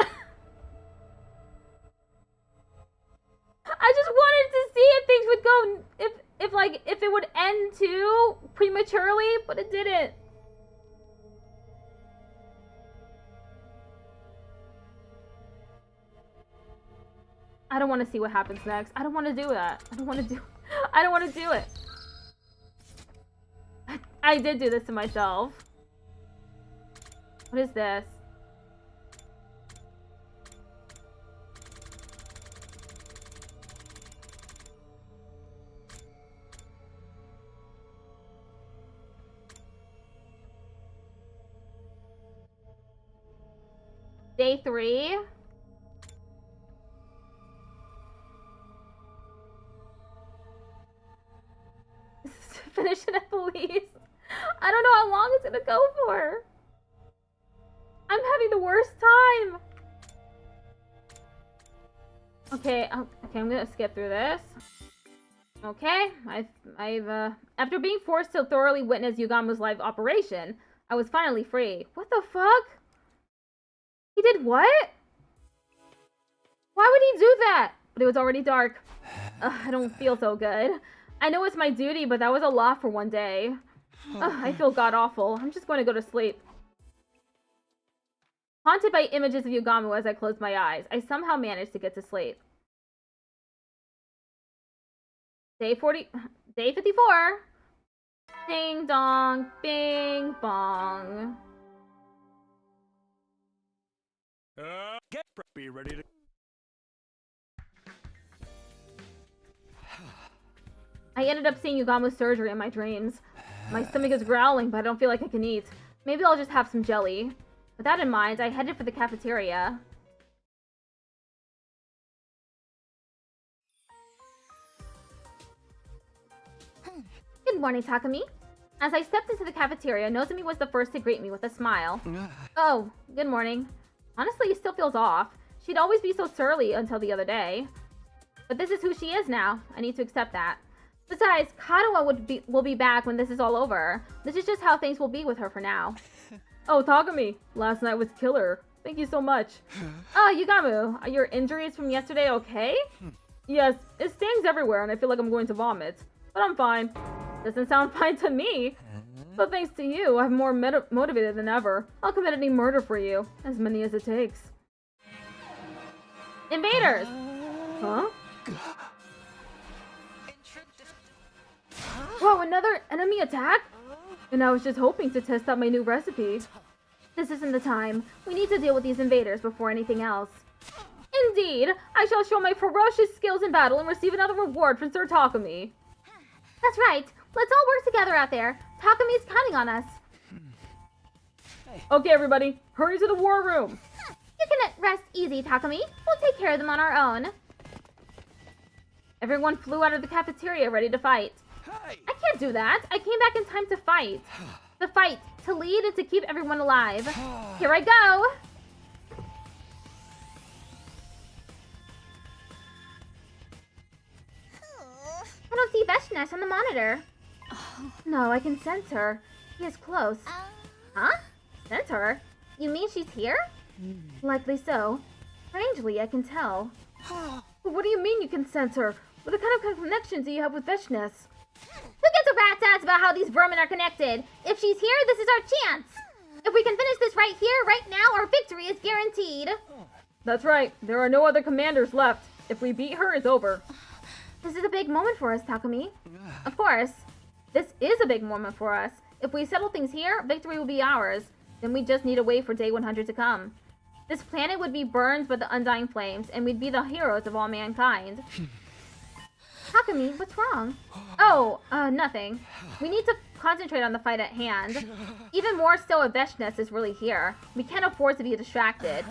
I just wanted to see if things would go, if it would end too prematurely, but it didn't. I don't want to see what happens next. I don't want to do that. I don't want to do it. I did do this to myself. What is this? Day 3. Finish it at the least. I don't know how long it's gonna go for. I'm having the worst time. Okay, I'm gonna skip through this. Okay, after being forced to thoroughly witness Yugamo's live operation, I was finally free. What the fuck? He did what? Why would he do that? But it was already dark. Ugh, I don't feel so good. I know it's my duty, but that was a lot for one day. Ugh, I feel god-awful. I'm just going to go to sleep. Haunted by images of Yugamo as I closed my eyes, I somehow managed to get to sleep. Day 54. Ding dong, bing bong. Be ready to... I ended up seeing Yugamu's surgery in my dreams. My stomach is growling, but I don't feel like I can eat. Maybe I'll just have some jelly. With that in mind, I headed for the cafeteria. Good morning, Takumi. As I stepped into the cafeteria, Nozomi was the first to greet me with a smile. Oh, good morning. Honestly, it still feels off. She'd always be so surly until the other day. But this is who she is now. I need to accept that. Besides, Katawa will be back when this is all over. This is just how things will be with her for now. Oh, Takumi, last night was killer. Thank you so much. Yugamu, are your injuries from yesterday okay? Yes, it stings everywhere and I feel like I'm going to vomit. But I'm fine. Doesn't sound fine to me. But thanks to you, I'm more motivated than ever. I'll commit any murder for you, as many as it takes. Invaders! Huh? Whoa, another enemy attack? And I was just hoping to test out my new recipe. This isn't the time. We need to deal with these invaders before anything else. Indeed! I shall show my ferocious skills in battle and receive another reward from Sir Takumi. That's right. Let's all work together out there. Takumi's counting on us. Okay, everybody. Hurry to the war room. You can rest easy, Takumi. We'll take care of them on our own. Everyone flew out of the cafeteria ready to fight. Hey! I can't do that. I came back in time to fight. To fight, to lead, and to keep everyone alive. Here I go! I don't see Veshnesh on the monitor. No, I can sense her. He is close. Huh? Sense her? You mean she's here? Likely so. Strangely, I can tell. But what do you mean you can sense her? What kind of connection do you have with Veshnesh? Who gives a rat's ass about how these vermin are connected? If she's here, this is our chance. If we can finish this right here, right now, our victory is guaranteed. That's right. There are no other commanders left. If we beat her, it's over. This is a big moment for us, Takumi. Of course. This is a big moment for us. If we settle things here, victory will be ours. Then we just need to wait for day 100 to come. This planet would be burned by the undying flames, and we'd be the heroes of all mankind. Takumi, what's wrong? Oh, nothing. We need to concentrate on the fight at hand. Even more so if Veshnesh is really here. We can't afford to be distracted.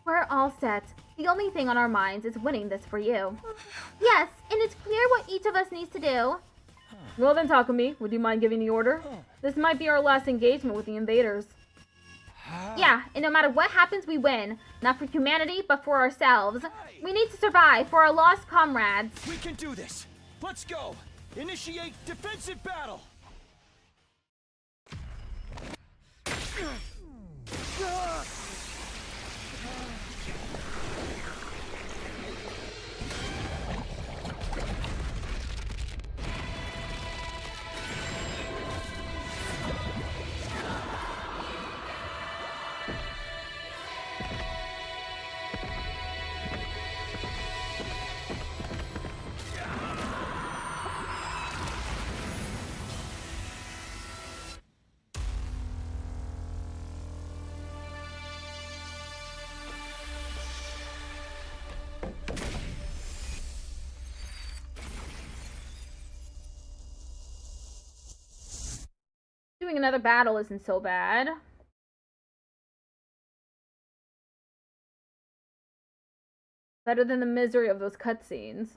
We're all set. The only thing on our minds is winning this for you. Yes, and it's clear what each of us needs to do. Well then, Takumi, would you mind giving the order? This might be our last engagement with the invaders. Yeah, and no matter what happens, we win. Not for humanity, but for ourselves. We need to survive for our lost comrades. We can do this! Let's go! Initiate defensive battle! Doing another battle isn't so bad. Better than the misery of those cutscenes.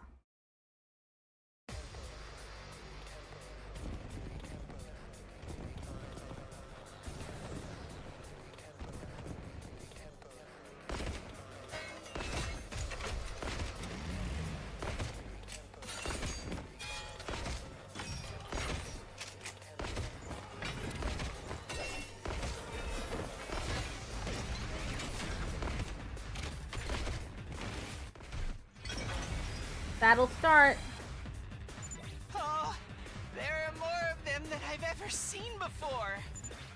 Battle start. Oh, there are more of them than I've ever seen before.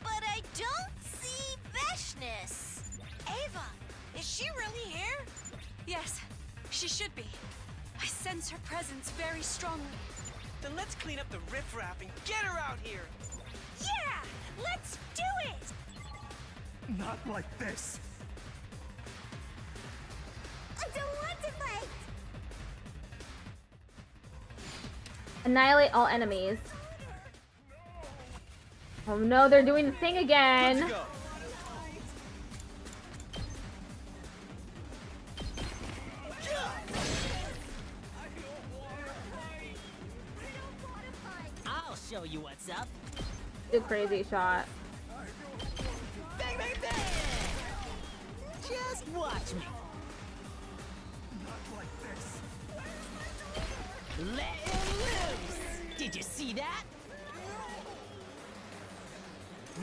But I don't see Veshnesh. Ava, is she really here? Yes, she should be. I sense her presence very strongly. Then let's clean up the riffraff and get her out here. Yeah, let's do it! Not like this! Annihilate all enemies. Oh no, they're doing the thing again. Let's go. I'll show you what's up. Do crazy shot. Bang, bang, bang! Just watch me. Let him loose! Did you see that?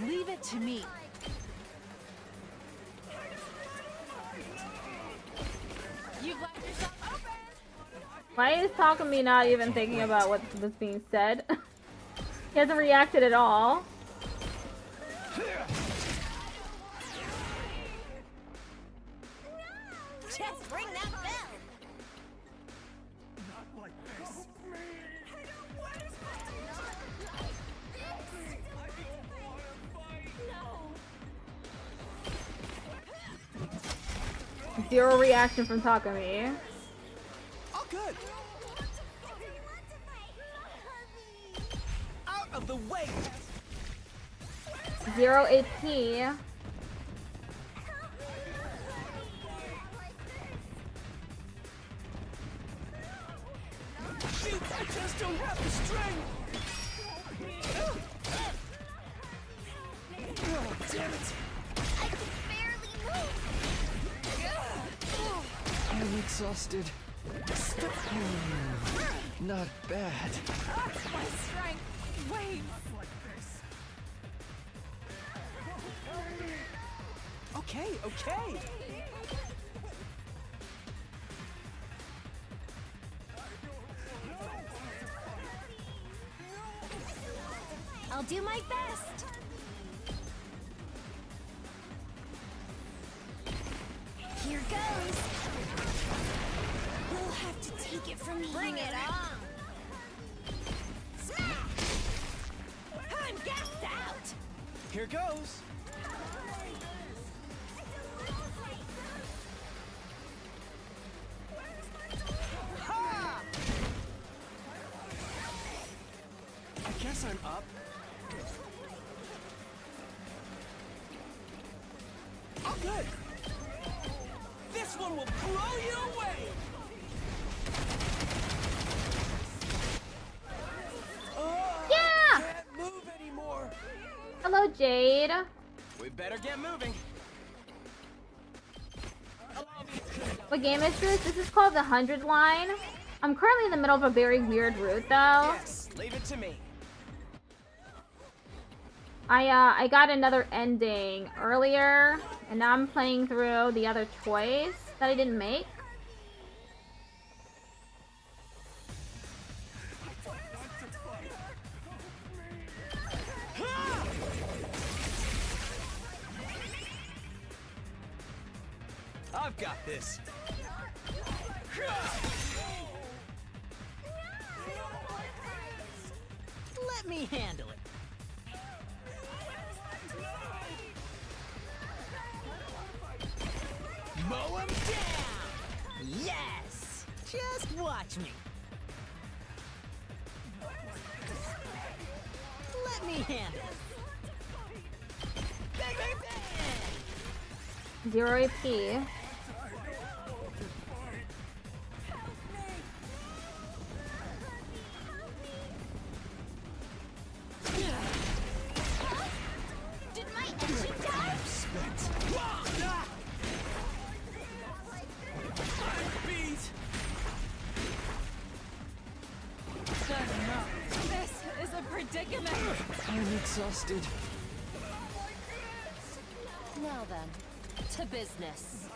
Leave it to me. You've left yourself open. Why is Takumi not even thinking about what was being said? He hasn't reacted at all. Just ring that bell. Zero reaction from Takumi. Oh, good. Out of the way. 0 AP. Shoot, I just don't have the strength. Oh, damn it. I can barely move. I'm exhausted. Not bad. My strength. Wait. Okay, okay. I'll do my best. Here goes. We'll have to take it from here. Bring it on. Smash! I'm gassed out. Here goes. Ha! I guess I'm up. Oh, good. This one will blow you away. Oh, Yeah! I can't move anymore. Hello, Jade. We better get moving. What game is this? This is called the 100 line. I'm currently in the middle of a very weird route, though. Yes, leave it to me. I got another ending earlier, and now I'm playing through the other choice that I didn't make. I've got this. Let me handle it. Mow him down! Yes! Just watch me. Let me handle it. Bang, bang, bang! 0 AP. Did my engine die? Beat. This is a predicament. I'm exhausted. Now then, to business.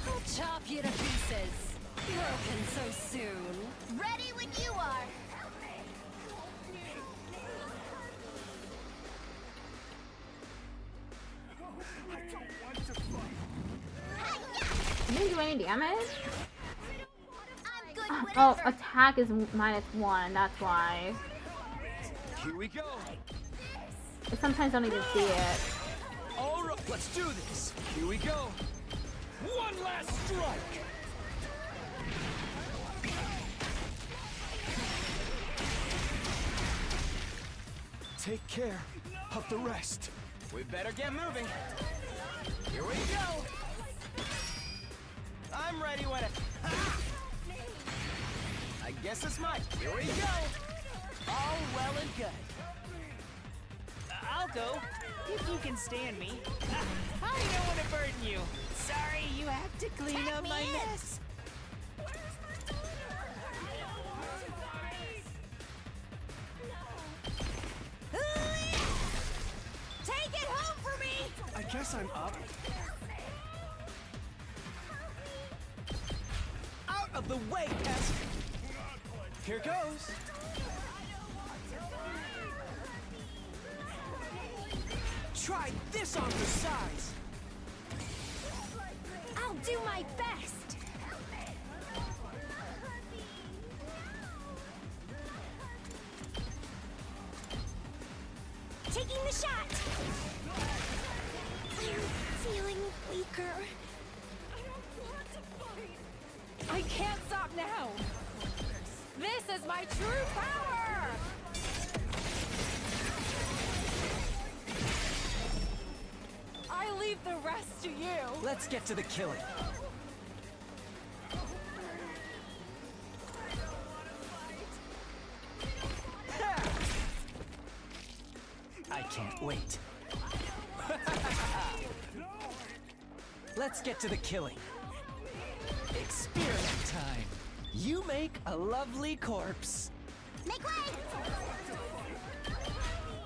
I'll chop you to pieces. Broken so soon. Ready when you are. You didn't do any damage? I'm good. Oh, whatever. attack is -1, that's why. Here we go. I sometimes don't even see it. All right, let's do this. Here we go. One last strike. Take care of the rest. We better get moving. Here we go. I'm ready when it... I guess it's mine. Here we go. All well and good. I'll go, if you can stand me. I don't want to burden you. Sorry, you have to clean up my mess. Take it home for me! I guess I'm up. Out of the way, pest. Here goes. Try this on for size. I'll do my best! Taking the shot! I'm feeling weaker. I don't want to fight. I can't stop now! This is my true power! I leave the rest to you! Let's get to the killing. I can't wait. Let's get to the killing. Experiment time. You make a lovely corpse. Make way!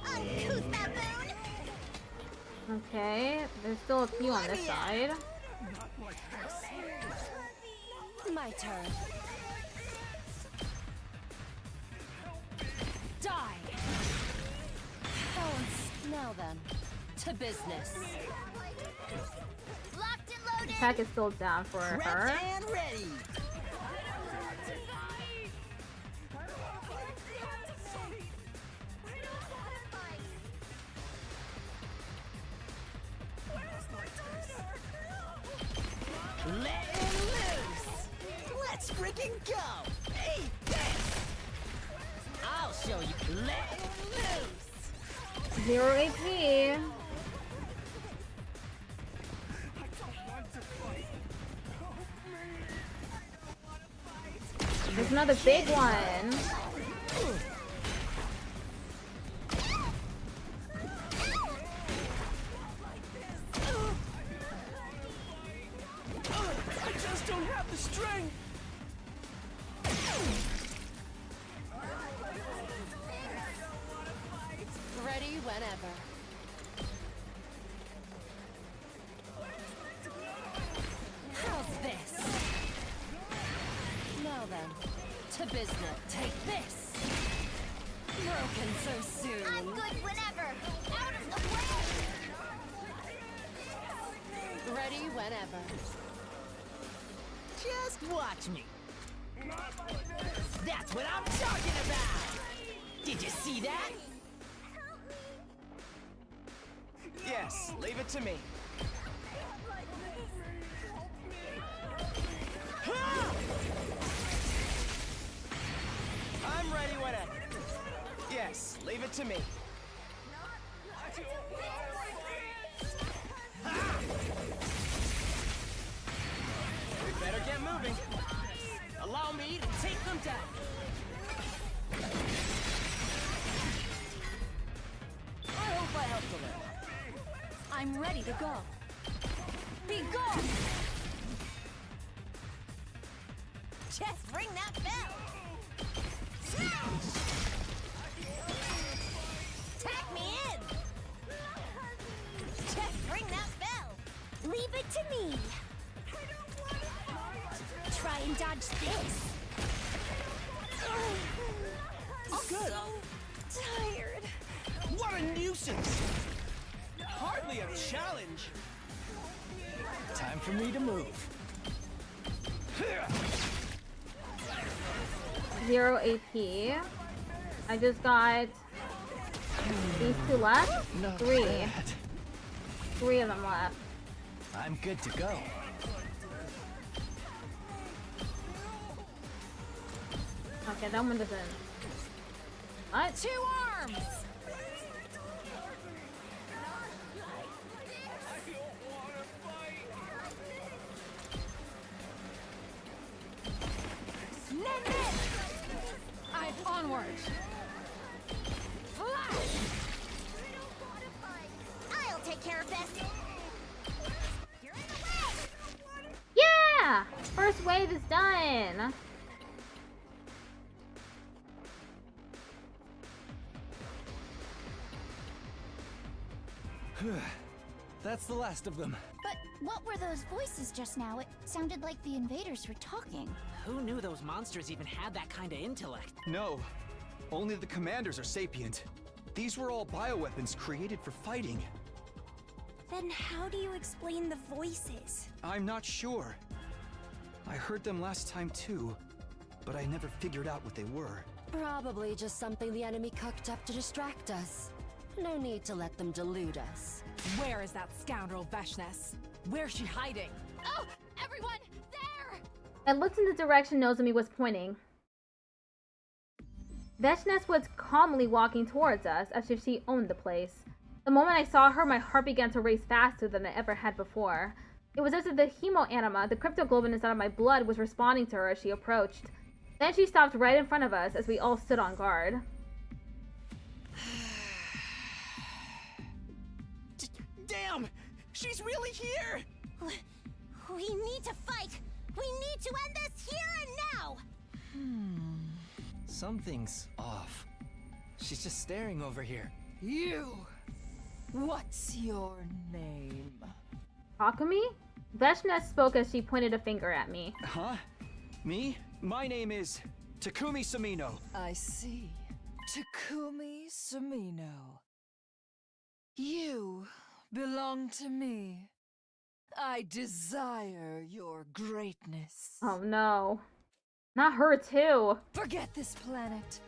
Uncouth baboon! Okay, there's still a few on this side. My turn. Die! Now then, to business. Locked and loaded! Attack is still down for her. Prepped and ready. Let it loose! Let's freaking go! Hey, this! I'll show you. Let it loose! 0 AP. There's another big one. I just don't have the strength! Ready whenever. How's this? Now then, to business. Take this! Broken so soon. I'm good whenever! Out of the way! Ready whenever. Just watch me. That's what I'm talking about! Did you see that? Yes, leave it to me. I'm ready whenever. Yes, leave it to me. We better get moving. Allow me to take them down. I hope I helped a little. I'm ready to go. Be gone! Just ring that bell! Tag me in! Just ring that bell! Leave it to me! Try and dodge this! Oh, good. So tired! What a nuisance! Hardly a challenge. Time for me to move. 0 AP. I just got These two left? Not Three. bad. 3 of them left. I'm good to go. Okay, that one doesn't. What? 2 arms! Onward! I'll take care of this. You're in the way. Yeah! First wave is done. That's the last of them. But what were those voices just now? It sounded like the invaders were talking. Who knew those monsters even had that kind of intellect? No, only the commanders are sapient. These were all bioweapons created for fighting. Then how do you explain the voices? I'm not sure. I heard them last time too, but I never figured out what they were. Probably just something the enemy cooked up to distract us. No need to let them delude us. Where is that scoundrel Veshness? Where's she hiding? Oh, everyone, there! I looked in the direction Nozomi was pointing. Veshness was calmly walking towards us as if she owned the place. The moment I saw her, my heart began to race faster than it ever had before. It was as if the hemoanima, the cryptoglobin inside of my blood, was responding to her as she approached. Then she stopped right in front of us as we all stood on guard. Damn! She's really here! We need to fight! We need to end this here and now! Something's off. She's just staring over here. You! What's your name? Takumi? Veshness spoke as she pointed a finger at me. Huh? Me? My name is Takumi Samino. I see. Takumi Samino. You belong to me. I desire your greatness. Oh no. Not her too. Forget this planet.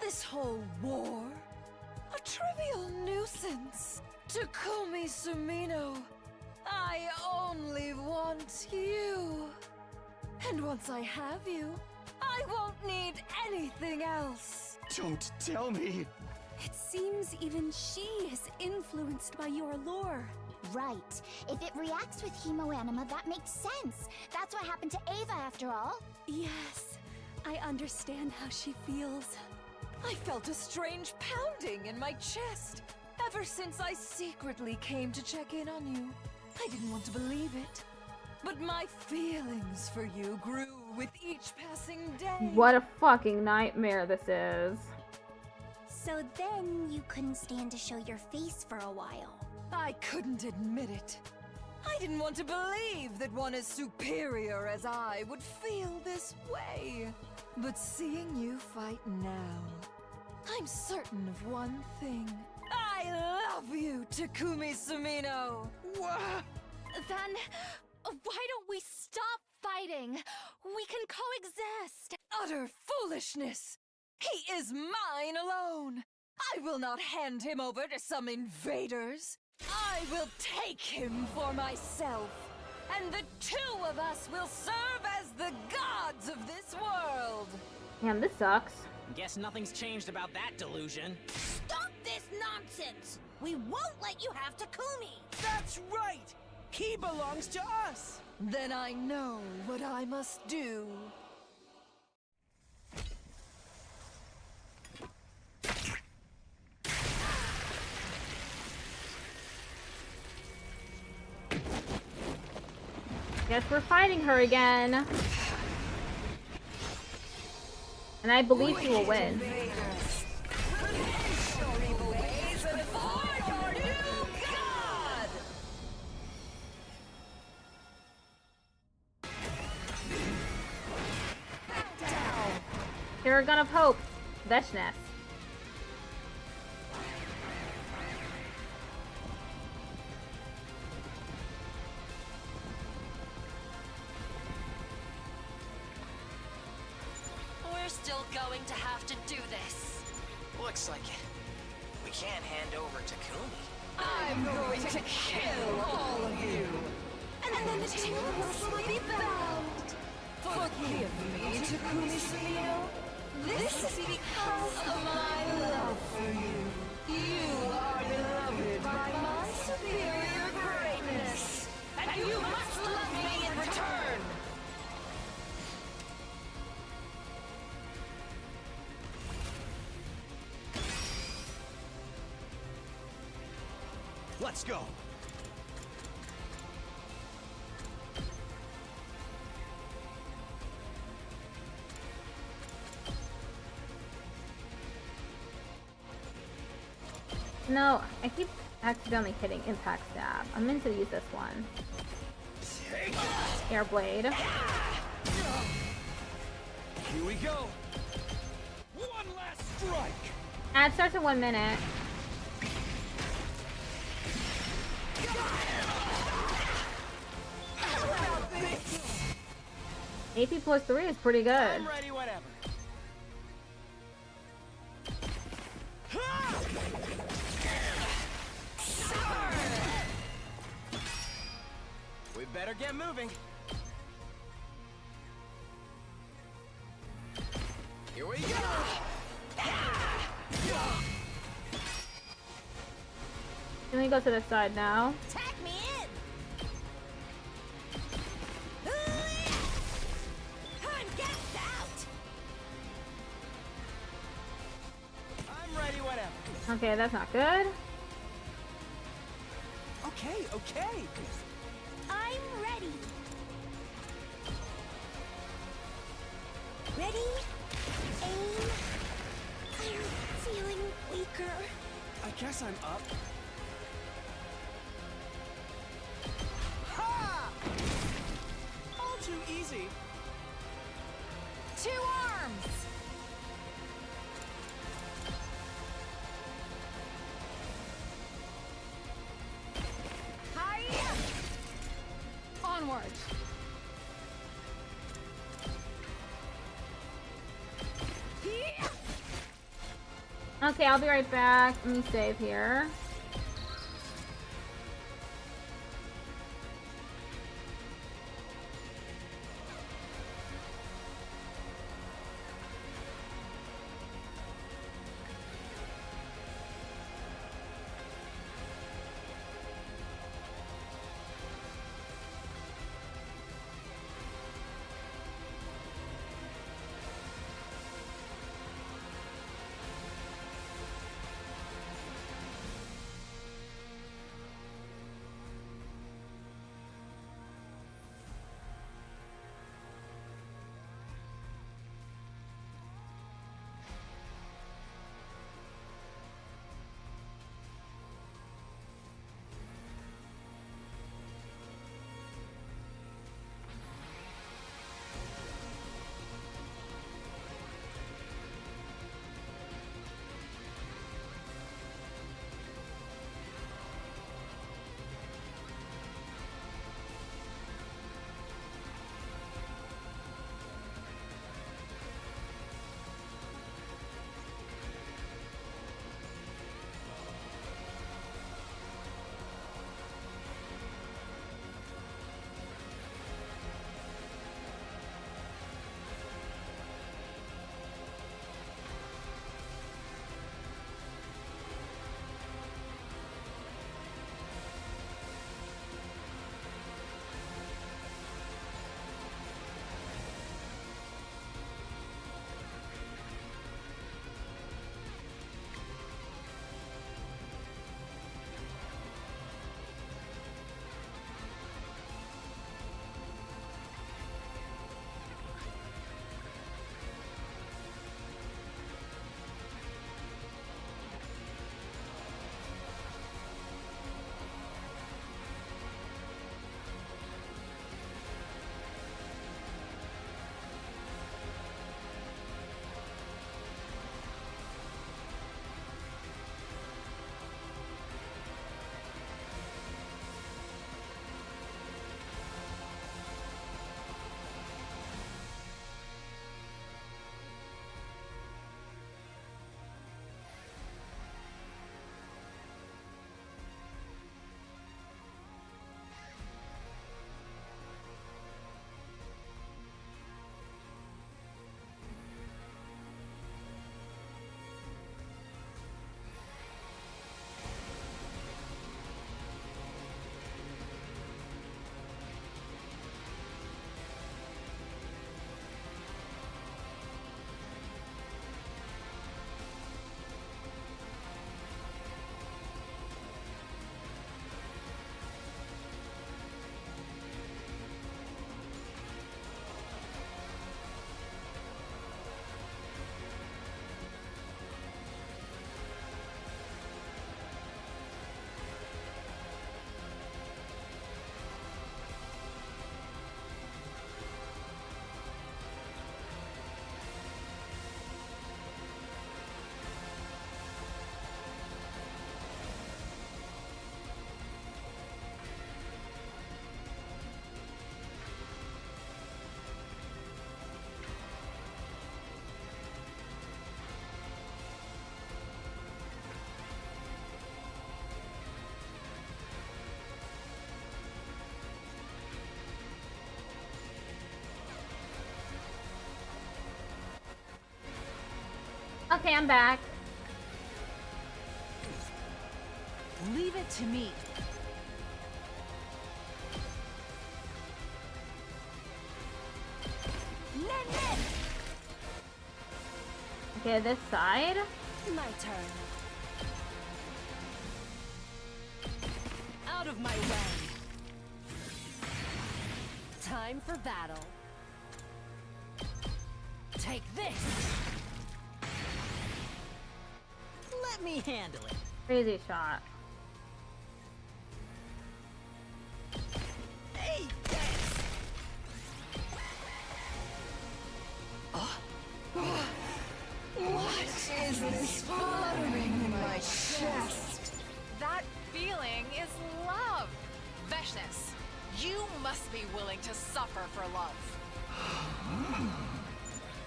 This whole war. A trivial nuisance. Takumi Sumino. I only want you. And once I have you, I won't need anything else. Don't tell me. It seems even she is influenced by your lore. Right. If it reacts with hemoanima, that makes sense. That's what happened to Ava, after all. Yes, I understand how she feels. I felt a strange pounding in my chest ever since I secretly came to check in on you. I didn't want to believe it, but my feelings for you grew with each passing day. What a fucking nightmare this is. So then you couldn't stand to show your face for a while. I couldn't admit it. I didn't want to believe that one as superior as I would feel this way. But seeing you fight now, I'm certain of one thing. I love you, Takumi Sumino! Then, why don't we stop fighting? We can coexist. Utter foolishness! He is mine alone! I will not hand him over to some invaders! I will take him for myself! And the two of us will serve as the gods of this world! Damn, this sucks. Guess nothing's changed about that delusion. Stop this nonsense! We won't let you have Takumi! That's right! He belongs to us! Then I know what I must do. Guess we're fighting her again. And I believe she will win. Paragon of Hope, Veshness. We're still going to have to do this. Looks like it. We can't hand over Takumi. I'm going to kill all of you. And then the two of us will be bound. Forgive me, Takumi Sumino. This is because of my love for you. You are beloved by my superior greatness. And you must love me in return. Let's go. No, I keep accidentally hitting impact stab. I meant to use this one. Air blade. Here we go. One last strike. Ad starts in 1 minute. AP plus 3 is pretty good. I'm ready whenever. We better get moving. Here we go. Let me go to the side now. Tag me in! I'm gassed out! I'm ready whenever. Okay, that's not good. Okay, okay. I'm ready. Ready? Aim. I'm feeling weaker. I guess I'm up. Ha! All too easy. 2 arms. Hiya! Onward. Okay, I'll be right back. Let me save here. Okay, I'm back. Leave it to me. Okay, this side. My turn. Out of my way. Time for battle. Take this. Let me handle it. Crazy shot. Hey, thanks. What is this fluttering in my chest? That feeling is love. Veshness, you must be willing to suffer for love.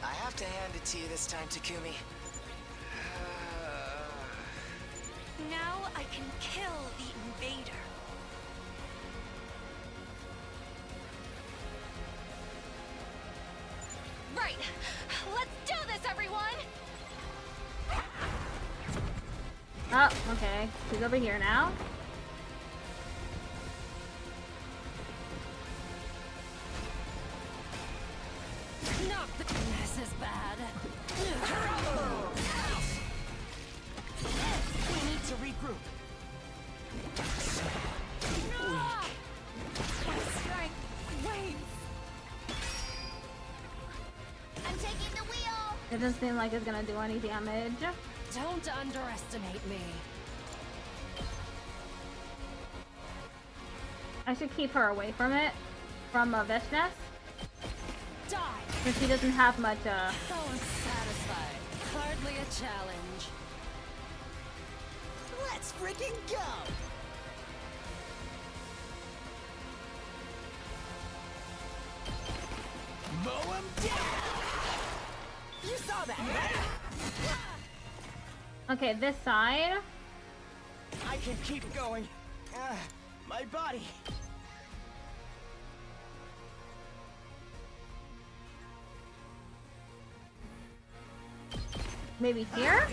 I have to hand it to you this time, Takumi. Now I can kill the invader. Right. Let's do this, everyone. Oh, okay. She's over here now. Not this is bad. We need to regroup. My strength wanes. I'm taking the wheel. It doesn't seem like it's gonna do any damage. Don't underestimate me. I should keep her away from it. From Veshness. Die. Since she doesn't have much, So unsatisfied. Hardly a challenge. Let's freaking go! Mow him down! You saw that, right? Okay, this side. I can keep going. My body. Maybe here?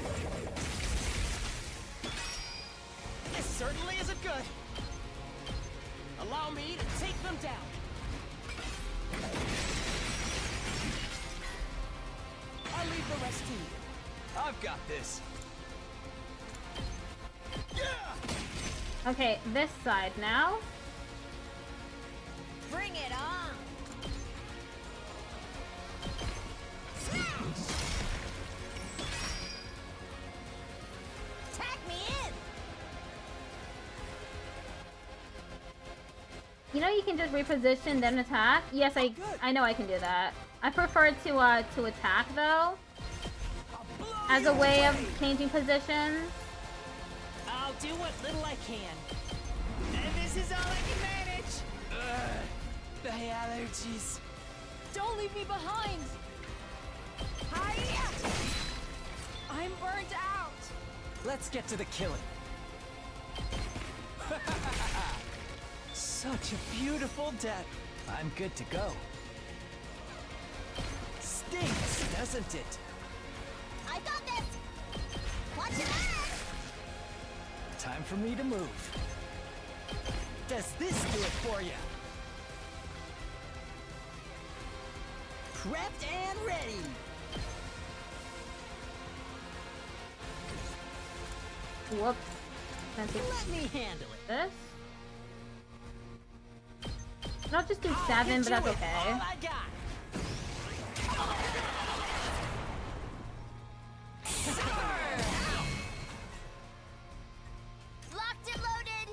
This certainly isn't good. Allow me to take them down. I'll leave the rest to you. I've got this. Okay, this side now. Bring it on. Tag me in. You know you can just reposition then attack? Yes, I know I can do that. I prefer to attack though. As a way of changing positions. I'll do what little I can. And this is all I can manage. The allergies. Don't leave me behind. Hiya! I'm burnt out. Let's get to the killing. Such a beautiful death. I'm good to go. Stinks, doesn't it? I got this. Watch your back. Time for me to move. Does this do it for you? Prepped and ready. Whoops. Can't do Let me handle it. this. I'll just do 7, but that's okay. All I got. Locked and loaded.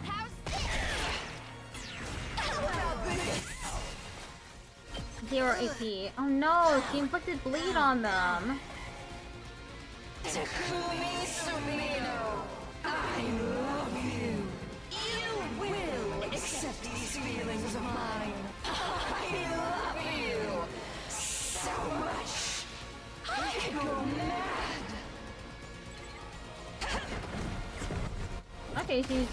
How's this? 0 AP. Oh no, she inflicted bleed on them. Takumi Sumino, I love you. You will accept these feelings of mine. I love you so much. I could go mad. Okay, she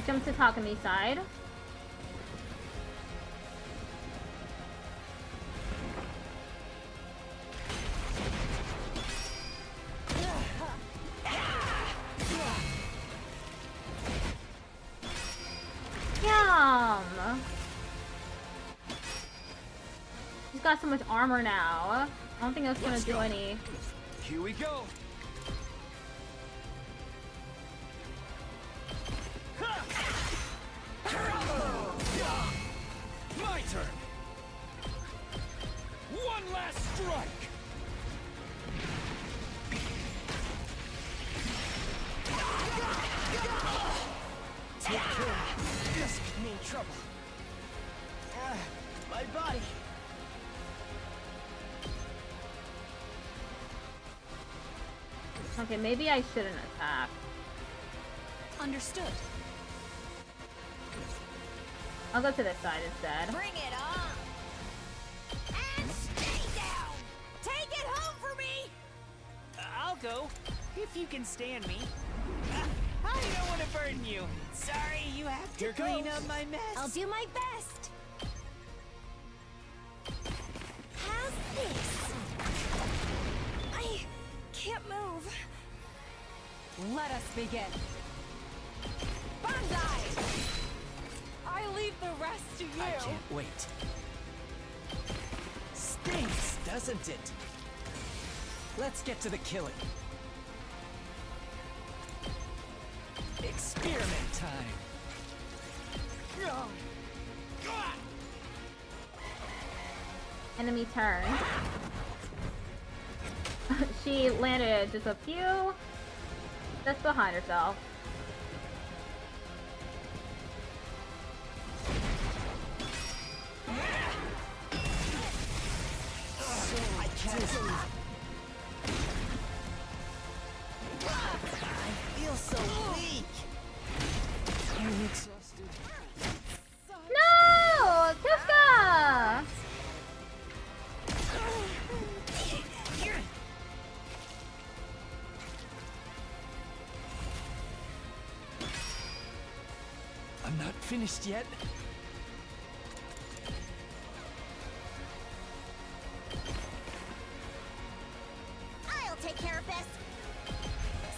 jumped to Takumi's side. Damn! He's got so much armor now. I don't think that's gonna do any. Here we go. My turn. One last strike. Take care. This could mean trouble. My body. Okay, maybe I shouldn't attack. Understood. I'll go to this side instead. Bring it on! And stay down! Take it home for me! I'll go, if you can stand me. I don't want to burden you. Sorry, you have to clean up my mess. I'll do my best. How's this? I can't move. Let us begin. Bandai! I leave the rest to you. I can't wait. Stinks, doesn't it? Let's get to the killing. Experiment time. Enemy turn. She landed just a few steps behind herself. I can't believe. I feel so weak. I'm exhausted. No! Kishka! I'm not finished yet. I'll take care of this.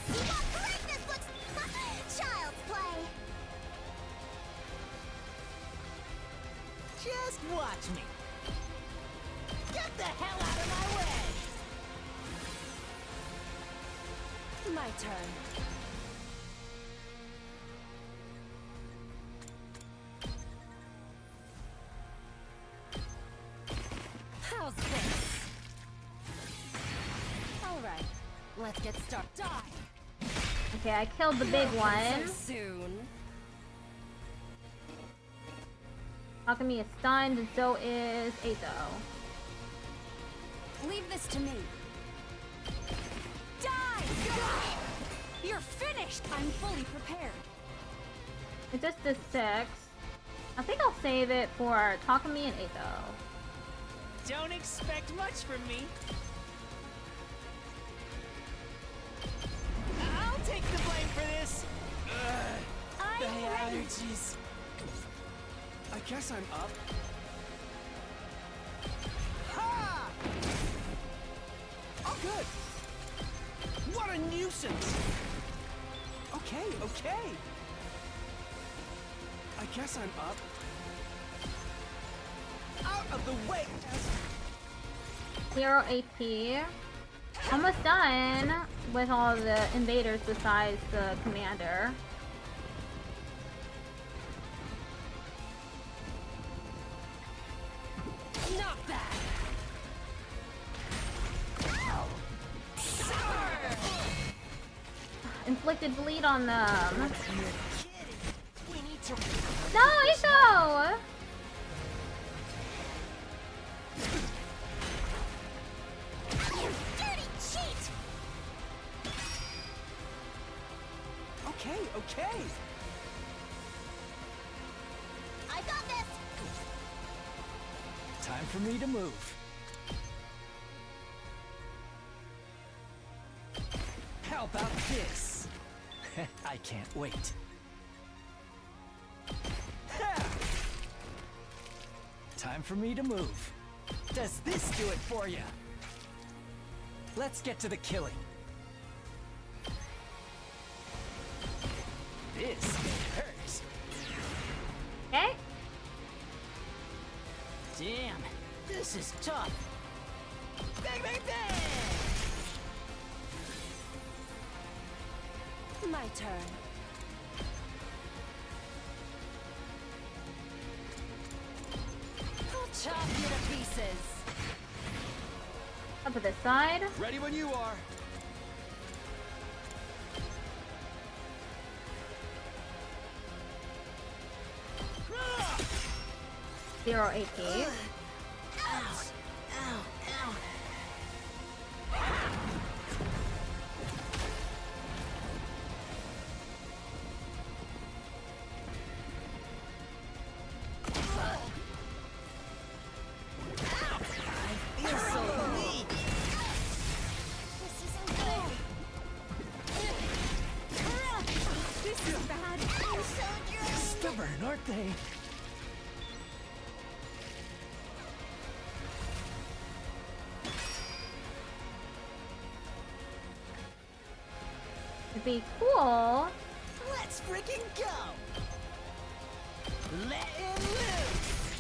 See how great this looks? Child's play. Just watch me. Get the hell out of my way. My turn. How's this? All right, let's get started. Die. Okay, I killed the big one. So soon. Alchemy is stunned, and so is Ato. Leave this to me. Die! You're finished! I'm fully prepared. It just is 6. I think I'll save it for Takumi and Ato. Don't expect much from me. I'll take the blame for this. The allergies. I guess I'm up. Ha! Oh, good. What a nuisance. Okay, okay. I guess I'm up. Out of the way. 0 AP. Almost done with all the invaders besides the commander. Not bad! Inflicted bleed on them. You're kidding. We need to. No, Ato! You dirty cheat! Okay, okay. I got this! Time for me to move. How about this? I can't wait. Ha! Time for me to move. Does this do it for you? Let's get to the killing. This hurts. Okay. Damn, this is tough. Bang, bang, bang! My turn. I'll chop you to pieces. Up to this side. Ready when you are. Zero AP. Ow, ow, ow. I feel so weak. This isn't good. This is bad. I'm so drained. Stubborn, aren't they? It'd be cool. Let's freaking go! Let it loose!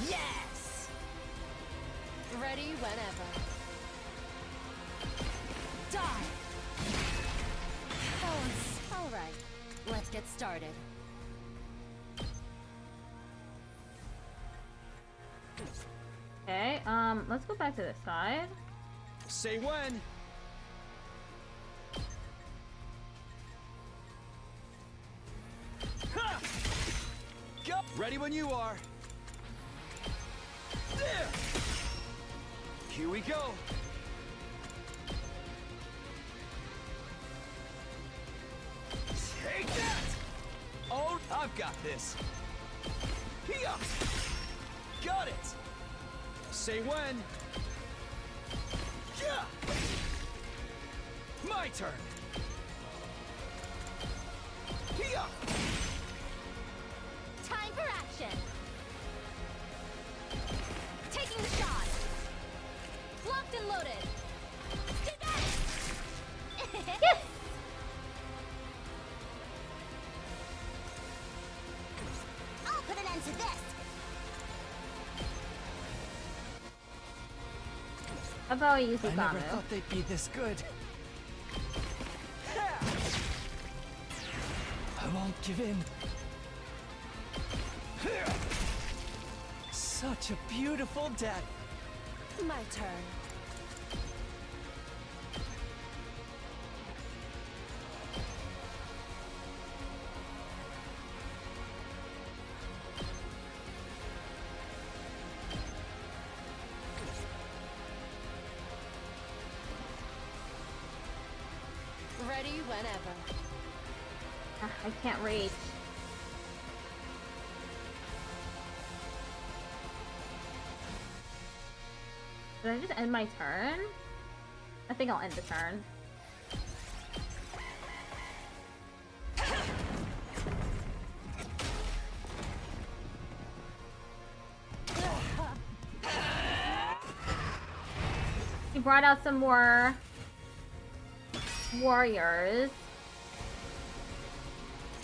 Yes! Ready whenever. Die! All right. Let's get started. Okay, let's go back to this side. Say when. Ha! Go. Ready when you are. There. Here we go. Take that! Oh, I've got this. Here. Got it. Say when. Yeah. My turn. Here. Time for action. Taking the shot. Locked and loaded. Yes! I'll put an end to this. How about we use I never Gamu? thought they'd be this good. I won't give in. Such a beautiful death. My turn. Ready whenever. I can't reach. Did I just end my turn? I think I'll end the turn. He brought out some more warriors.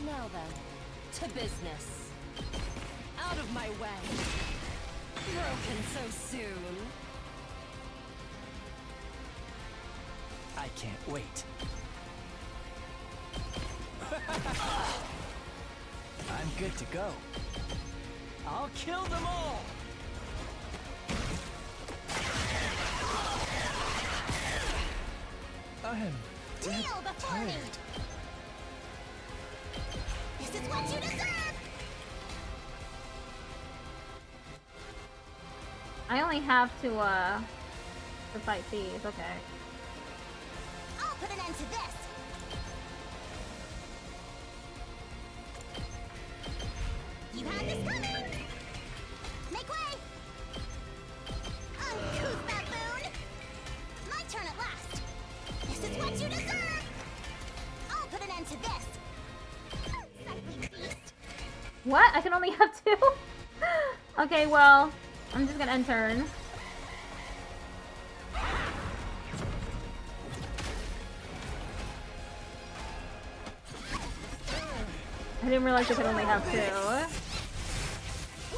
Now then, to business. Out of my way. Broken so soon. I can't wait. I'm good to go. I'll kill them all! I'm dead Kneel before me. tired. This is what you deserve. I only have to fight these, okay. I'll put an end to this. You had this coming. Make way. Uncouth baboon. My turn at last. This is what you deserve. I'll put an end to this. Unsightly beast. What? I can only have two? Okay, well, I'm just gonna end turn. I didn't realize I could only have two.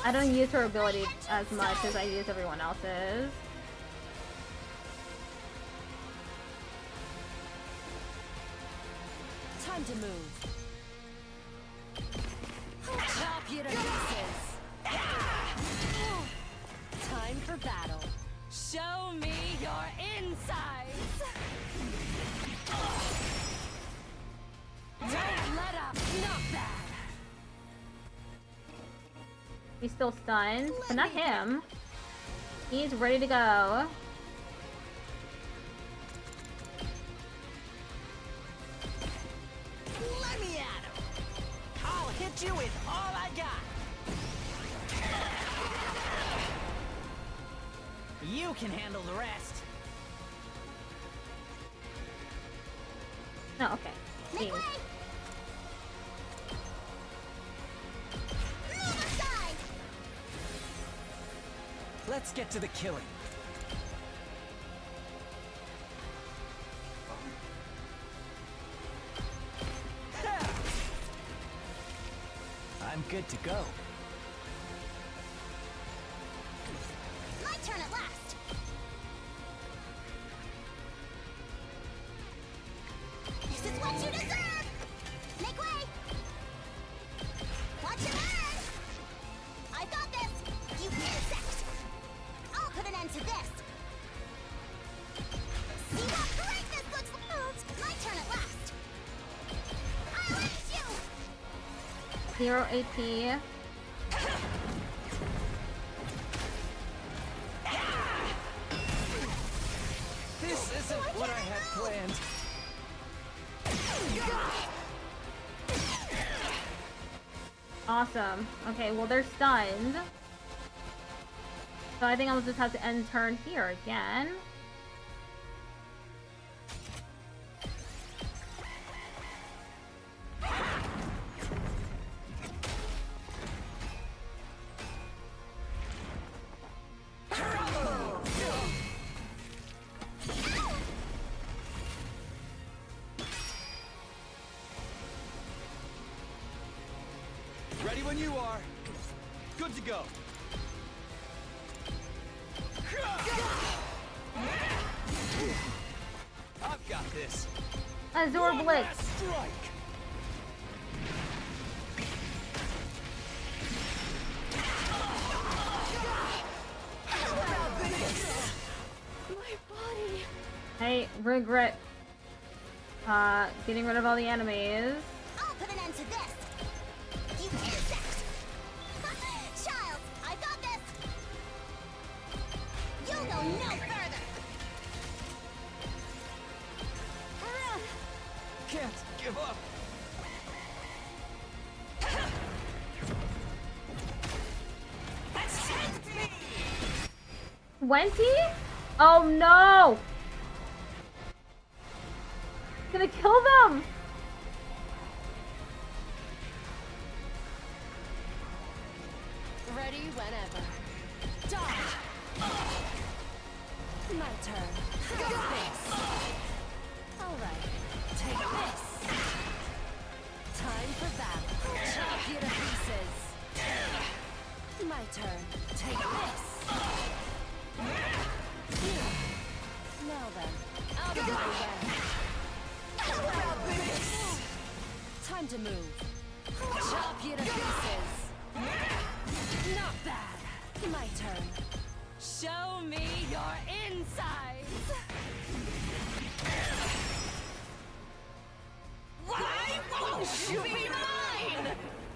I don't use her ability as much as I use everyone else's. Time to move. Chop you to pieces. Time for battle. Show me your insides. Don't let up. Not bad. He's still stunned, but not him. He's ready to go. Let me at him. I'll hit you with all I got. You can handle the rest. No, okay. Make Jeez. way! Move aside! Let's get to the killing. I'm good to go. My turn at last! This is what you deserve! Make way! Watch your burn! I got this! You insect! I'll put an end to this! See what greatness looks like! My turn at last! I'll end you! 0 AP. This isn't what I had planned. Awesome. Okay, well they're stunned. So I think I'll just have to end turn here again. Ready when you are. Good to go. I've got this. Azure One Blitz. last strike. My body. I regret getting rid of all the enemies. I'll put an end to this! You insect! Child, I got this! You'll go no further! Can't give up. Attempt me! 20? Oh no! Gonna kill them! Ready whenever. Dodge. My turn. Got this. All right. Take this. Time for battle. Chop you to pieces. My turn. Take this. Now then, out of my way. Time to move. Chop you to pieces. Not bad. My turn. Show me your insides. Why won't you be mine?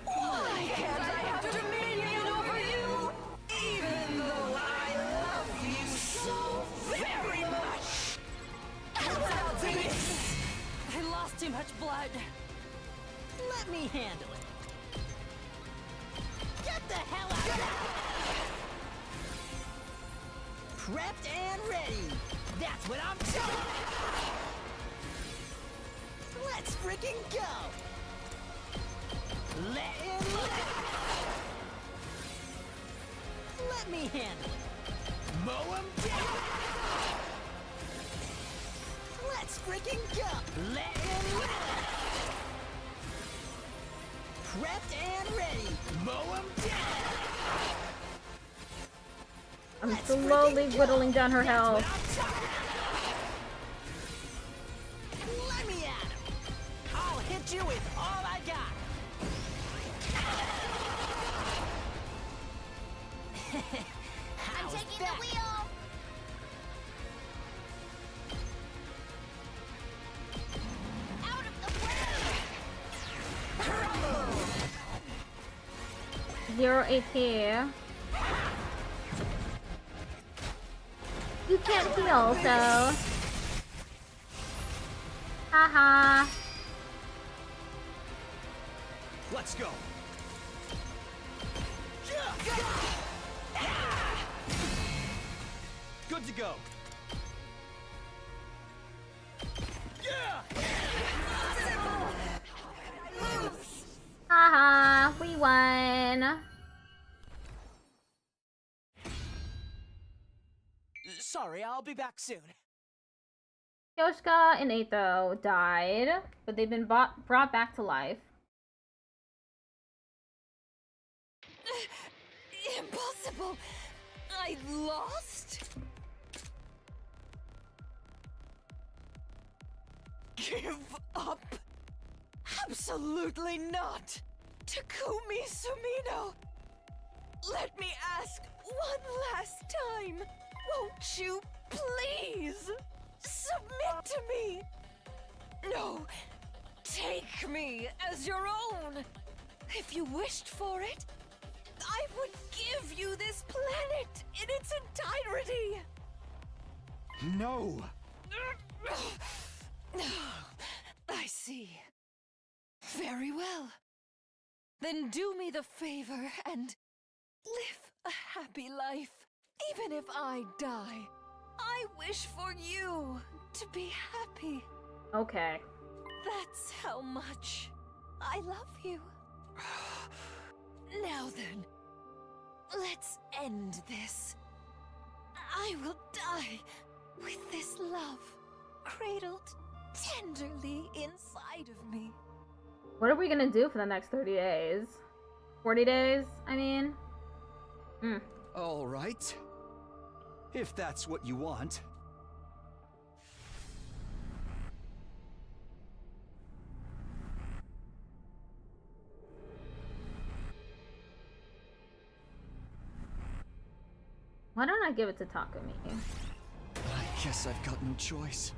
Why can't I have dominion over you? Even though I love you so very much. I lost too much blood. Let me handle it. Get the hell out of there! Prepped and ready. That's what I'm talking about. Let's freaking go. Let me handle it. Mow 'em down. Let's freaking go. Let him prepped and ready. Mow 'em down. I'm slowly whittling down her health. Let me at him. I'll hit you with all I got. I'm taking the wheel. Out of the way. 0 AP. You can't heal, so. Haha. Let's go. Good to go. Haha, we won. Sorry, I'll be back soon. Yoshka and Atho died, but they've been brought back to life. Impossible! I lost? Give up? Absolutely not! Takumi Sumino! Let me ask one last time! Won't you please submit to me? No, take me as your own! If you wished for it, I would give you this planet in its entirety! No. I see. Very well. Then do me the favor and live a happy life. Even if I die, I wish for you to be happy. Okay. That's how much I love you. Now then, let's end this. I will die with this love cradled tenderly inside of me. What are we gonna do for the next 30 days? 40 days, I mean? All right. If that's what you want. Why don't I give it to Takumi? I guess I've got no choice.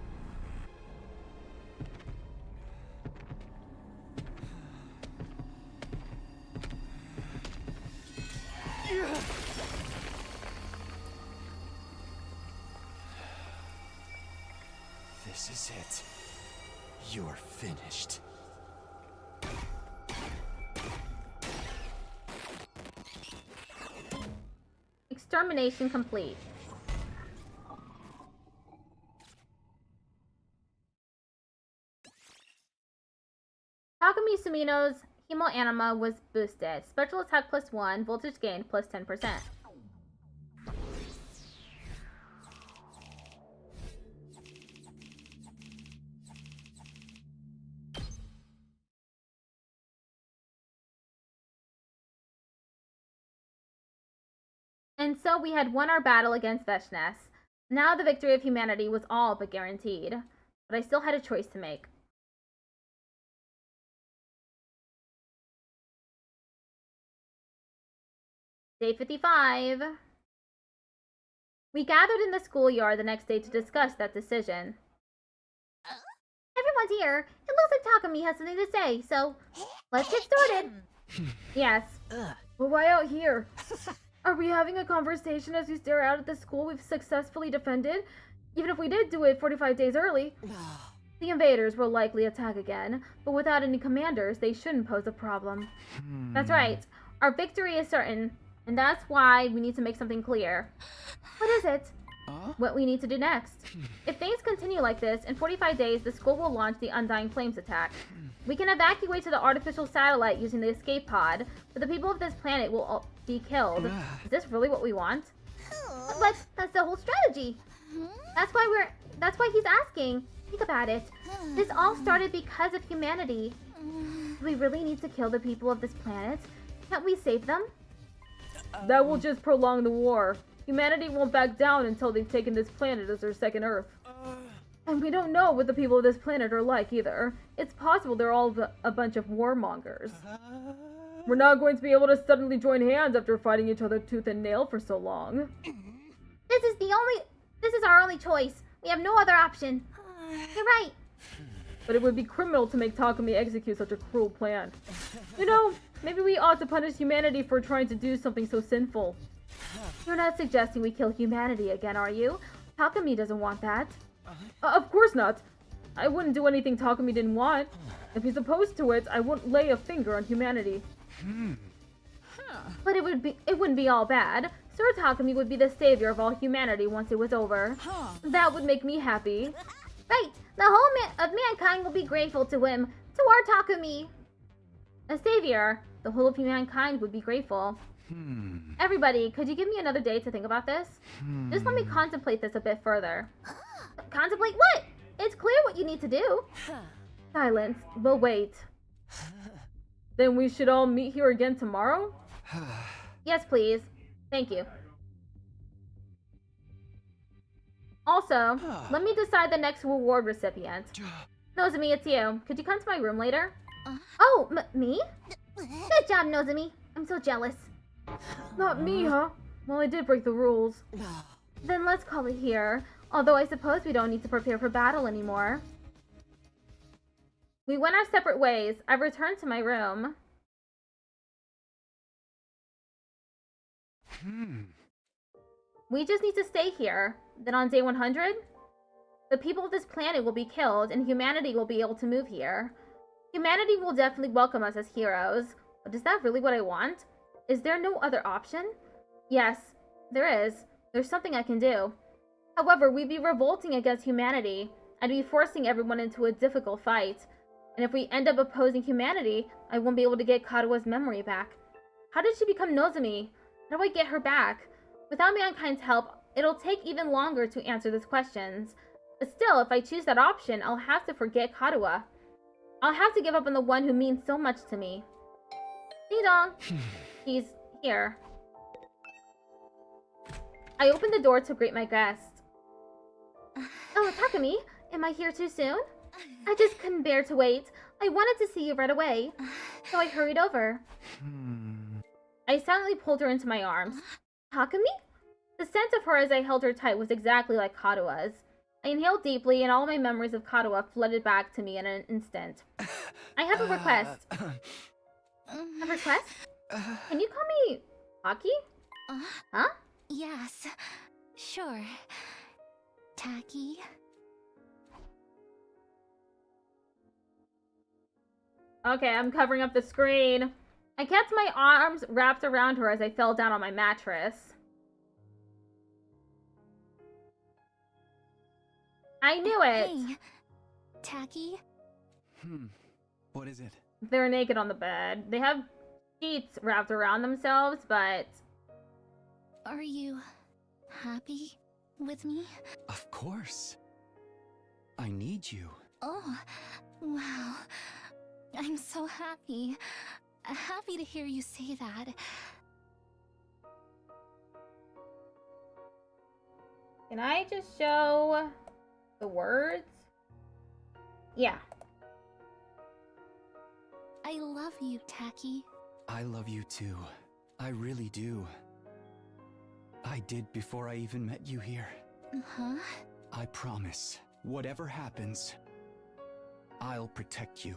This is it. You're finished. Extermination complete. Takumi Sumino's Hemoanima was boosted. Special attack +1, voltage gain +10%. And so we had won our battle against Veshness. Now the victory of humanity was all but guaranteed. But I still had a choice to make. Day 55. We gathered in the schoolyard the next day to discuss that decision. Everyone's here. It looks like Takumi has something to say, so let's get started. Yes. But why out here? Are we having a conversation as we stare out at the school we've successfully defended? Even if we did do it 45 days early. The invaders will likely attack again, but without any commanders, they shouldn't pose a problem. That's right. Our victory is certain, and that's why we need to make something clear. What is it? What we need to do next. If things continue like this, in 45 days, the school will launch the Undying Flames attack. We can evacuate to the artificial satellite using the escape pod, but the people of this planet will all be killed. Is this really what we want? But that's the whole strategy. That's why he's asking. Think about it. This all started because of humanity. Do we really need to kill the people of this planet? Can't we save them? That will just prolong the war. Humanity won't back down until they've taken this planet as their second Earth. And we don't know what the people of this planet are like either. It's possible they're all a bunch of warmongers. We're not going to be able to suddenly join hands after fighting each other tooth and nail for so long. This is our only choice. We have no other option. You're right. But it would be criminal to make Takumi execute such a cruel plan. You know, maybe we ought to punish humanity for trying to do something so sinful. You're not suggesting we kill humanity again, are you? Takumi doesn't want that. Of course not. I wouldn't do anything Takumi didn't want. If he's opposed to it, I wouldn't lay a finger on humanity. But it wouldn't be all bad. Sir Takumi would be the savior of all humanity once it was over. That would make me happy. Right. The whole of mankind will be grateful to him. To our Takumi. A savior. The whole of mankind would be grateful. Everybody, could you give me another day to think about this? Just let me contemplate this a bit further. Contemplate what? It's clear what you need to do. Silence. We'll wait. Then we should all meet here again tomorrow? Yes, please. Thank you. Also, let me decide the next reward recipient. Nozomi, it's you. Could you come to my room later? Oh, me? Good job, Nozomi. I'm so jealous. Not me, huh? Well, I did break the rules. Then let's call it here. Although I suppose we don't need to prepare for battle anymore. We went our separate ways. I've returned to my room. We just need to stay here. Then on day 100, the people of this planet will be killed and humanity will be able to move here. Humanity will definitely welcome us as heroes. But is that really what I want? Is there no other option? Yes, there is. There's something I can do. However, we'd be revolting against humanity. I'd be forcing everyone into a difficult fight. And if we end up opposing humanity, I won't be able to get Karua's memory back. How did she become Nozomi? How do I get her back? Without mankind's help, it'll take even longer to answer these questions. But still, if I choose that option, I'll have to forget Karua. I'll have to give up on the one who means so much to me. Ding dong. He's here. I opened the door to greet my guest. Oh, Takumi, am I here too soon? I just couldn't bear to wait. I wanted to see you right away, so I hurried over. I silently pulled her into my arms. Takumi? The scent of her as I held her tight was exactly like Karua's. I inhaled deeply, and all my memories of Karua flooded back to me in an instant. I have a request. A request? Can you call me Taki? Huh? Yes, sure. Taki. Okay, I'm covering up the screen. I kept my arms wrapped around her as I fell down on my mattress. I knew it! Hey, Taki? What is it? They're naked on the bed. They have sheets wrapped around themselves, but... Are you happy with me? Of course. I need you. Oh, wow. I'm so happy. Happy to hear you say that. Can I just show the words? Yeah. I love you, Taki. I love you too. I really do. I did before I even met you here. Huh? I promise, whatever happens, I'll protect you.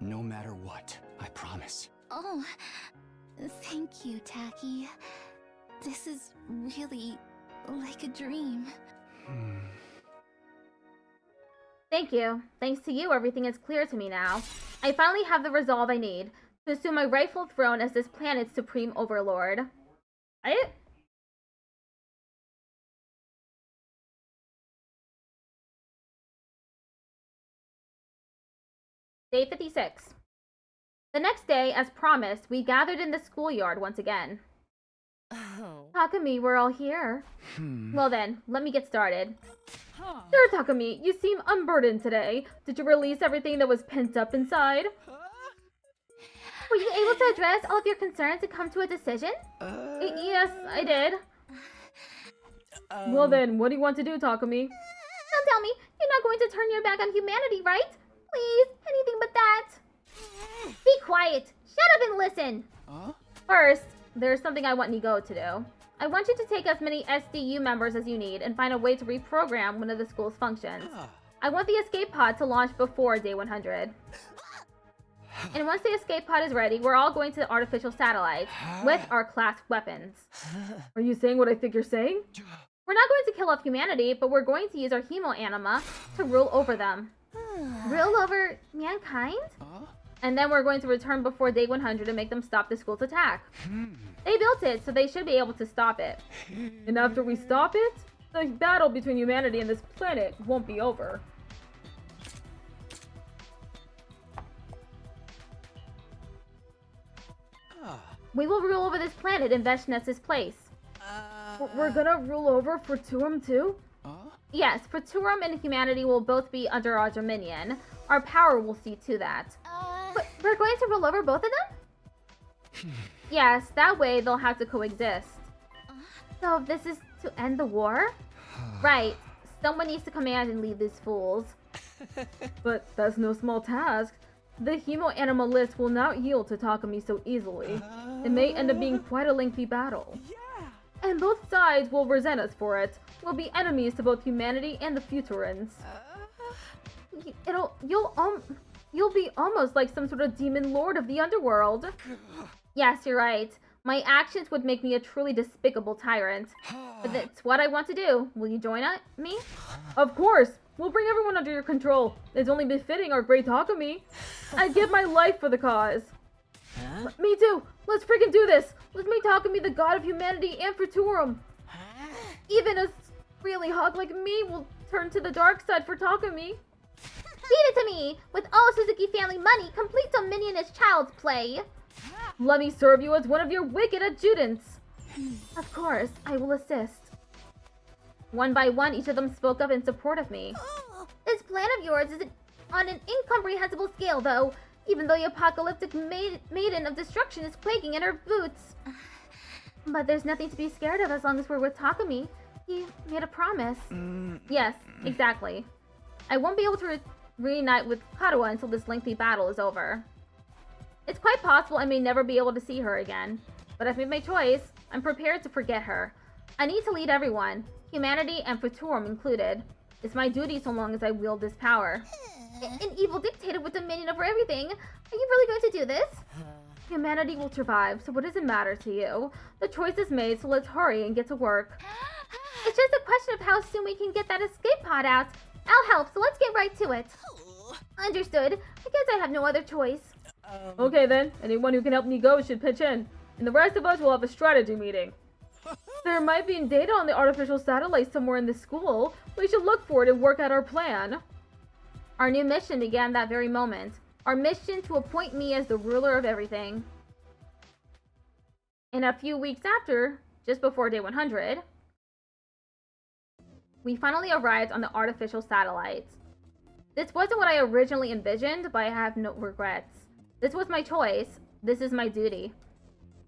No matter what, I promise. Oh, thank you, Taki. This is really like a dream. Thank you. Thanks to you, everything is clear to me now. I finally have the resolve I need to assume my rightful throne as this planet's supreme overlord. Day 56. The next day, as promised, we gathered in the schoolyard once again. Oh. Takumi, we're all here. Well then, let me get started. Sure, Takumi, you seem unburdened today. Did you release everything that was pent up inside? Were you able to address all of your concerns and come to a decision? Yes, I did. Well then, what do you want to do, Takumi? Don't tell me you're not going to turn your back on humanity, right? Please, anything but that. Be quiet. Shut up and listen. First, there's something I want Nigo to do. I want you to take as many SDU members as you need and find a way to reprogram one of the school's functions. I want the escape pod to launch before day 100. And once the escape pod is ready, we're all going to the artificial satellite with our class weapons. Are you saying what I think you're saying? We're not going to kill off humanity, but we're going to use our hemo anima to rule over them. Rule over mankind? And then we're going to return before day 100 and make them stop the school's attack. They built it, so they should be able to stop it. And after we stop it, the battle between humanity and this planet won't be over. We will rule over this planet in Veshness's place. We're gonna rule over Futurum too? Yes, Futurum and humanity will both be under our dominion. Our power will see to that. But we're going to rule over both of them? Yes, that way they'll have to coexist. So this is to end the war? Right. Someone needs to command and lead these fools. But that's no small task. The hemo animal list will not yield to Takumi so easily. It may end up being quite a lengthy battle. And both sides will resent us for it. We'll be enemies to both humanity and the Futurans. You'll be almost like some sort of demon lord of the underworld. Yes, you're right. My actions would make me a truly despicable tyrant. But that's what I want to do. Will you join me? Of course! We'll bring everyone under your control. It's only befitting our great Takumi. I'd give my life for the cause. Me too! Let's freaking do this! Let's make Takumi the god of humanity and Futurum. Even a really hog like me will turn to the dark side for Takumi. Feed it to me! With all Suzuki family money, complete dominion is child's play. Let me serve you as one of your wicked adjutants. Of course, I will assist. One by one, each of them spoke up in support of me. This plan of yours is on an incomprehensible scale, though. Even though the apocalyptic maiden of destruction is quaking in her boots. But there's nothing to be scared of as long as we're with Takumi. He made a promise. Yes, exactly. I won't be able to reunite with Karuha until this lengthy battle is over. It's quite possible I may never be able to see her again. But I've made my choice. I'm prepared to forget her. I need to lead everyone, humanity and Futurum included. It's my duty so long as I wield this power. An evil dictator with dominion over everything. Are you really going to do this? Humanity will survive, so what does it matter to you? The choice is made, so let's hurry and get to work. It's just a question of how soon we can get that escape pod out. I'll help, so let's get right to it. Understood. I guess I have no other choice. Okay then, anyone who can help me go should pitch in. And the rest of us will have a strategy meeting. There might be data on the artificial satellite somewhere in the school. We should look for it and work out our plan. Our new mission began that very moment. Our mission to appoint me as the ruler of everything. And a few weeks after, just before day 100, we finally arrived on the artificial satellite. This wasn't what I originally envisioned, but I have no regrets. This was my choice. This is my duty.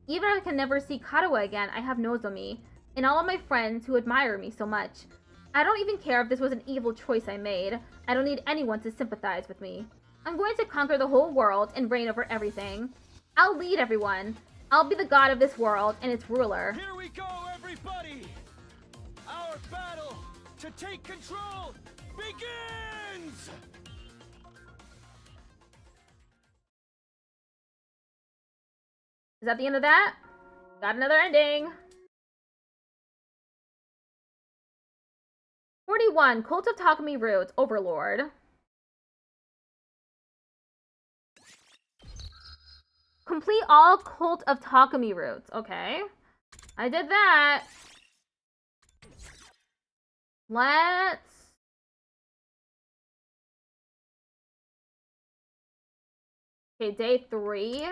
Even if I can never see Karuha again, I have Nozomi, and all of my friends who admire me so much. I don't even care if this was an evil choice I made. I don't need anyone to sympathize with me. I'm going to conquer the whole world and reign over everything. I'll lead everyone. I'll be the god of this world and its ruler. Here we go, everybody! Our battle to take control begins! Is that the end of that? Got another ending. 41. Cult of Takumi Roots. Overlord. Complete all Cult of Takumi routes. Okay. I did that. Let's... Okay, day 3.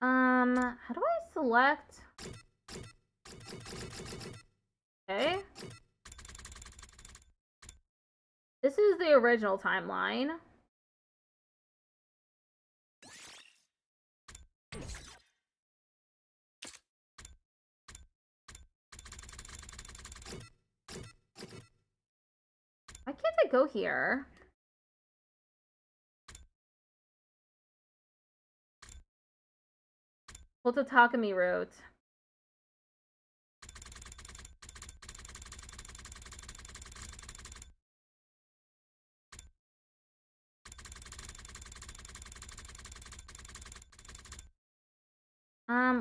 How do I select? Okay. This is the original timeline. Why can't I go here? Hold the Takumi route.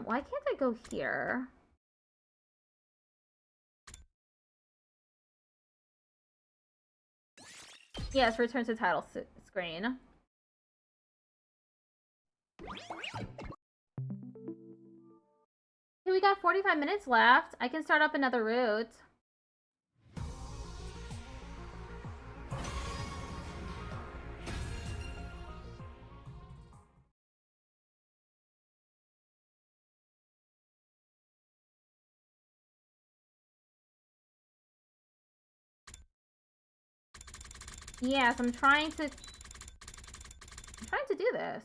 Why can't I go here? Yes, return to title screen. Okay, we got 45 minutes left. I can start up another route. Yes, I'm trying to do this.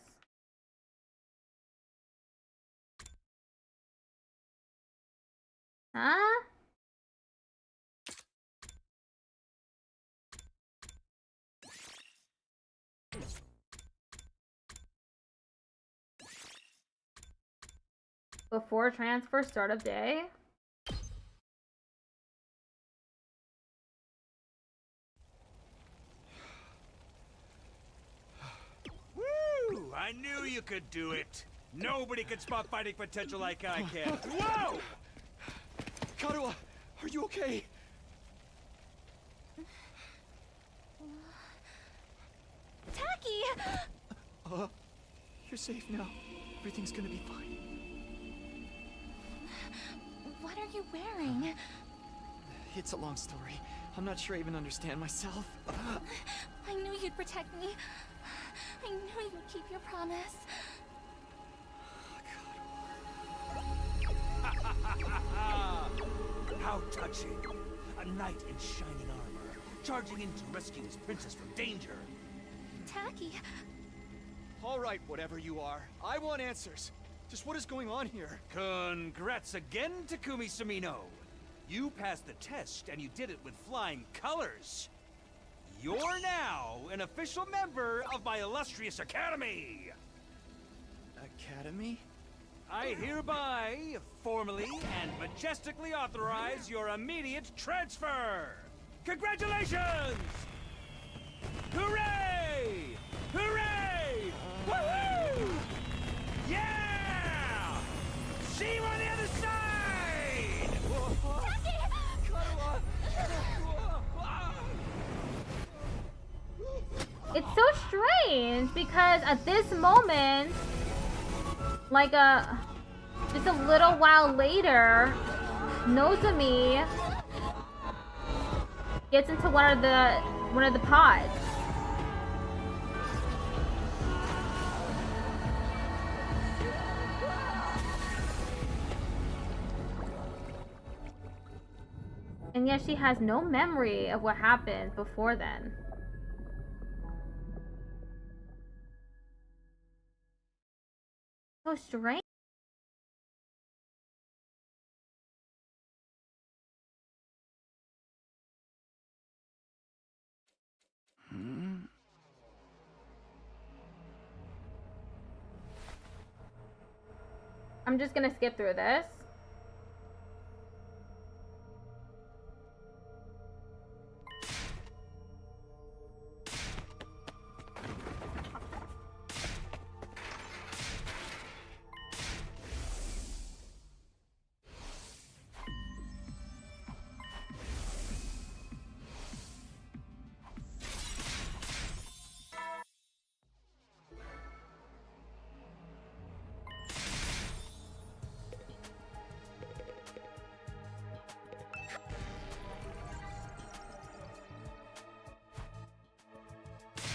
Huh? Before transfer, start of day. Woo! I knew you could do it. Nobody can spot fighting potential like I can. Whoa! Karuha, are you okay? Taki! You're safe now. Everything's gonna be fine. What are you wearing? It's a long story. I'm not sure I even understand myself. I knew you'd protect me. I knew you'd keep your promise. How touching! A knight in shining armor, charging in to rescue his princess from danger. Taki, All right, whatever you are. I want answers. Just what is going on here? Congrats again, Takumi Sumino. You passed the test, and you did it with flying colors. You're now an official member of my illustrious academy. Academy? I hereby, formally and majestically authorize your immediate transfer! Congratulations! Hooray! Hooray! Woohoo! Yeah! See you on the other side! It's so strange because at this moment, like just a little while later, Nozomi gets into one of the pods. And yet she has no memory of what happened before then. So strange. I'm just gonna skip through this.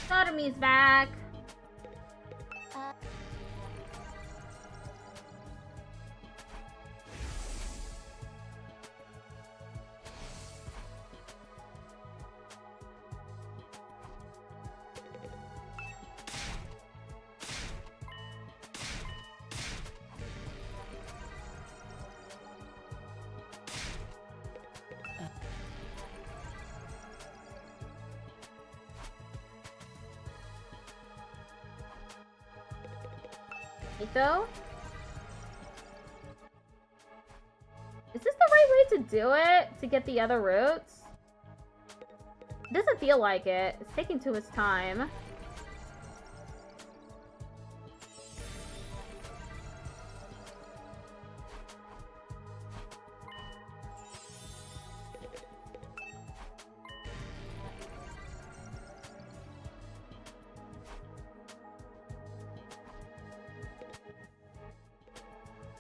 Sodomi's back. Etho? Is this the right way to do it? To get the other roots? It doesn't feel like it. It's taking too much time.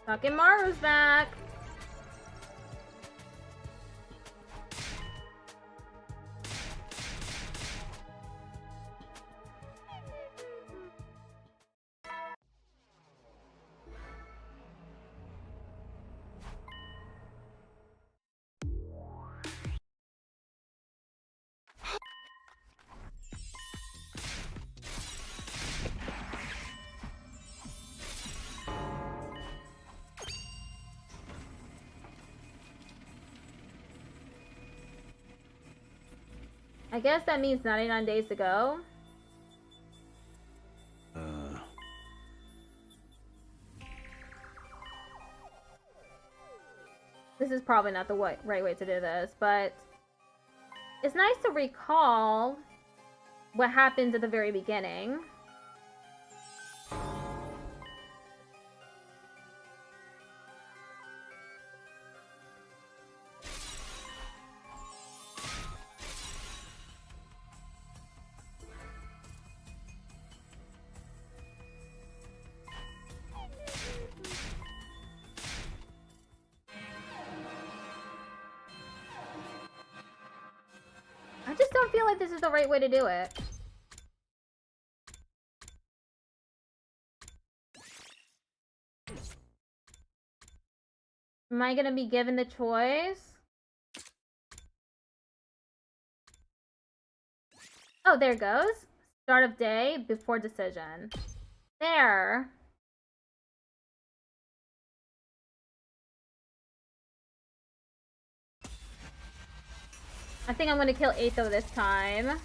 Fucking Maru's back. I guess that means 99 days to go. This is probably not the right way to do this, but it's nice to recall what happened at the very beginning. I just don't feel like this is the right way to do it. Am I gonna be given the choice? Oh, there it goes. Start of day before decision. There. I think I'm gonna kill Etho this time.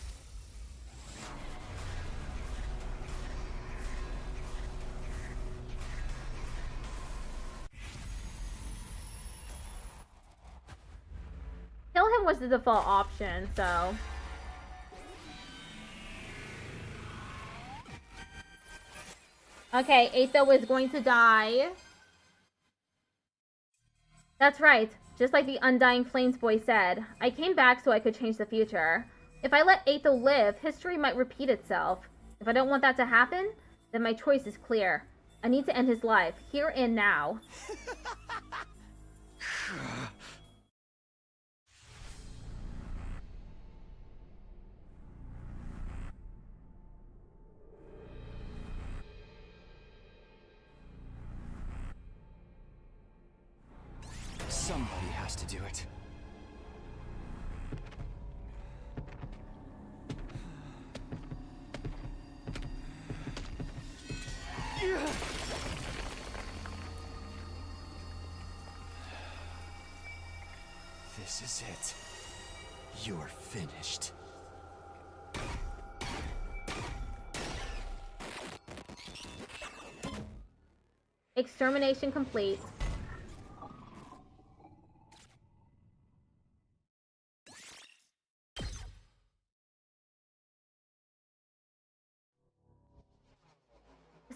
Kill him was the default option, so... Okay, Etho is going to die. That's right. Just like the Undying Flames boy said, I came back so I could change the future. If I let Etho live, history might repeat itself. If I don't want that to happen, then my choice is clear. I need to end his life, here and now. Somebody has to do it. This is it. You're finished. Extermination complete.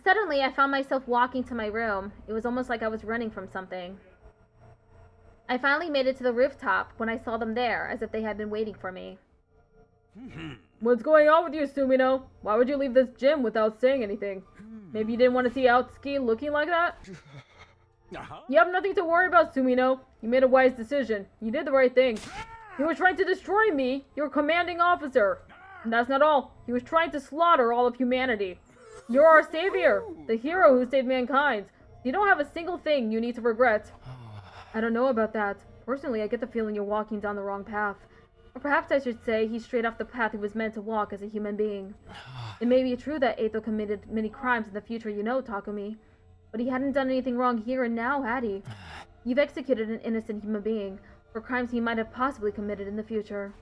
Suddenly, I found myself walking to my room. It was almost like I was running from something. I finally made it to the rooftop when I saw them there, as if they had been waiting for me. What's going on with you, Sumino? Why would you leave this gym without saying anything? Maybe you didn't want to see Outski looking like that? You have nothing to worry about, Sumino. You made a wise decision. You did the right thing. He was trying to destroy me, your commanding officer. And that's not all. He was trying to slaughter all of humanity. You're our savior, the hero who saved mankind. You don't have a single thing you need to regret. I don't know about that. Personally, I get the feeling you're walking down the wrong path. Or perhaps I should say he's straight off the path he was meant to walk as a human being. It may be true that Etho committed many crimes in the future, you know, Takumi. But he hadn't done anything wrong here and now, had he? You've executed an innocent human being for crimes he might have possibly committed in the future.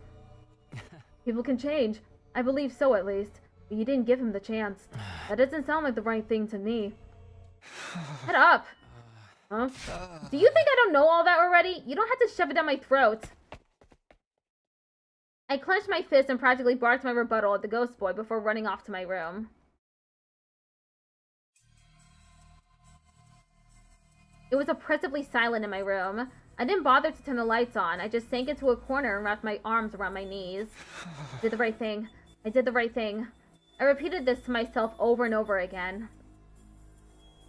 People can change. I believe so, at least. But you didn't give him the chance. That doesn't sound like the right thing to me. Shut up. Huh? Do you think I don't know all that already? You don't have to shove it down my throat. I clenched my fist and practically barked my rebuttal at the ghost boy before running off to my room. It was oppressively silent in my room. I didn't bother to turn the lights on. I just sank into a corner and wrapped my arms around my knees. I did the right thing. I did the right thing. I repeated this to myself over and over again.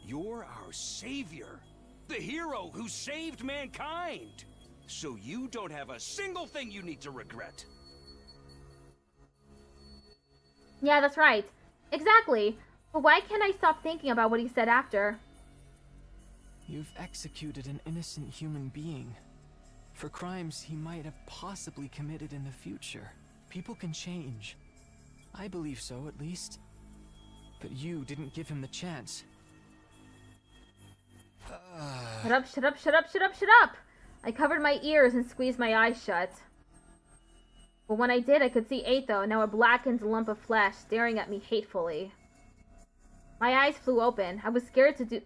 You're our savior. The hero who saved mankind. So you don't have a single thing you need to regret. Yeah, that's right. Exactly. But why can't I stop thinking about what he said after? You've executed an innocent human being for crimes he might have possibly committed in the future. People can change. I believe so, at least. But you didn't give him the chance. Shut up, shut up, shut up, shut up, shut up! I covered my ears and squeezed my eyes shut. But when I did, I could see Aetho, now a blackened lump of flesh, staring at me hatefully. My eyes flew open. I was scared to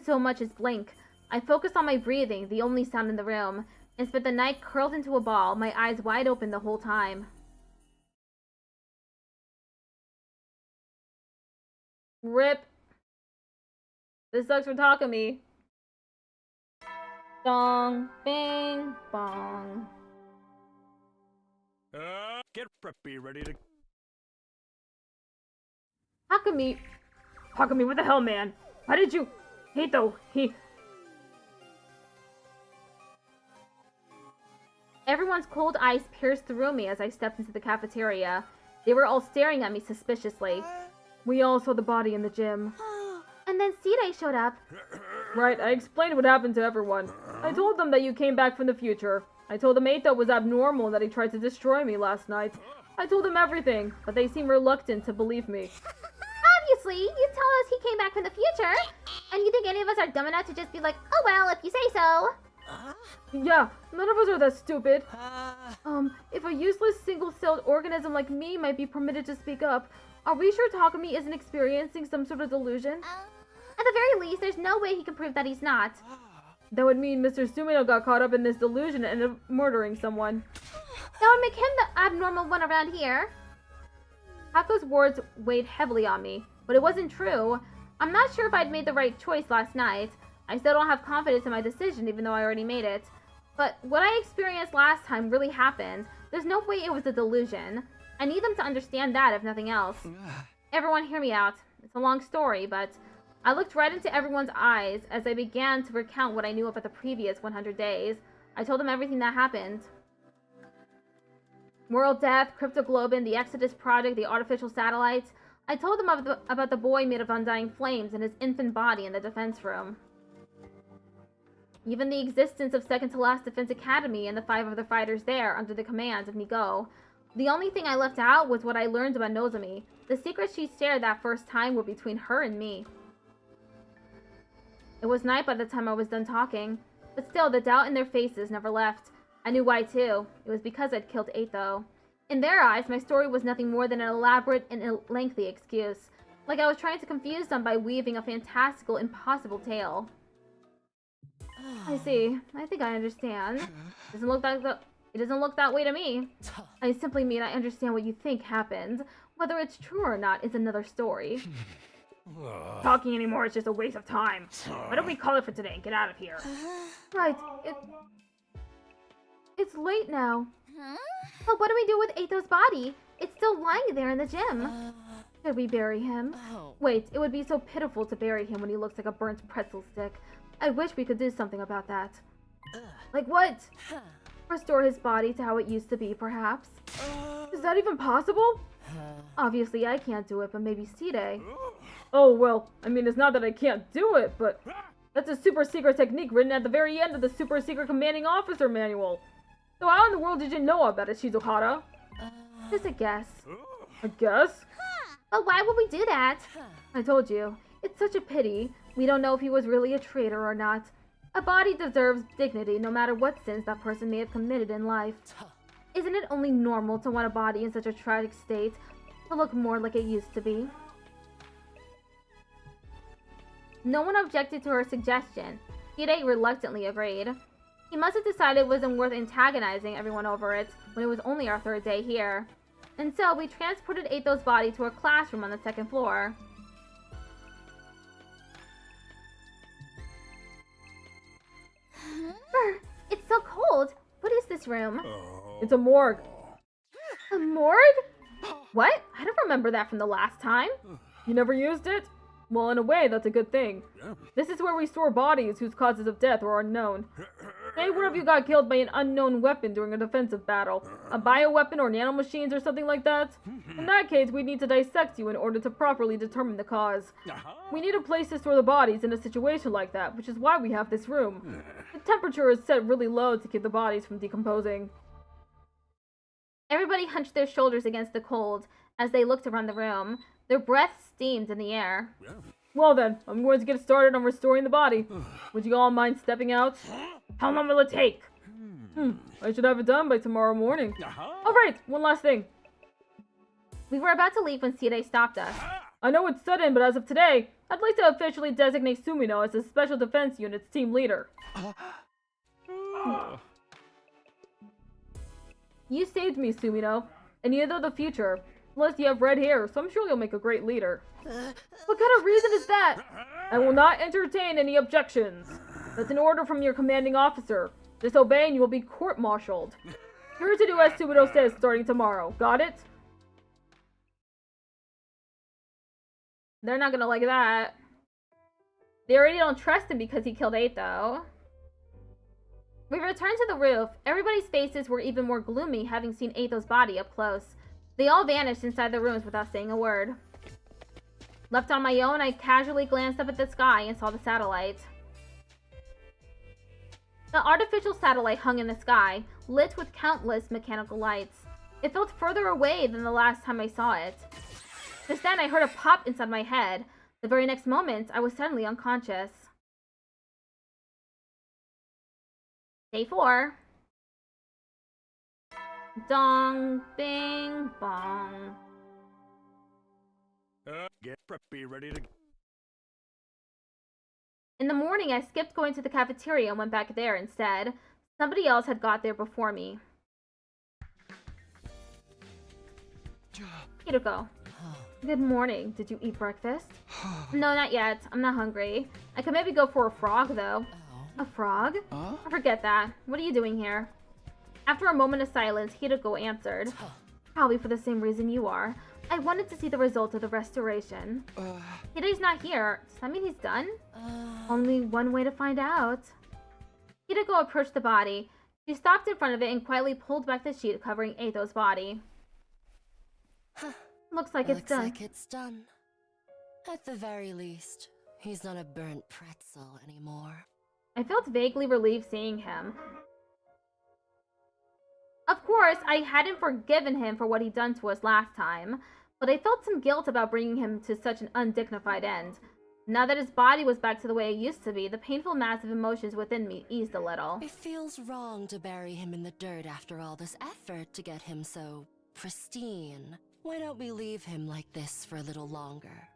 so much as blink. I focused on my breathing, the only sound in the room, and spent the night curled into a ball, my eyes wide open the whole time. Rip. This sucks for Takumi. Dong, bing, bong. Get preppy, ready to... Takumi, what the hell, man? Why did you... Everyone's cold eyes pierced through me as I stepped into the cafeteria. They were all staring at me suspiciously. We all saw the body in the gym. And then Sire showed up. Right, I explained what happened to everyone. I told them that you came back from the future. I told them Aetho was abnormal and that he tried to destroy me last night. I told them everything, but they seem reluctant to believe me. Obviously, you tell us he came back from the future. And you think any of us are dumb enough to just be like, oh well, if you say so. Yeah, none of us are that stupid. If a useless single-celled organism like me might be permitted to speak up, are we sure Takumi isn't experiencing some sort of delusion? At the very least, there's no way he can prove that he's not. That would mean Mr. Sumino got caught up in this delusion and ended up murdering someone. That would make him the abnormal one around here. Hako's words weighed heavily on me, but it wasn't true. I'm not sure if I'd made the right choice last night. I still don't have confidence in my decision, even though I already made it. But what I experienced last time really happened. There's no way it was a delusion. I need them to understand that, if nothing else. Everyone hear me out. It's a long story, but I looked right into everyone's eyes as I began to recount what I knew about the previous 100 days. I told them everything that happened. World Death, Cryptoglobin, the Exodus Project, the artificial satellites. I told them about the boy made of undying flames and his infant body in the defense room. Even the existence of Second to Last Defense Academy and the 5 other fighters there under the command of Nigo. The only thing I left out was what I learned about Nozomi. The secrets she shared that first time were between her and me. It was night by the time I was done talking, but still the doubt in their faces never left. I knew why too. It was because I'd killed Aetho. In their eyes, my story was nothing more than an elaborate and lengthy excuse. Like I was trying to confuse them by weaving a fantastical, impossible tale. I see. I think I understand. It doesn't look that way to me. I simply mean I understand what you think happened. Whether it's true or not is another story. Talking anymore is just a waste of time. Why don't we call it for today and get out of here? Right. It's late now. But what do we do with Aetho's body? It's still lying there in the gym. Should we bury him? Wait, it would be so pitiful to bury him when he looks like a burnt pretzel stick. I wish we could do something about that. Like what? Restore his body to how it used to be, perhaps? Is that even possible? Obviously, I can't do it, but maybe Side. Oh, well, I mean, it's not that I can't do it, but that's a super secret technique written at the very end of the super secret commanding officer manual. So how in the world did you know about it, Shizuhara? Just a guess. A guess? But why would we do that? I told you. It's such a pity. We don't know if he was really a traitor or not. A body deserves dignity no matter what sins that person may have committed in life. Isn't it only normal to want a body in such a tragic state to look more like it used to be? No one objected to her suggestion. Seedate reluctantly agreed. He must have decided it wasn't worth antagonizing everyone over it when it was only our 3rd day here. And so we transported Eitho's body to a classroom on the 2nd floor. It's so cold. What is this room? It's a morgue. A morgue? What? I don't remember that from the last time. You never used it? Well, in a way, that's a good thing. This is where we store bodies whose causes of death are unknown. Say one of you got killed by an unknown weapon during a defensive battle. A bioweapon or nanomachines or something like that? In that case, we need to dissect you in order to properly determine the cause. We need a place to store the bodies in a situation like that, which is why we have this room. The temperature is set really low to keep the bodies from decomposing. Everybody hunched their shoulders against the cold as they looked around the room. Their breath steamed in the air. Well then, I'm going to get started on restoring the body. Would you all mind stepping out? How long will it take? I should have it done by tomorrow morning. Alright, one last thing. We were about to leave when Seedate stopped us. I know it's sudden, but as of today, I'd like to officially designate Sumino as the Special Defense Unit's team leader. You saved me, Sumino, and you know the future. Plus, you have red hair, so I'm sure you'll make a great leader. What kind of reason is that? I will not entertain any objections. That's an order from your commanding officer. Disobey and you will be court-martialed. You're to do as Sumino says starting tomorrow. Got it? They're not gonna like that. They already don't trust him because he killed Eitho. We returned to the roof. Everybody's faces were even more gloomy having seen Eitho's body up close. They all vanished inside the rooms without saying a word. Left on my own, I casually glanced up at the sky and saw the satellite. The artificial satellite hung in the sky, lit with countless mechanical lights. It felt further away than the last time I saw it. Just then, I heard a pop inside my head. The very next moment, I was suddenly unconscious. Day 4. Dong, bing, bong. Get preppy, ready to... In the morning, I skipped going to the cafeteria and went back there instead. Somebody else had got there before me. Hiroko. Good morning. Did you eat breakfast? No, not yet. I'm not hungry. I could maybe go for a frog, though. A frog? Forget that. What are you doing here? After a moment of silence, Hiroko answered. Probably for the same reason you are. I wanted to see the result of the restoration. Hide's not here. Does that mean he's done? Only one way to find out. Hiroko approached the body. She stopped in front of it and quietly pulled back the sheet covering Eitho's body. Looks like it's done. Looks like it's done. At the very least, he's not a burnt pretzel anymore. I felt vaguely relieved seeing him. Of course, I hadn't forgiven him for what he'd done to us last time, but I felt some guilt about bringing him to such an undignified end. Now that his body was back to the way it used to be, the painful mass of emotions within me eased a little. It feels wrong to bury him in the dirt after all this effort to get him so pristine. Why don't we leave him like this for a little longer?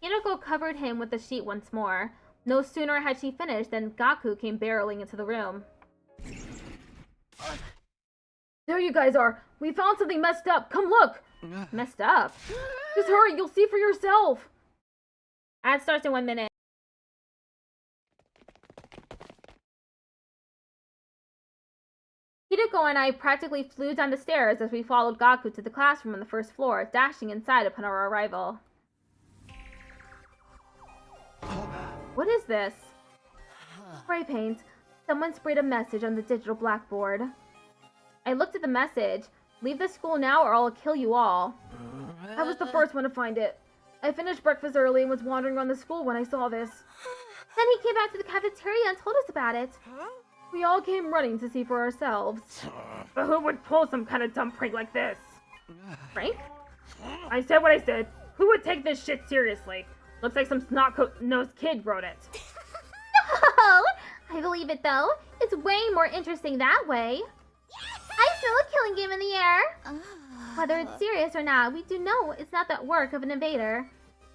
Hiroko covered him with the sheet once more. No sooner had she finished than Gaku came barreling into the room. There you guys are! We found something messed up! Come look! Messed up? Just hurry, you'll see for yourself! Ad starts in 1 minute. Hiroko and I practically flew down the stairs as we followed Gaku to the classroom on the first floor, dashing inside upon our arrival. What is this? Spray paint. Someone sprayed a message on the digital blackboard. I looked at the message. Leave the school now or I'll kill you all. I was the first one to find it. I finished breakfast early and was wandering around the school when I saw this. Then he came back to the cafeteria and told us about it. We all came running to see for ourselves. But who would pull some kind of dumb prank like this? Frank? I said what I said. Who would take this shit seriously? Looks like some snot-nosed kid wrote it. No! I believe it though. It's way more interesting that way. I smell a killing game in the air. Whether it's serious or not, we do know it's not the work of an invader.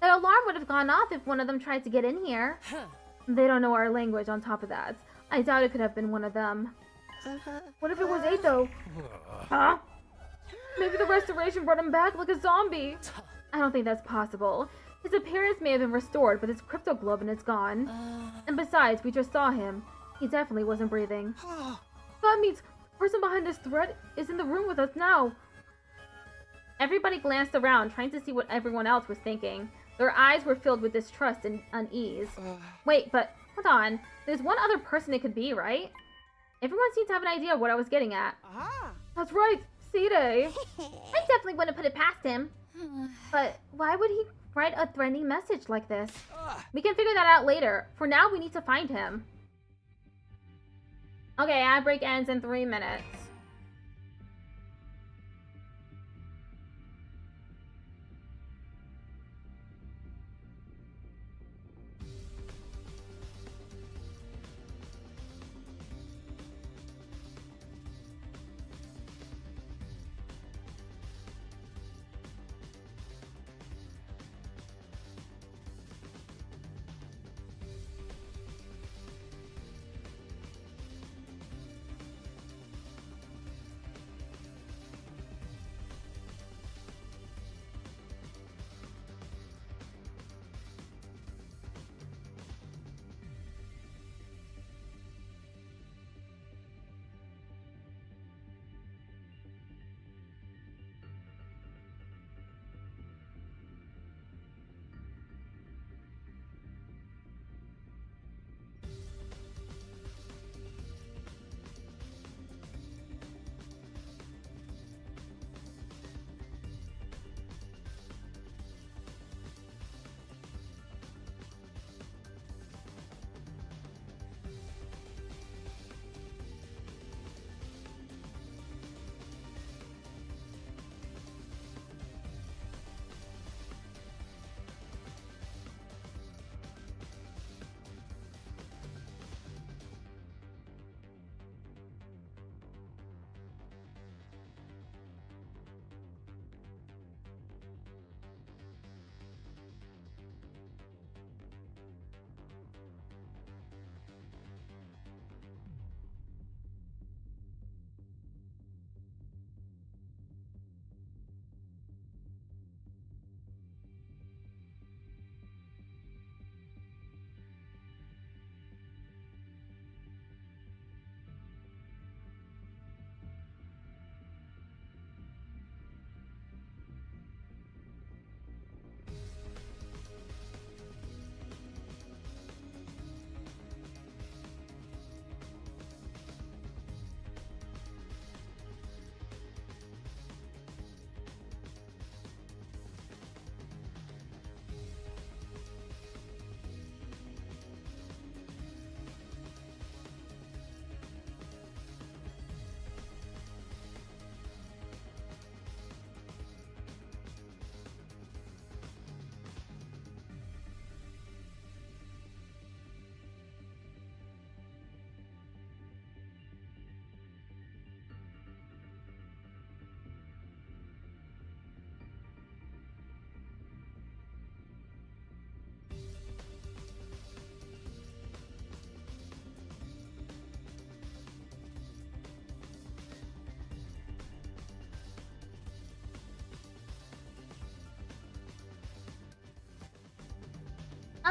That alarm would have gone off if one of them tried to get in here. They don't know our language on top of that. I doubt it could have been one of them. What if it was Ato? Huh? Maybe the restoration brought him back like a zombie. I don't think that's possible. His appearance may have been restored, but his cryptoglobin is gone. And besides, we just saw him. He definitely wasn't breathing. That means the person behind this threat is in the room with us now. Everybody glanced around, trying to see what everyone else was thinking. Their eyes were filled with distrust and unease. Wait, but hold on. There's one other person it could be, right? Everyone seemed to have an idea of what I was getting at. That's right, Side. I definitely wouldn't put it past him. But why would he write a threatening message like this? We can figure that out later. For now, we need to find him. Okay, ad break ends in 3 minutes.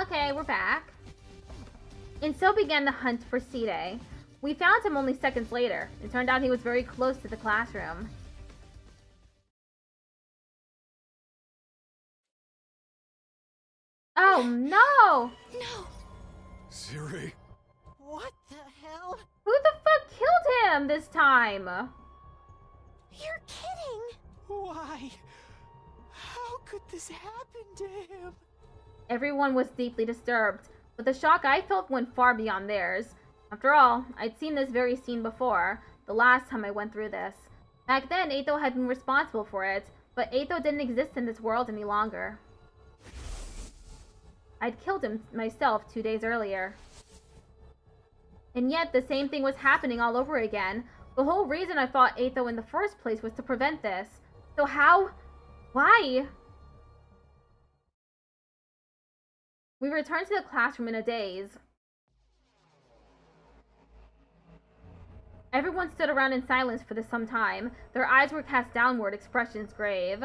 Okay, we're back. And so began the hunt for Side. We found him only seconds later. It turned out he was very close to the classroom. Oh no! No! Siri? What the hell? Who the fuck killed him this time? You're kidding! Why? How could this happen to him? Everyone was deeply disturbed, but the shock I felt went far beyond theirs. After all, I'd seen this very scene before, the last time I went through this. Back then, Ato had been responsible for it, but Ato didn't exist in this world any longer. I'd killed him myself 2 days earlier. And yet, the same thing was happening all over again. The whole reason I fought Ato in the first place was to prevent this. So how? Why? We returned to the classroom in a daze. Everyone stood around in silence for some time. Their eyes were cast downward, expressions grave.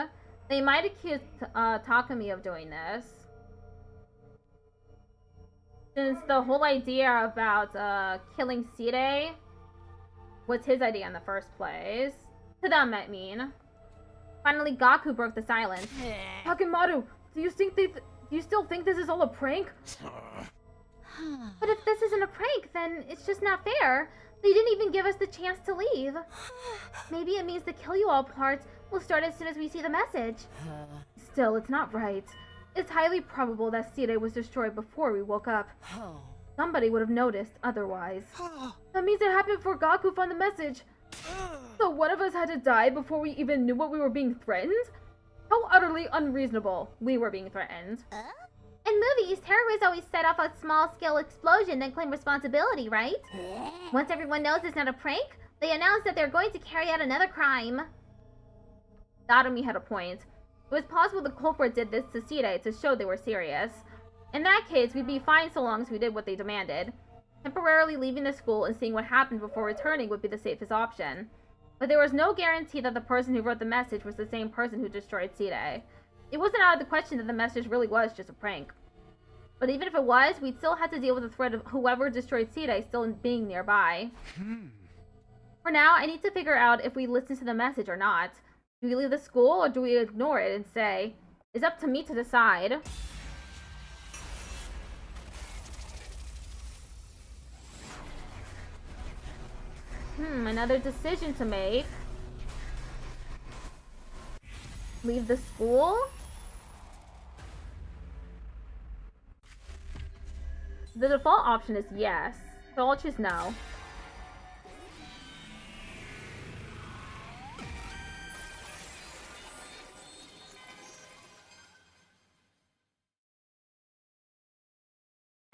They might accuse Takumi of doing this, since the whole idea about killing Sire was his idea in the first place. To them, I mean. Finally, Gaku broke the silence. Takemaru, do you still think this is all a prank? But if this isn't a prank, then it's just not fair. They didn't even give us the chance to leave. Maybe it means the kill you all part will start as soon as we see the message. Still, it's not right. It's highly probable that Sire was destroyed before we woke up. Somebody would have noticed otherwise. That means it happened before Gaku found the message. So one of us had to die before we even knew what we were being threatened? How utterly unreasonable. We were being threatened. In movies, terrorists always set off a small-scale explosion then claim responsibility, right? Once everyone knows it's not a prank, they announce that they're going to carry out another crime. Naomi had a point. It was possible the culprit did this to Sire to show they were serious. In that case, we'd be fine so long as we did what they demanded. Temporarily leaving the school and seeing what happened before returning would be the safest option. But there was no guarantee that the person who wrote the message was the same person who destroyed Sire. It wasn't out of the question that the message really was just a prank. But even if it was, we'd still have to deal with the threat of whoever destroyed Sire still being nearby. For now, I need to figure out if we listen to the message or not. Do we leave the school or do we ignore it and say, it's up to me to decide? Another decision to make. Leave the school? The default option is yes, so I'll choose no.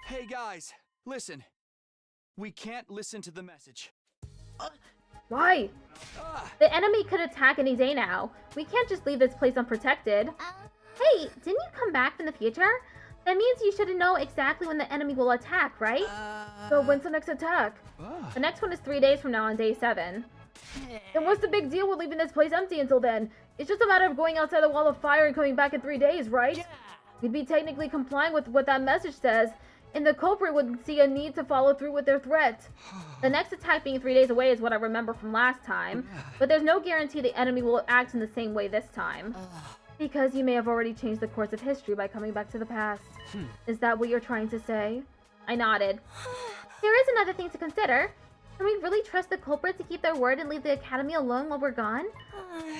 Hey guys, listen. We can't listen to the message. Why? The enemy could attack any day now. We can't just leave this place unprotected. Hey, didn't you come back from the future? That means you should know exactly when the enemy will attack, right? So when's the next attack? The next one is 3 days from now on day 7. Then what's the big deal with leaving this place empty until then? It's just a matter of going outside the wall of fire and coming back in 3 days, right? We'd be technically complying with what that message says, and the culprit would see a need to follow through with their threat. The next attack being 3 days away is what I remember from last time, but there's no guarantee the enemy will act in the same way this time. Because you may have already changed the course of history by coming back to the past. Is that what you're trying to say? I nodded. There is another thing to consider. Can we really trust the culprit to keep their word and leave the academy alone while we're gone?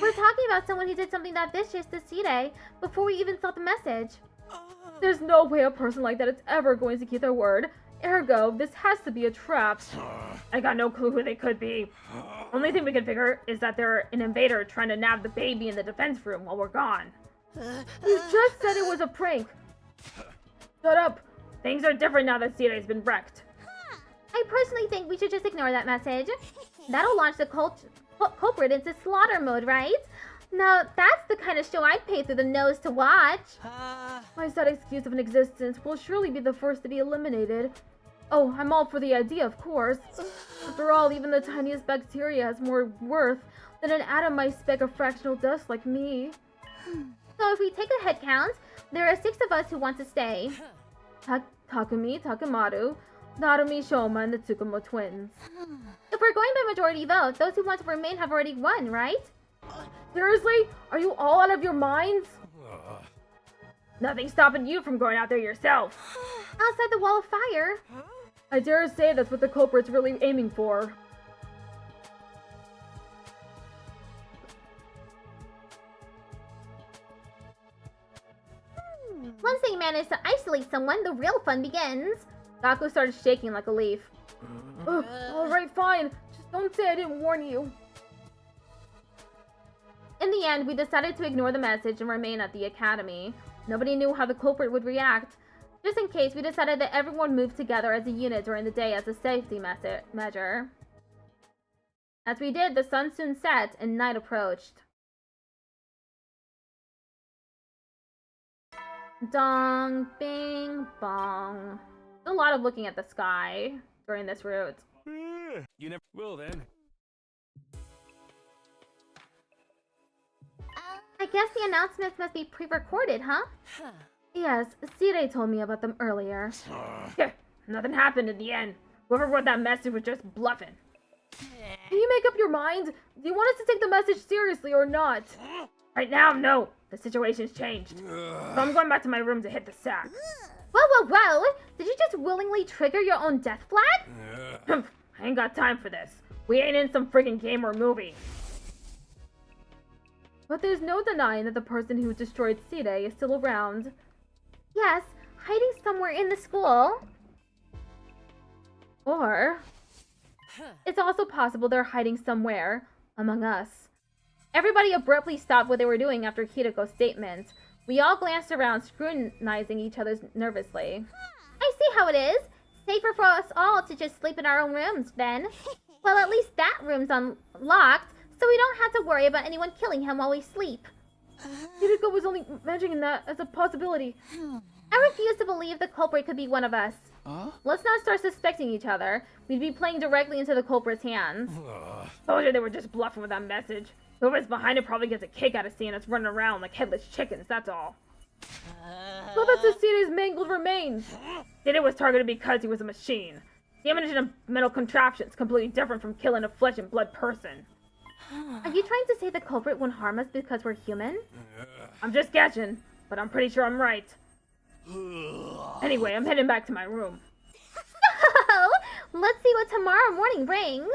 We're talking about someone who did something that vicious to Sire before we even saw the message. There's no way a person like that is ever going to keep their word. Ergo, this has to be a trap. I got no clue who they could be. Only thing we can figure is that they're an invader trying to nab the baby in the defense room while we're gone. You just said it was a prank. Shut up. Things are different now that Sire's been wrecked. I personally think we should just ignore that message. That'll launch the culprit into slaughter mode, right? Now, that's the kind of show I'd pay through the nose to watch. My sad excuse of an existence will surely be the first to be eliminated. Oh, I'm all for the idea, of course. After all, even the tiniest bacteria has more worth than an atomized speck of fractional dust like me. So if we take a head count, there are 6 of us who want to stay. Takumi, Takemaru, Narumi, Shoma, and the Tsukumo twins. If we're going by majority vote, those who want to remain have already won, right? Seriously? Are you all out of your minds? Nothing's stopping you from going out there yourself. Outside the wall of fire. I dare say that's what the culprit's really aiming for. Once they manage to isolate someone, the real fun begins. Gaku started shaking like a leaf. Alright, fine. Just don't say I didn't warn you. In the end, we decided to ignore the message and remain at the academy. Nobody knew how the culprit would react. Just in case, we decided that everyone moved together as a unit during the day as a safety measure. As we did, the sun soon set and night approached. Dong, bing, bong. There's a lot of looking at the sky during this route. You never will then. I guess the announcements must be pre-recorded, huh? Yes, Sire told me about them earlier. Nothing happened in the end. Whoever wrote that message was just bluffing. Can you make up your mind? Do you want us to take the message seriously or not? Right now, no. The situation's changed. So I'm going back to my room to hit the sack. Whoa! Did you just willingly trigger your own death flag? I ain't got time for this. We ain't in some friggin' game or movie. But there's no denying that the person who destroyed Sire is still around. Yes, hiding somewhere in the school. Or it's also possible they're hiding somewhere among us. Everybody abruptly stopped what they were doing after Hirako's statement. We all glanced around, scrutinizing each other nervously. I see how it is. Safer for us all to just sleep in our own rooms, then. Well, at least that room's unlocked, so we don't have to worry about anyone killing him while we sleep. Hirako was only mentioning that as a possibility. I refuse to believe the culprit could be one of us. Let's not start suspecting each other. We'd be playing directly into the culprit's hands. Told you they were just bluffing with that message. Whoever's behind it probably gets a kick out of seeing us running around like headless chickens, that's all. So that's Asire's mangled remains. Sire was targeted because he was a machine. Damaging a metal contraption's completely different from killing a flesh and blood person. Are you trying to say the culprit won't harm us because we're human? I'm just guessing, but I'm pretty sure I'm right. Anyway, I'm heading back to my room. Let's see what tomorrow morning brings.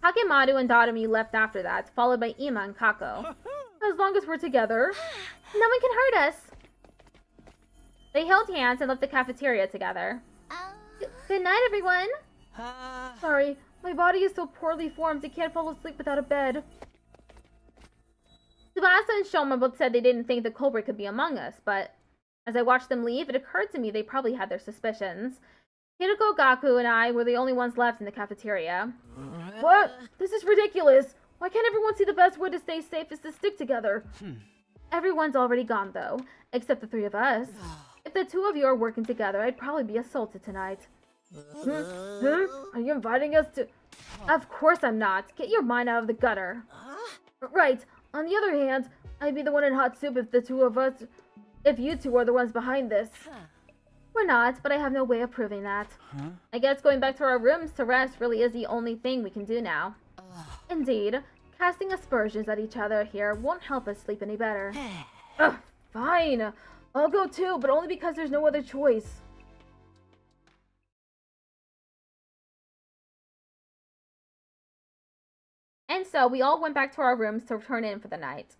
Hakemaru and Darumi left after that, followed by Ima and Kako. As long as we're together, no one can hurt us. They held hands and left the cafeteria together. Good night, everyone. Sorry, my body is so poorly formed I can't fall asleep without a bed. Tsubasa and Shoma both said they didn't think the culprit could be among us, but as I watched them leave, it occurred to me they probably had their suspicions. Hirako, Gaku, and I were the only ones left in the cafeteria. What? This is ridiculous! Why can't everyone see the best way to stay safe is to stick together? Everyone's already gone, though, except the three of us. If the two of you are working together, I'd probably be assaulted tonight. Are you inviting us to... Of course I'm not. Get your mind out of the gutter. Right. On the other hand, I'd be the one in hot soup if the two of us... If you two are the ones behind this. We're not, but I have no way of proving that. I guess going back to our rooms to rest really is the only thing we can do now. Indeed, casting aspersions at each other here won't help us sleep any better. Ugh, fine. I'll go too, but only because there's no other choice. And so we all went back to our rooms to turn in for the night.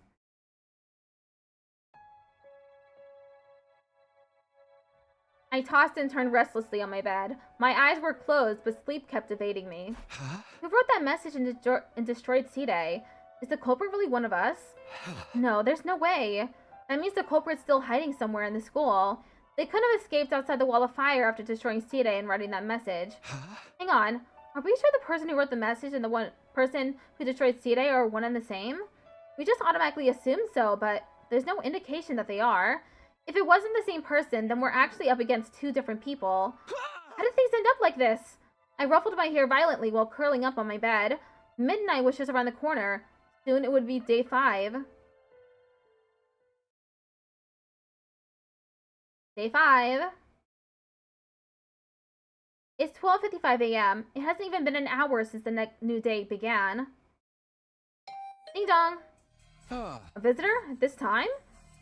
I tossed and turned restlessly on my bed. My eyes were closed, but sleep kept evading me. Who wrote that message and destroyed Sire? Is the culprit really one of us? No, there's no way. That means the culprit's still hiding somewhere in the school. They couldn't have escaped outside the wall of fire after destroying Sire and writing that message. Hang on. Are we sure the person who wrote the message and the person who destroyed Sire are one and the same? We just automatically assume so, but there's no indication that they are. If it wasn't the same person, then we're actually up against two different people. How did things end up like this? I ruffled my hair violently while curling up on my bed. Midnight was just around the corner. Soon it would be day 5. Day 5. It's 12:55 a.m. It hasn't even been an hour since the new day began. Ding dong. A visitor at this time?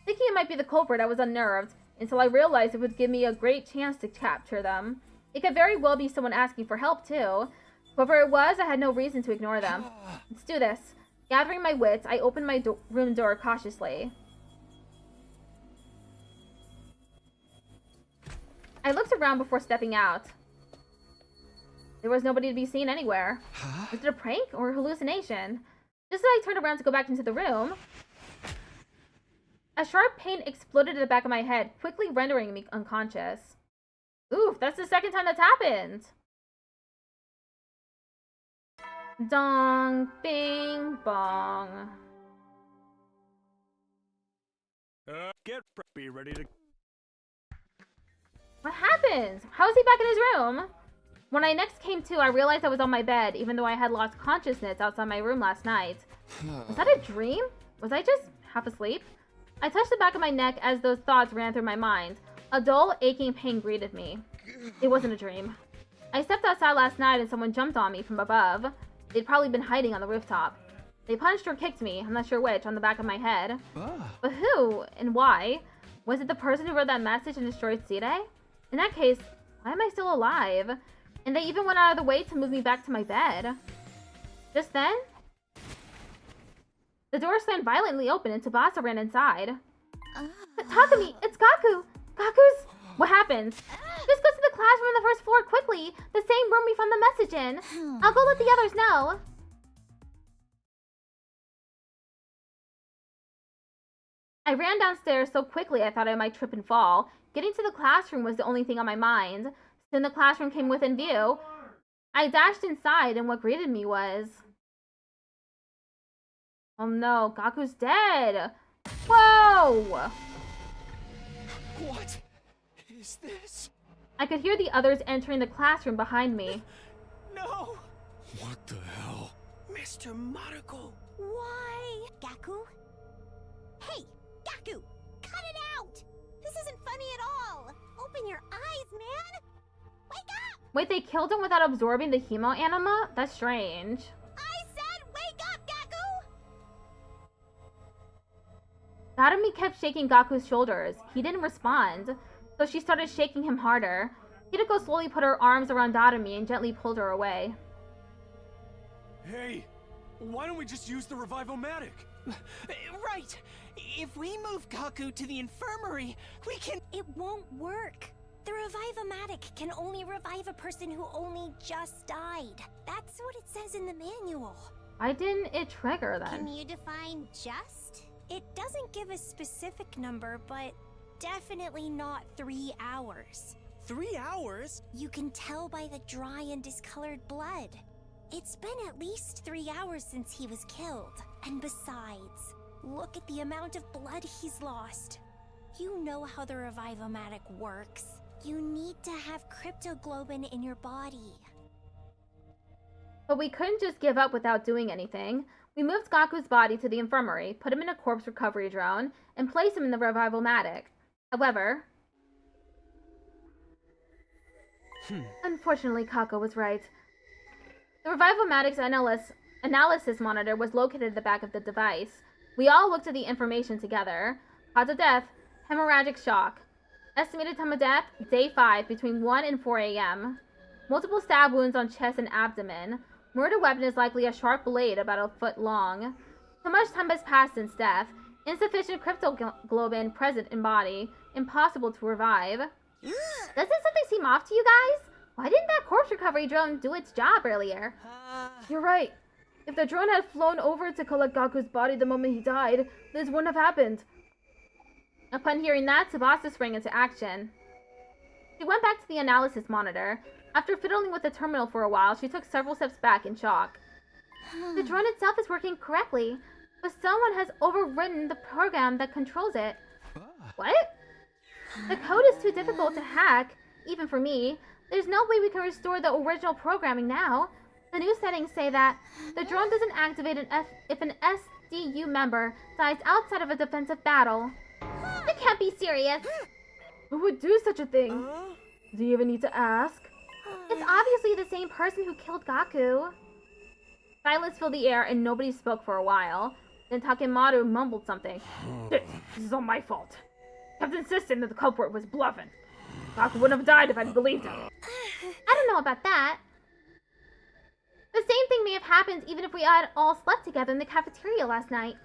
Thinking it might be the culprit, I was unnerved, until I realized it would give me a great chance to capture them. It could very well be someone asking for help, too. Whoever it was, I had no reason to ignore them. Let's do this. Gathering my wits, I opened my room door cautiously. I looked around before stepping out. There was nobody to be seen anywhere. Was it a prank or a hallucination? Just as I turned around to go back into the room, a sharp pain exploded at the back of my head, quickly rendering me unconscious. Oof, that's the second time that's happened. Dong, bing, bong. Get preppy, ready to... What happened? How is he back in his room? When I next came to, I realized I was on my bed, even though I had lost consciousness outside my room last night. Was that a dream? Was I just half asleep? I touched the back of my neck as those thoughts ran through my mind. A dull, aching pain greeted me. It wasn't a dream. I stepped outside last night and someone jumped on me from above. They'd probably been hiding on the rooftop. They punched or kicked me, I'm not sure which, on the back of my head. But who and why? Was it the person who wrote that message and destroyed Sire? In that case, why am I still alive? And they even went out of the way to move me back to my bed. Just then, the door slammed violently open and Tsubasa ran inside. Takumi, it's Gaku! Gaku's... What happened? Just go to the classroom on the first floor quickly. The same room we found the message in. I'll go let the others know. I ran downstairs so quickly I thought I might trip and fall. Getting to the classroom was the only thing on my mind. Soon the classroom came within view. I dashed inside and what greeted me was... Oh no, Gaku's dead! Whoa! What is this? I could hear the others entering the classroom behind me. No! What the hell? Mr. Maruko. Why? Gaku? Hey, Gaku! Cut it out! This isn't funny at all! Open your eyes, man! Wake up! Wait, they killed him without absorbing the hemo anima? That's strange. I said wake up, Gaku! Naomi kept shaking Gaku's shoulders. He didn't respond, so she started shaking him harder. Hideko slowly put her arms around Naomi and gently pulled her away. Hey, why don't we just use the revival-matic? Right! If we move Gaku to the infirmary, we can... It won't work. The revive-o-matic can only revive a person who only just died. That's what it says in the manual. Why didn't it trigger then? Can you define just? It doesn't give a specific number, but definitely not 3 hours. 3 hours? You can tell by the dry and discolored blood. It's been at least 3 hours since he was killed. And besides, look at the amount of blood he's lost. You know how the revive-o-matic works. You need to have cryptoglobin in your body. But we couldn't just give up without doing anything. We moved Gaku's body to the infirmary, put him in a corpse recovery drone, and placed him in the revival-matic. However... Unfortunately, Kako was right. The revival-matic's analysis monitor was located at the back of the device. We all looked at the information together. Cause of death, hemorrhagic shock. Estimated time of death, day 5, between 1 and 4 a.m. Multiple stab wounds on chest and abdomen. Murder weapon is likely a sharp blade about a foot long. So much time has passed since death. Insufficient cryptoglobin present in body. Impossible to revive. Doesn't something seem off to you guys? Why didn't that corpse recovery drone do its job earlier? You're right. If the drone had flown over to collect Gaku's body the moment he died, this wouldn't have happened. Upon hearing that, Tsubasa sprang into action. She went back to the analysis monitor. After fiddling with the terminal for a while, she took several steps back in shock. The drone itself is working correctly, but someone has overwritten the program that controls it. What? The code is too difficult to hack, even for me. There's no way we can restore the original programming now. The new settings say that the drone doesn't activate if an SDU member dies outside of a defensive battle. That can't be serious. Who would do such a thing? Do you even need to ask? It's obviously the same person who killed Gaku. Silence filled the air and nobody spoke for a while. Then Takemaru mumbled something. This is all my fault. Kept insisting that the culprit was bluffing. Gaku wouldn't have died if I'd believed him. I don't know about that. The same thing may have happened even if we had all slept together in the cafeteria last night.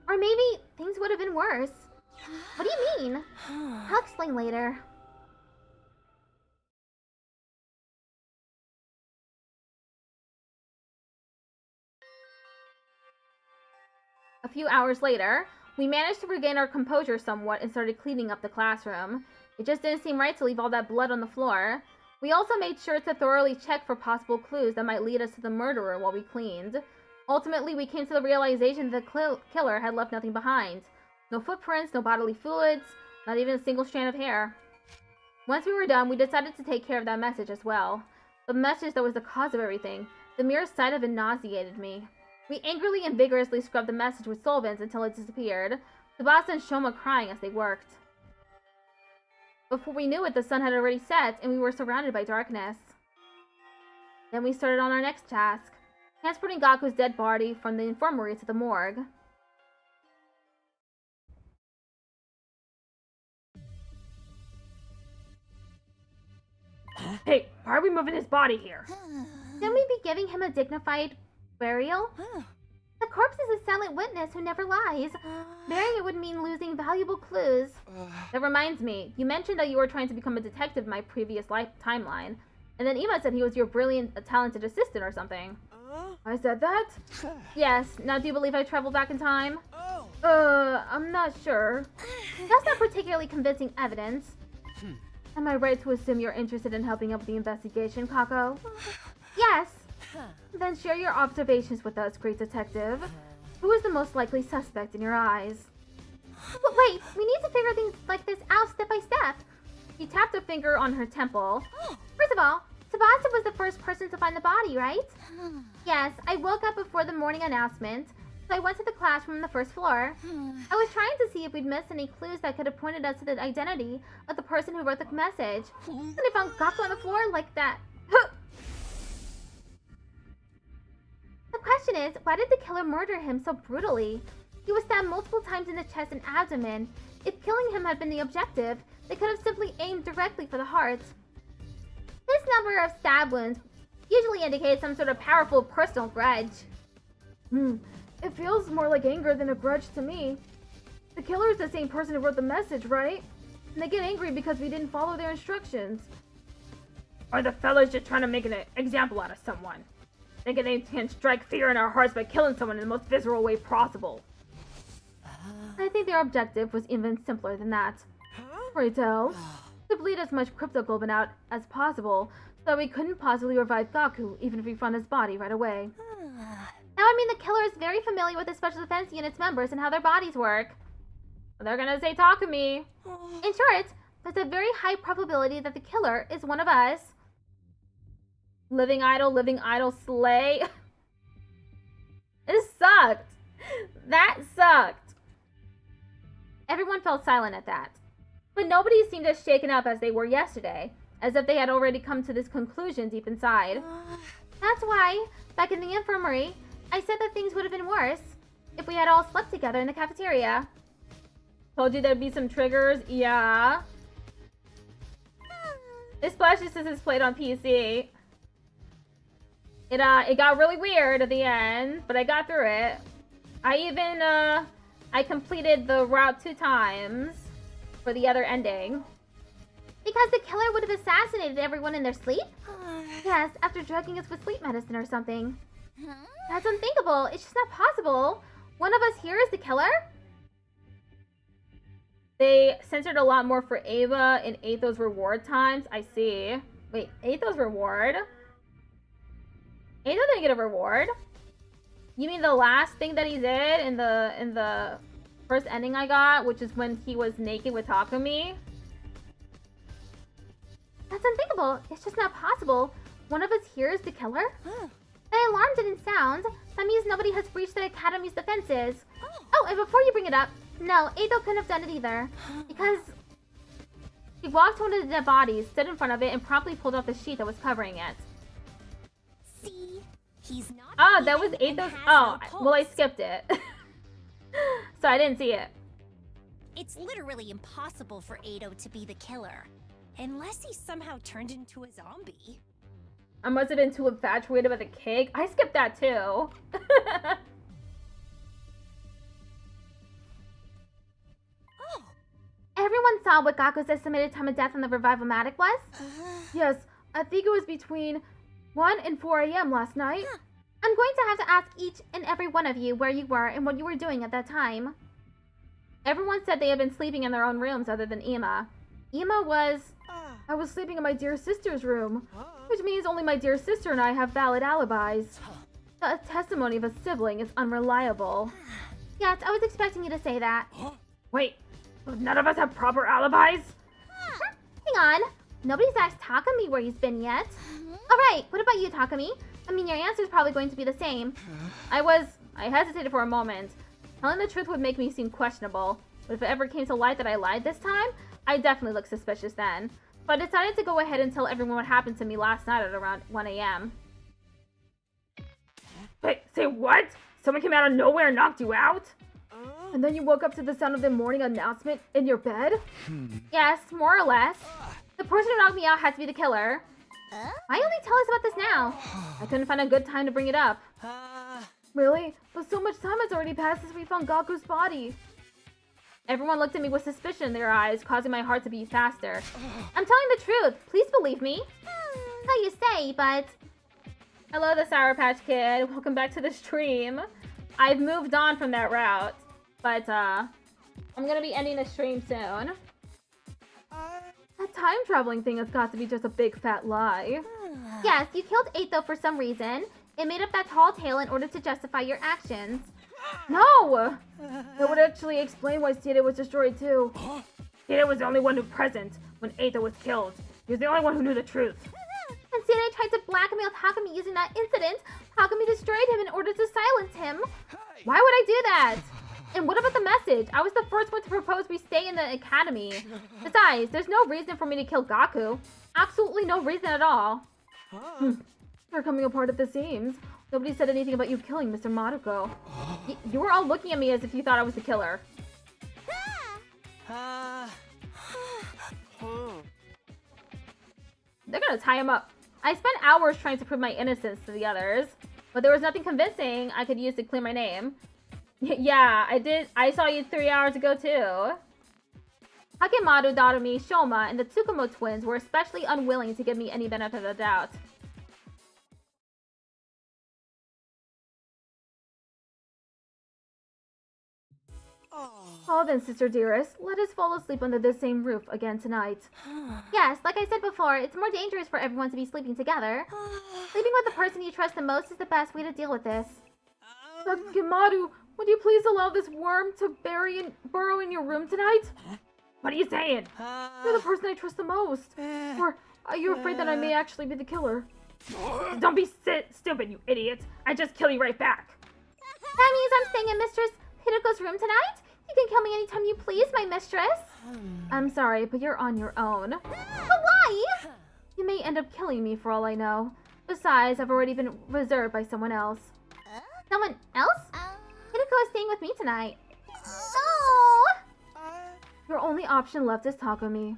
Or maybe things would have been worse. What do you mean? I'll explain later. A few hours later, we managed to regain our composure somewhat and started cleaning up the classroom. It just didn't seem right to leave all that blood on the floor. We also made sure to thoroughly check for possible clues that might lead us to the murderer while we cleaned. Ultimately, we came to the realization that the killer had left nothing behind. No footprints, no bodily fluids, not even a single strand of hair. Once we were done, we decided to take care of that message as well. The message that was the cause of everything. The mere sight of it nauseated me. We angrily and vigorously scrubbed the message with solvents until it disappeared, Tsubasa and Shoma crying as they worked. Before we knew it, the sun had already set, and we were surrounded by darkness. Then we started on our next task, transporting Gaku's dead body from the infirmary to the morgue. Hey, why are we moving his body here? Shouldn't we be giving him a dignified burial? The corpse is a silent witness who never lies. Burying it would mean losing valuable clues. That reminds me, you mentioned that you were trying to become a detective in my previous life timeline. And then Ima said he was your brilliant, talented assistant or something. I said that? Yes, now do you believe I traveled back in time? I'm not sure. That's not particularly convincing evidence. Am I right to assume you're interested in helping up the investigation, Kako? Yes. Then share your observations with us, great detective. Who is the most likely suspect in your eyes? But wait, we need to figure things like this out step by step. She tapped a finger on her temple. First of all, Tsubasa was the first person to find the body, right? Yes, I woke up before the morning announcement, so I went to the classroom on the first floor. I was trying to see if we'd missed any clues that could have pointed us to the identity of the person who wrote the message. And I found Gaku on the floor like that. The question is, why did the killer murder him so brutally? He was stabbed multiple times in the chest and abdomen. If killing him had been the objective, they could have simply aimed directly for the heart. This number of stab wounds usually indicates some sort of powerful personal grudge. It feels more like anger than a grudge to me. The killer is the same person who wrote the message, right? And they get angry because we didn't follow their instructions. Or the fella's just trying to make an example out of someone. Thinking they can strike fear in our hearts by killing someone in the most visceral way possible. I think their objective was even simpler than that. Pray tell. To bleed as much cryptoglobin out as possible, so that we couldn't possibly revive Gaku, even if we found his body right away. That would mean the killer is very familiar with the Special Defense Unit's members and how their bodies work. They're gonna say Takumi. In short, there's a very high probability that the killer is one of us. Living idol, slay. It sucked. That sucked. Everyone fell silent at that. But nobody seemed as shaken up as they were yesterday, as if they had already come to this conclusion deep inside. That's why, back in the infirmary, I said that things would have been worse if we had all slept together in the cafeteria. Told you there'd be some triggers? Yeah. This Splash Assist is played on PC. It got really weird at the end, but I got through it. I completed the route 2 times for the other ending. Because the killer would have assassinated everyone in their sleep? Yes, after drugging us with sleep medicine or something. That's unthinkable. It's just not possible. One of us here is the killer? They censored a lot more for Ava in Aetho's reward times. I see. Wait, Aetho's reward? Aetho didn't get a reward. You mean the last thing that he did in the first ending I got, which is when he was naked with Takumi? That's unthinkable. It's just not possible. One of us here is the killer? The alarm didn't sound. That means nobody has breached the Academy's defenses. Oh, and before you bring it up, no, Aetho couldn't have done it either. Because he walked to one of the dead bodies, stood in front of it, and promptly pulled off the sheet that was covering it. See? He's not. Oh, that was Aetho's. Oh, well, I skipped it. So I didn't see it. It's literally impossible for Aetho to be the killer. Unless he somehow turned into a zombie. I must have been too infatuated with the cake. I skipped that too. Everyone saw what Gaku's estimated time of death on the revival-matic was? Yes, I think it was between 1 and 4 a.m. last night. I'm going to have to ask each and every one of you where you were and what you were doing at that time. Everyone said they had been sleeping in their own rooms other than Ima. Ima was... I was sleeping in my dear sister's room, which means only my dear sister and I have valid alibis. The testimony of a sibling is unreliable. Yes, I was expecting you to say that. Wait, none of us have proper alibis? Hang on. Nobody's asked Takumi where he's been yet. Alright, what about you, Takumi? I mean, your answer's probably going to be the same. I hesitated for a moment. Telling the truth would make me seem questionable, but if it ever came to light that I lied this time, I definitely looked suspicious then. So I decided to go ahead and tell everyone what happened to me last night at around 1 a.m. Wait, say what? Someone came out of nowhere and knocked you out? And then you woke up to the sound of the morning announcement in your bed? Yes, more or less. The person who knocked me out had to be the killer. Why only tell us about this now? I couldn't find a good time to bring it up. Really? But so much time has already passed since we found Gaku's body. Everyone looked at me with suspicion in their eyes, causing my heart to beat faster. I'm telling the truth. Please believe me. So you say, but... Hello, the Sour Patch Kid. Welcome back to the stream. I've moved on from that route, but I'm gonna be ending the stream soon. That time traveling thing has got to be just a big fat lie. Yes, you killed Aetho for some reason. It made up that tall tale in order to justify your actions. No! That would actually explain why Sita was destroyed too. Sita was the only one who present when Aetho was killed. He was the only one who knew the truth. And Sita tried to blackmail Takumi using that incident. Takumi destroyed him in order to silence him. Why would I do that? And what about the message? I was the first one to propose we stay in the academy. Besides, there's no reason for me to kill Gaku. Absolutely no reason at all. They're coming apart at the seams. Nobody said anything about you killing Mr. Maruko. You were all looking at me as if you thought I was the killer. They're gonna tie him up. I spent hours trying to prove my innocence to the others, but there was nothing convincing I could use to clear my name. Yeah, I did. I saw you 3 hours ago too. Hakemaru, Darumi, Shoma, and the Tsukumo twins were especially unwilling to give me any benefit of the doubt. Oh, then, sister dearest, let us fall asleep under the same roof again tonight. Yes, like I said before, it's more dangerous for everyone to be sleeping together. Sleeping with the person you trust the most is the best way to deal with this. Hakemaru, would you please allow this worm to burrow in your room tonight? What are you saying? You're the person I trust the most. Or are you afraid that I may actually be the killer? Don't be stupid, you idiot. I just kill you right back. That means I'm staying in Mistress Hideko's room tonight? You can kill me anytime you please, my mistress. I'm sorry, but you're on your own. But why? You may end up killing me for all I know. Besides, I've already been reserved by someone else. Someone else? Hideko is staying with me tonight. Oh! Your only option left is Takumi.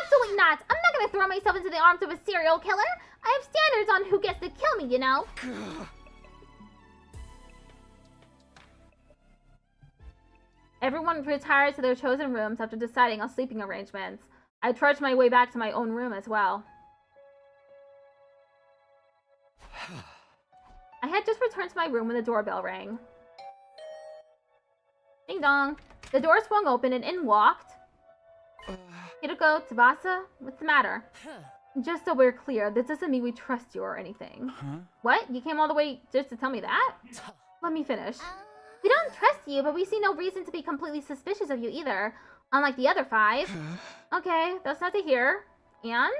Absolutely not! I'm not gonna throw myself into the arms of a serial killer! I have standards on who gets to kill me, you know? Everyone retired to their chosen rooms after deciding on sleeping arrangements. I trudged my way back to my own room as well. I had just returned to my room when the doorbell rang. Ding dong. The door swung open and in walked... Hideko, Tsubasa, what's the matter? Just so we're clear, this doesn't mean we trust you or anything. What? You came all the way just to tell me that? Let me finish. We don't trust you, but we see no reason to be completely suspicious of you either. Unlike the other 5. Okay, that's not to hear. And?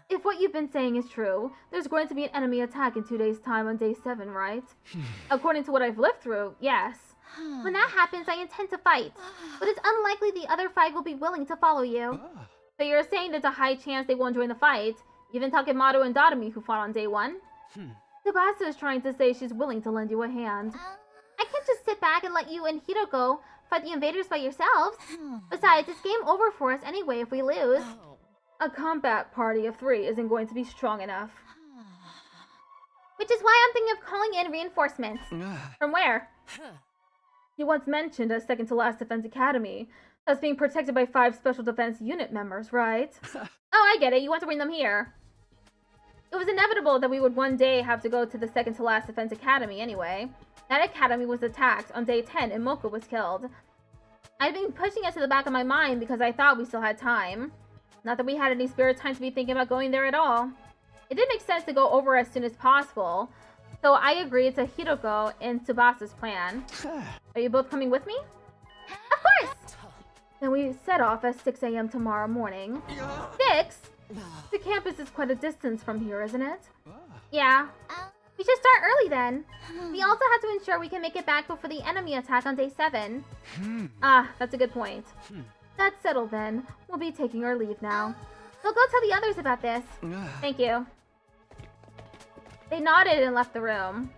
If what you've been saying is true, there's going to be an enemy attack in 2 days' time on day 7, right? According to what I've lived through, yes. When that happens, I intend to fight. But it's unlikely the other 5 will be willing to follow you. So you're saying there's a high chance they won't join the fight? Even Takemaru and Darumi who fought on day 1? Tsubasa is trying to say she's willing to lend you a hand. I can't just sit back and let you and Hideko fight the invaders by yourselves. Besides, it's game over for us anyway if we lose. A combat party of 3 isn't going to be strong enough. Which is why I'm thinking of calling in reinforcements. From where? You once mentioned a second-to-last defense academy that's being protected by 5 special defense unit members, right? Oh, I get it. You want to bring them here. It was inevitable that we would one day have to go to the second-to-last defense academy anyway. That academy was attacked on day 10 and Moko was killed. I'd been pushing it to the back of my mind because I thought we still had time. Not that we had any spare time to be thinking about going there at all. It did make sense to go over as soon as possible, so I agreed to Hiroko and Tsubasa's plan. Are you both coming with me? Of course! Then we set off at 6 a.m. tomorrow morning. 6? The campus is quite a distance from here, isn't it? Yeah. We should start early then. We also have to ensure we can make it back before the enemy attack on day 7. Ah, that's a good point. That's settled then. We'll be taking our leave now. So go tell the others about this. Thank you. They nodded and left the room.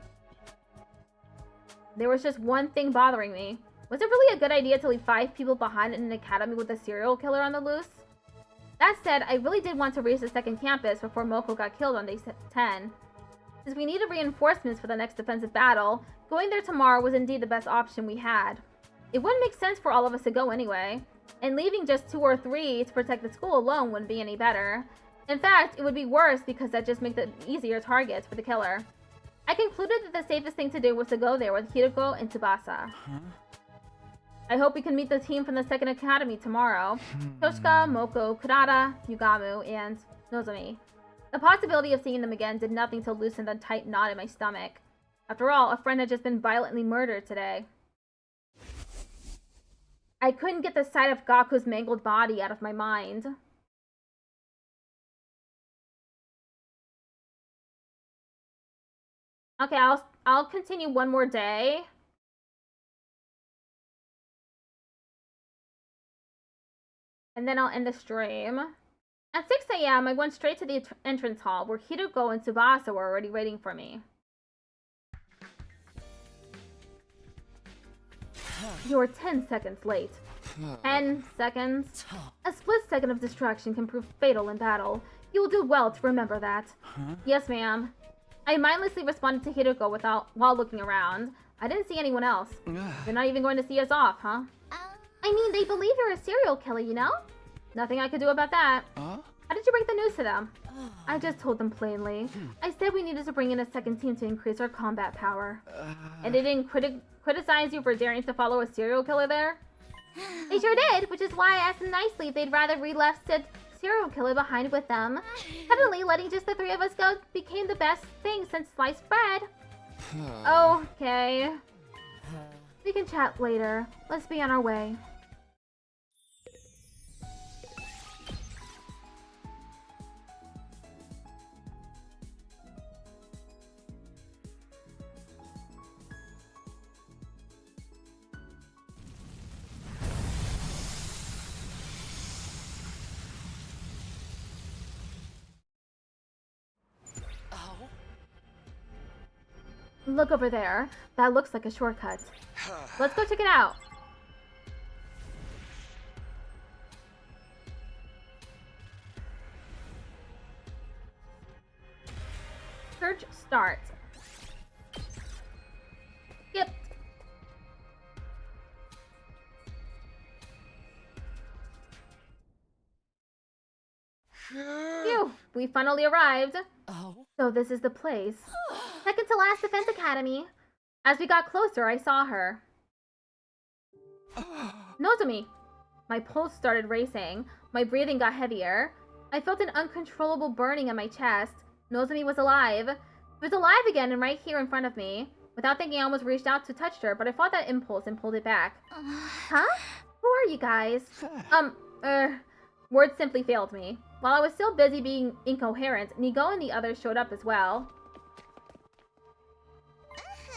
There was just one thing bothering me. Was it really a good idea to leave 5 people behind in an academy with a serial killer on the loose? That said, I really did want to reach the second campus before Moko got killed on day 10. Since we needed reinforcements for the next defensive battle, going there tomorrow was indeed the best option we had. It wouldn't make sense for all of us to go anyway, and leaving just 2 or 3 to protect the school alone wouldn't be any better. In fact, it would be worse because that just makes it easier targets for the killer. I concluded that the safest thing to do was to go there with Hiroko and Tsubasa. I hope we can meet the team from the second academy tomorrow. Toshika, Moko, Kurata, Yugamu, and Nozomi. The possibility of seeing them again did nothing to loosen the tight knot in my stomach. After all, a friend had just been violently murdered today. I couldn't get the sight of Gaku's mangled body out of my mind. Okay, I'll continue one more day. And then I'll end the stream. At 6 a.m., I went straight to the entrance hall where Hiroko and Tsubasa were already waiting for me. You're 10 seconds late. 10 seconds? A split second of distraction can prove fatal in battle. You will do well to remember that. Yes, ma'am. I mindlessly responded to Hiroko while looking around. I didn't see anyone else. You're not even going to see us off, huh? I mean, they believe you're a serial killer, you know? Nothing I could do about that. How did you break the news to them? I just told them plainly. I said we needed to bring in a second team to increase our combat power. And they didn't criticize you for daring to follow a serial killer there? They sure did, which is why I asked them nicely if they'd rather we left said serial killer behind with them. Suddenly, letting just the 3 of us go became the best thing since sliced bread. Okay. We can chat later. Let's be on our way. Look over there. That looks like a shortcut. Let's go check it out. Search start. Yep. Phew, we finally arrived. So this is the place. Second to last Defense Academy. As we got closer, I saw her. Nozomi. My pulse started racing. My breathing got heavier. I felt an uncontrollable burning in my chest. Nozomi was alive. She was alive again and right here in front of me. Without thinking, I almost reached out to touch her, but I fought that impulse and pulled it back. Huh? Who are you guys? Words simply failed me. While I was still busy being incoherent, Nigo and the others showed up as well.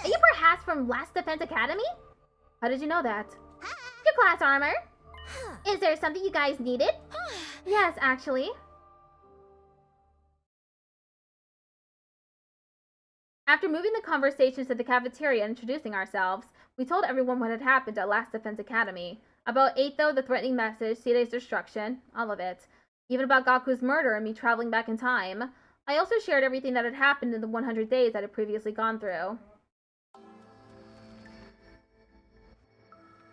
Are you perhaps from Last Defense Academy? How did you know that? Your class armor. Is there something you guys needed? Yes, actually. After moving the conversations to the cafeteria and introducing ourselves, we told everyone what had happened at Last Defense Academy. About Eito, the threatening message, Sirei's destruction, all of it. Even about Gaku's murder and me traveling back in time. I also shared everything that had happened in the 100 days I had previously gone through.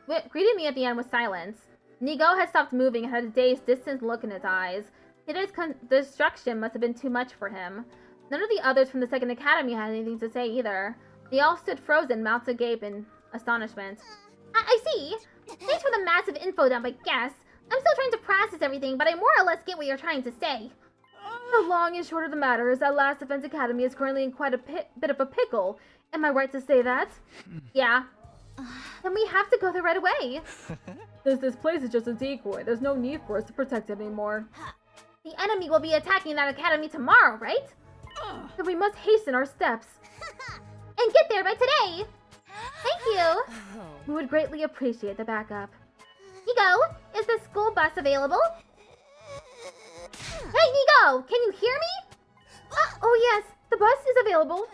What greeted me at the end was silence. Nigo had stopped moving and had a dazed, distant look in his eyes. Sirei's destruction must have been too much for him. None of the others from the Second Academy had anything to say either. They all stood frozen, mouths agape in astonishment. I see. Thanks for the massive info dump, I guess. I'm still trying to process everything, but I more or less get what you're trying to say. The long and short of the matter is that Last Defense Academy is currently in quite a bit of a pickle. Am I right to say that? Yeah. Then we have to go there right away. This place is just a decoy. There's no need for us to protect it anymore. The enemy will be attacking that academy tomorrow, right? Then we must hasten our steps. And get there by today! Thank you! We would greatly appreciate the backup. Nico, is the school bus available? Hey, Nico! Can you hear me? Oh yes, the bus is available.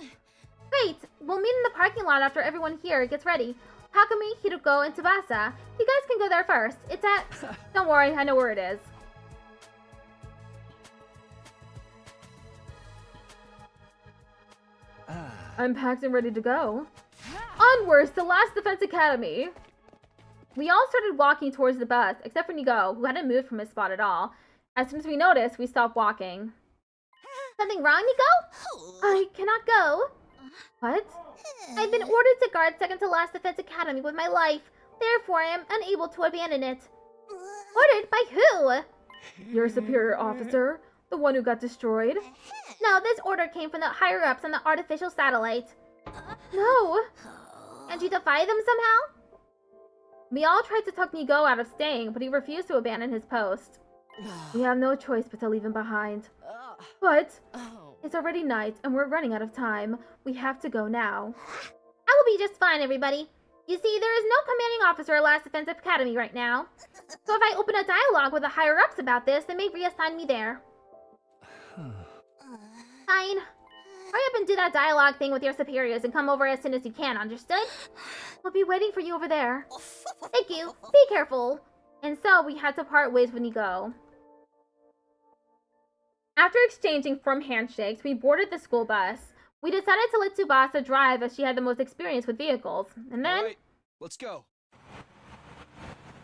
Great! We'll meet in the parking lot after everyone here gets ready. Takumi, Hiruko, and Tsubasa. You guys can go there first. It's at... Don't worry, I know where it is. I'm packed and ready to go. Onwards to Last Defense Academy. We all started walking towards the bus, except for Nigo, who hadn't moved from his spot at all. As soon as we noticed, we stopped walking. Something wrong, Nico? I cannot go. What? I've been ordered to guard second to Last Defense Academy with my life. Therefore, I am unable to abandon it. Ordered by who? Your superior officer? The one who got destroyed? No, this order came from the higher-ups on the artificial satellite. No. And you defy them somehow? We all tried to talk Nigo out of staying, but he refused to abandon his post. We have no choice but to leave him behind. But it's already night, and we're running out of time. We have to go now. I will be just fine, everybody. You see, there is no commanding officer at Last Defense Academy right now. So if I open a dialogue with the higher-ups about this, they may reassign me there. Fine. Hurry up and do that dialogue thing with your superiors and come over as soon as you can, understood? We'll be waiting for you over there. Thank you. Be careful. And so we had to part ways with Nigo. After exchanging firm handshakes, we boarded the school bus. We decided to let Tsubasa drive as she had the most experience with vehicles. And then... Alright, let's go.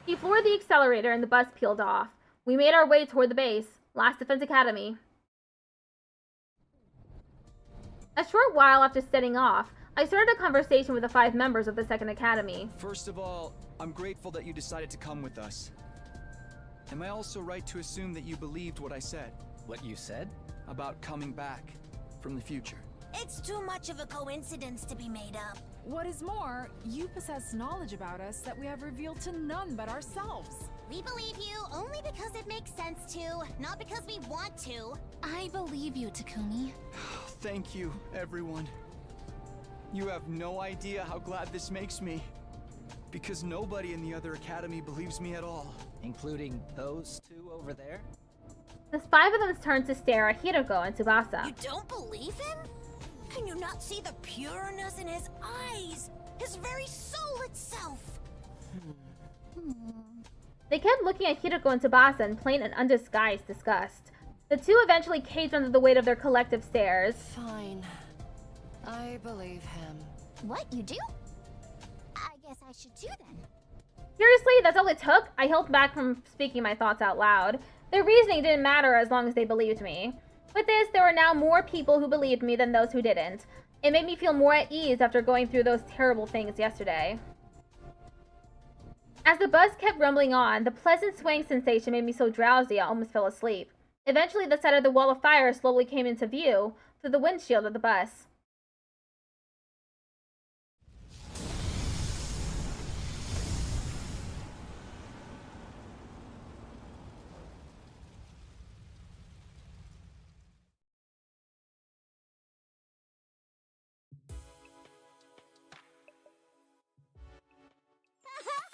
He floored the accelerator and the bus peeled off. We made our way toward the base, Last Defense Academy. A short while after setting off, I started a conversation with the 5 members of the Second Academy. First of all, I'm grateful that you decided to come with us. Am I also right to assume that you believed what I said? What you said? About coming back from the future. It's too much of a coincidence to be made up. What is more, you possess knowledge about us that we have revealed to none but ourselves. We believe you only because it makes sense to, not because we want to. I believe you, Takumi. Thank you, everyone. You have no idea how glad this makes me. Because nobody in the other academy believes me at all. Including those 2 over there? The 5 of them turned to stare at Hiruko and Tsubasa. You don't believe him? Can you not see the pureness in his eyes? His very soul itself! They kept looking at Hiruko and Tsubasa in plain and undisguised disgust. The 2 eventually caved under the weight of their collective stares. Fine. I believe him. What, you do? I guess I should do then. Seriously, that's all it took? I held back from speaking my thoughts out loud. Their reasoning didn't matter as long as they believed me. With this, there were now more people who believed me than those who didn't. It made me feel more at ease after going through those terrible things yesterday. As the bus kept rumbling on, the pleasant swaying sensation made me so drowsy I almost fell asleep. Eventually, the side of the wall of fire slowly came into view through the windshield of the bus.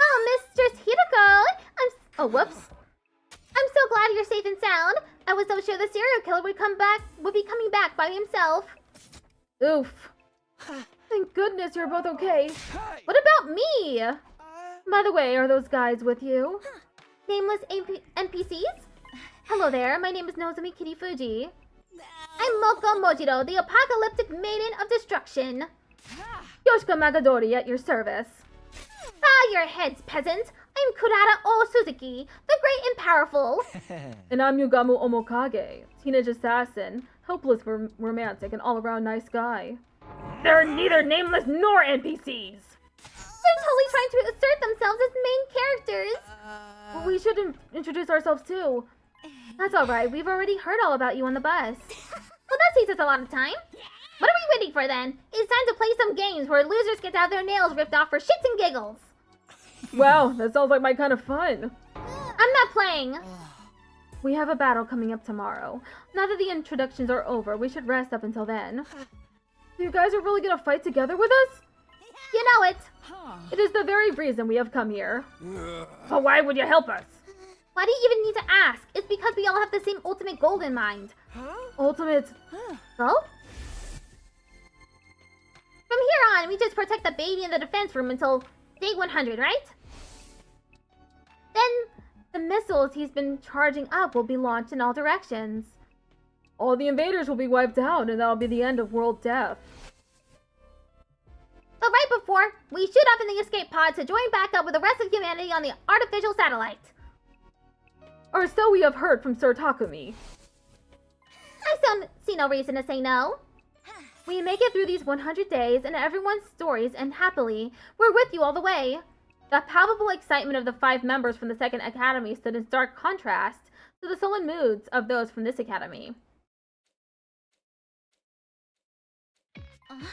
Oh, Mistress Hiruko! Oh, whoops. I'm so glad you're safe and sound. I was so sure the serial killer would be coming back by himself. Oof. Thank goodness you're both okay. Hey! What about me? By the way, are those guys with you? Nameless NPCs? Hello there, my name is Nozomi Kirifuji. I'm Moko Mojiro, the apocalyptic maiden of destruction. Yoshika Magadori at your service. Bow your heads, peasant. I'm Kurata O Suzuki, the great and powerful. And I'm Yugamu Omokage, teenage assassin, hopeless romantic, and all-around nice guy. They're neither nameless nor NPCs. They're totally trying to assert themselves as main characters. We should introduce ourselves too. That's alright, we've already heard all about you on the bus. Well, that saves us a lot of time. What are we waiting for then? It's time to play some games where losers get to have their nails ripped off for shits and giggles. Wow, that sounds like my kind of fun. I'm not playing. We have a battle coming up tomorrow. Now that the introductions are over, we should rest up until then. You guys are really gonna fight together with us? You know it. It is the very reason we have come here. So why would you help us? Why do you even need to ask? It's because we all have the same ultimate goal in mind. Ultimate... Goal? From here on, we just protect the baby in the defense room until day 100, right? Then, the missiles he's been charging up will be launched in all directions. All the invaders will be wiped out, and that'll be the end of world death. But right before, we shoot off in the escape pod to join back up with the rest of humanity on the artificial satellite. Or so we have heard from Sir Takumi. I still see no reason to say no. We make it through these 100 days, and everyone's stories end happily. We're with you all the way. The palpable excitement of the 5 members from the Second Academy stood in stark contrast to the sullen moods of those from this academy.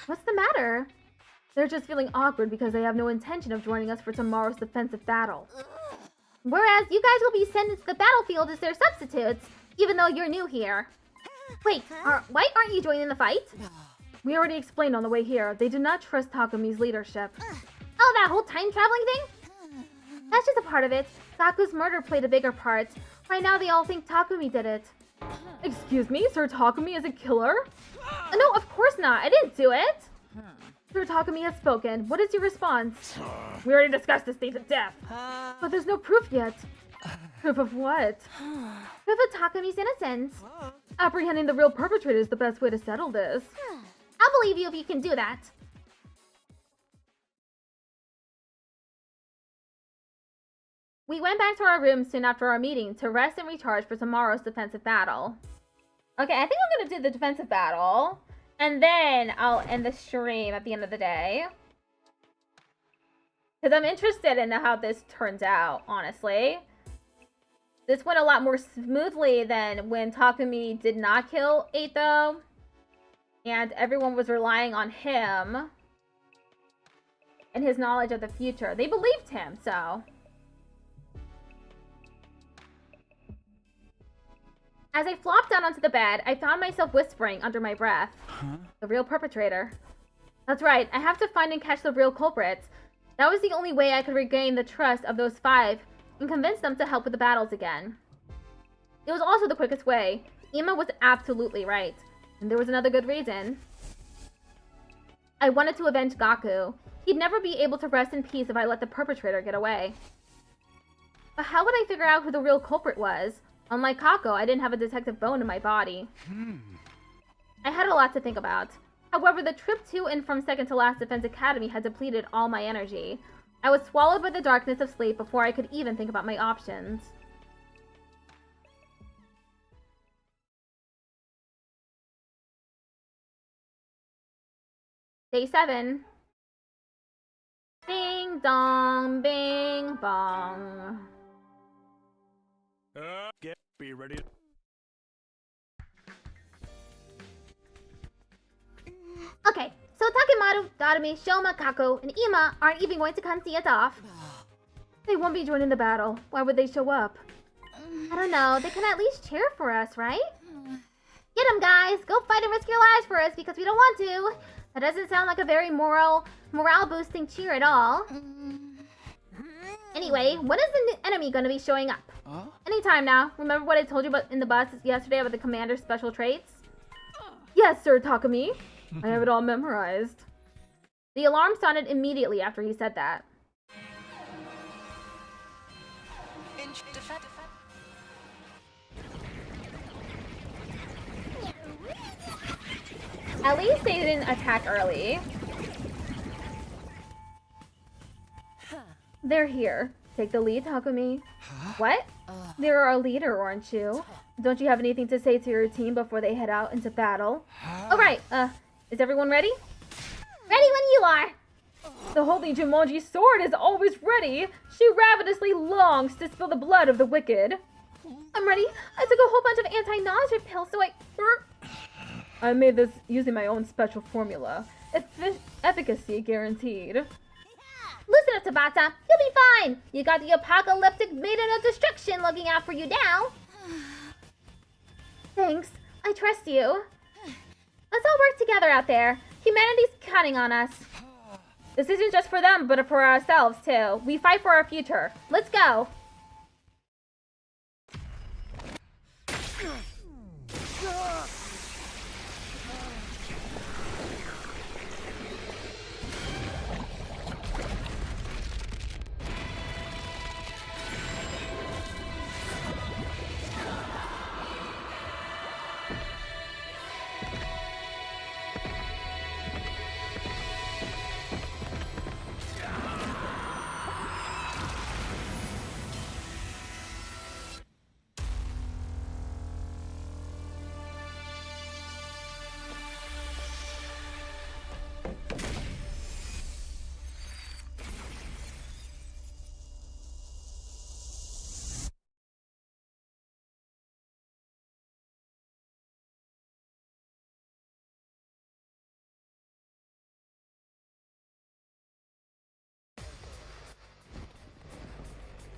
What's the matter? They're just feeling awkward because they have no intention of joining us for tomorrow's defensive battle. Whereas you guys will be sent into the battlefield as their substitutes, even though you're new here. Wait, why aren't you joining the fight? We already explained on the way here. They do not trust Takumi's leadership. Oh, that whole time traveling thing? That's just a part of it. Gaku's murder played a bigger part. Right now they all think Takumi did it. Excuse me? Sir Takumi is a killer? No, of course not. I didn't do it. Sir Takumi has spoken. What is your response? We already discussed the state of death. But there's no proof yet. Proof of what? Proof of Takumi's innocence. Apprehending the real perpetrator is the best way to settle this. I'll believe you if you can do that. We went back to our rooms soon after our meeting to rest and recharge for tomorrow's defensive battle. Okay, I think I'm gonna do the defensive battle. And then I'll end the stream at the end of the day. Because I'm interested in how this turns out, honestly. This went a lot more smoothly than when Takumi did not kill Eito. And everyone was relying on him. And his knowledge of the future. They believed him, so... As I flopped down onto the bed, I found myself whispering under my breath. The real perpetrator. That's right, I have to find and catch the real culprit. That was the only way I could regain the trust of those 5 and convince them to help with the battles again. It was also the quickest way. Ima was absolutely right. And there was another good reason. I wanted to avenge Gaku. He'd never be able to rest in peace if I let the perpetrator get away. But how would I figure out who the real culprit was? Unlike Kako, I didn't have a detective bone in my body. I had a lot to think about. However, the trip to and from second to last Defense Academy had depleted all my energy. I was swallowed by the darkness of sleep before I could even think about my options. Day 7. Ding dong, bing bong. Be ready. Okay, so Takemaru, Darumi, Shoma, Kako, and Ima aren't even going to come see us off. They won't be joining the battle. Why would they show up? I don't know, they can at least cheer for us, right? Get them, guys! Go fight and risk your lives for us because we don't want to! That doesn't sound like a very morale-boosting cheer at all. Anyway, when is the enemy gonna be showing up? Anytime now. Remember what I told you about in the bus yesterday about the commander's special traits? Yes, Sir Takumi. I have it all memorized. The alarm sounded immediately after he said that. At least they didn't attack early. They're here. Take the lead, Takumi. What? They're our leader, aren't you? Don't you have anything to say to your team before they head out into battle? Alright, is everyone ready? Ready when you are! The holy Jumonji sword is always ready. She ravenously longs to spill the blood of the wicked. I'm ready. I took a whole bunch of anti-nausea pills, so I made this using my own special formula. Efficacy guaranteed. Listen up, Tabata. You'll be fine. You got the apocalyptic maiden of destruction looking out for you now. Thanks. I trust you. Let's all work together out there. Humanity's counting on us. This isn't just for them, but for ourselves, too. We fight for our future. Let's go.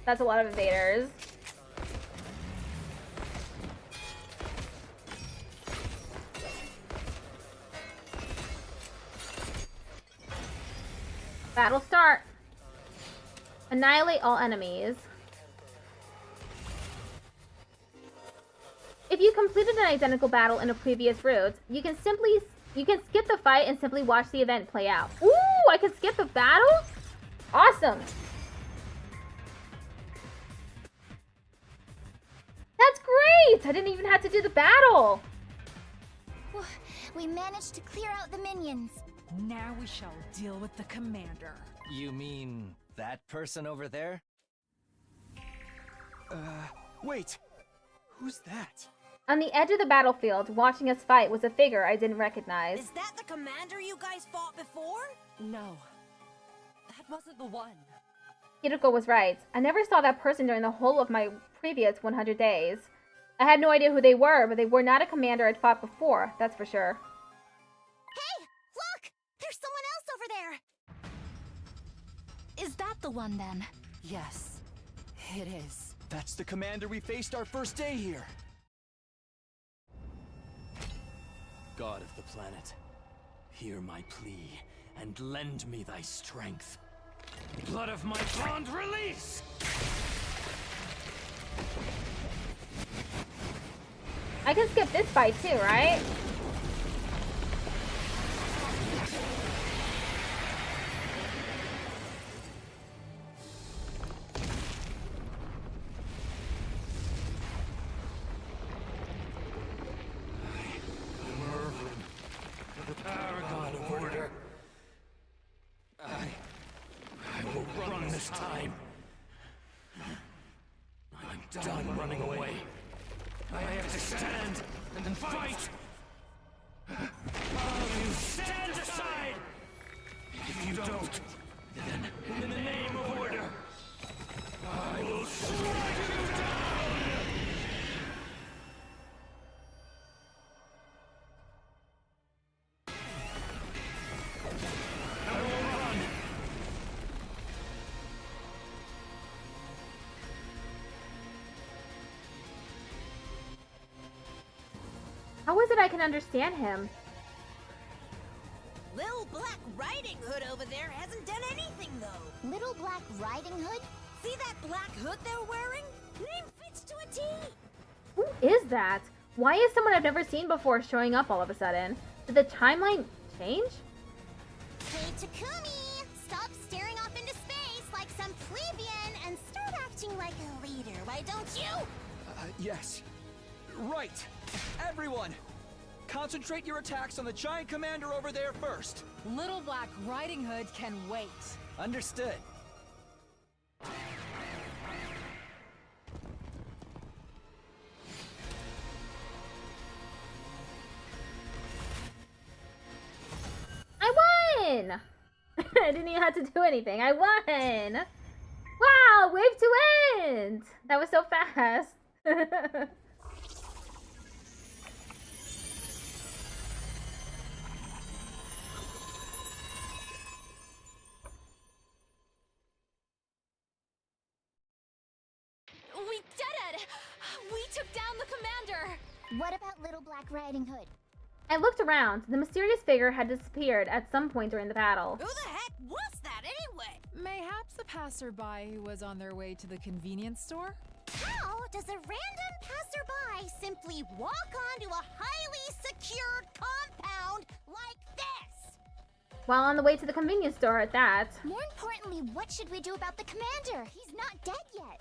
That's a lot of invaders. Battle start. Annihilate all enemies. If you completed an identical battle in a previous route, you can skip the fight and simply watch the event play out. Ooh, I can skip the battle? Awesome. That's great! I didn't even have to do the battle. We managed to clear out the minions. Now we shall deal with the commander. You mean that person over there? Wait! Who's that? On the edge of the battlefield, watching us fight was a figure I didn't recognize. Is that the commander you guys fought before? No. That wasn't the one. Hiroko was right. I never saw that person during the whole of my previous 100 days. I had no idea who they were, but they were not a commander I'd fought before, that's for sure. Hey! Look! There's someone else over there! Is that the one then? Yes, it is. That's the commander we faced our first day here. God of the planet, hear my plea and lend me thy strength. Blood of my bond release! I can skip this fight too, right? Paragon of order. I will run this time. I'm done running away. I have to stand and fight. You stand aside. If you don't, then in the name of order, I will strike you down. How is it I can understand him? Little Black Riding Hood over there hasn't done anything, though. Little Black Riding Hood? See that black hood they're wearing? Name fits to a T. Who is that? Why is someone I've never seen before showing up all of a sudden? Did the timeline change? Hey, Takumi! Stop staring off into space like some plebeian and start acting like a leader, why don't you? Yes. Right. Everyone, concentrate your attacks on the giant commander over there first. Little Black Riding Hood can wait. Understood. I won! I didn't even have to do anything. I won! Wow, wave to end! That was so fast. We did it! We took down the commander! What about Little Black Riding Hood? I looked around. The mysterious figure had disappeared at some point during the battle. Who the heck was that anyway? Mayhaps a passerby who was on their way to the convenience store? How does a random passerby simply walk onto a highly secured compound like this? While on the way to the convenience store at that, More importantly, what should we do about the commander? He's not dead yet.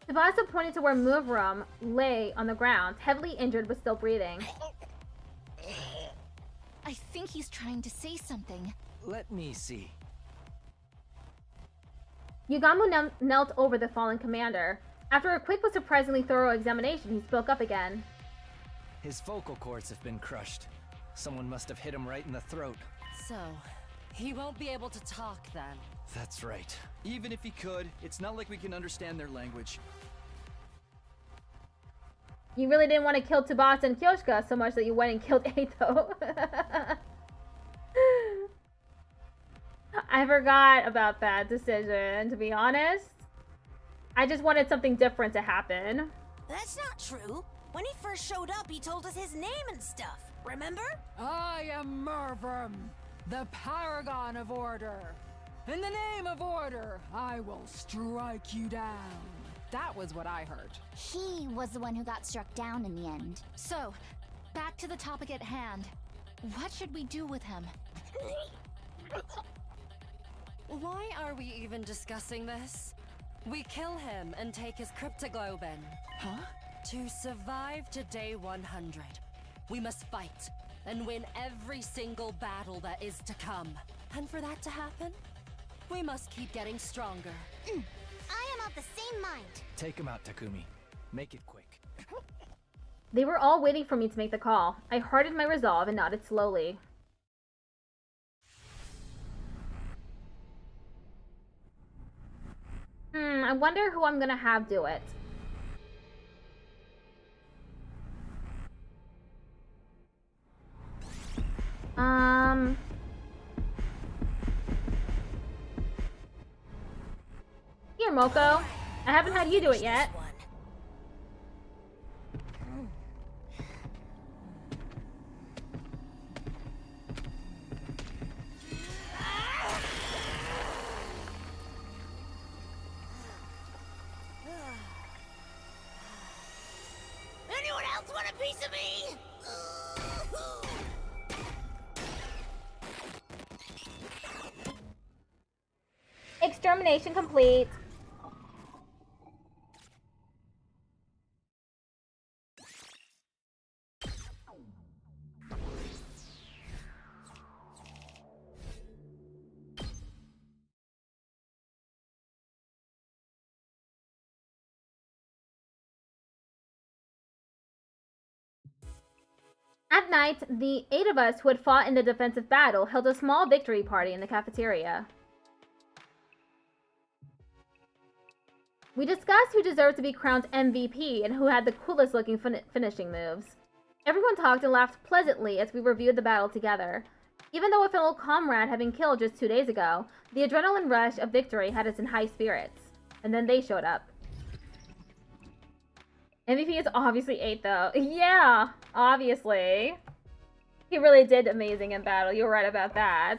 Tsubasa pointed to where Muvram lay on the ground, heavily injured but still breathing. I think he's trying to say something. Let me see. Yugamu knelt over the fallen commander. After a quick but surprisingly thorough examination, he spoke up again. His vocal cords have been crushed. Someone must have hit him right in the throat. So, he won't be able to talk then. That's right. Even if he could, it's not like we can understand their language. You really didn't want to kill Tsubasa and Kyoshika so much that you went and killed Eito. I forgot about that decision, to be honest. I just wanted something different to happen. That's not true. When he first showed up, he told us his name and stuff. Remember? I am Murvram, the paragon of order. In the name of order, I will strike you down. That was what I heard. He was the one who got struck down in the end. So, back to the topic at hand. What should we do with him? Why are we even discussing this? We kill him and take his cryptoglobin. Huh? To survive to day 100, we must fight and win every single battle that is to come. And for that to happen, we must keep getting stronger. I am of the same mind. Take him out, Takumi. Make it quick. They were all waiting for me to make the call. I hardened my resolve and nodded slowly. I wonder who I'm gonna have do it. Here, Moko. I haven't had you do it yet. Anyone else want a piece of me? Extermination complete. At night, the 8 of us who had fought in the defensive battle held a small victory party in the cafeteria. We discussed who deserved to be crowned MVP and who had the coolest looking finishing moves. Everyone talked and laughed pleasantly as we reviewed the battle together. Even though a fellow comrade had been killed just 2 days ago, the adrenaline rush of victory had us in high spirits. And then they showed up. MVP is obviously 8 though. Yeah, obviously. He really did amazing in battle. You were right about that.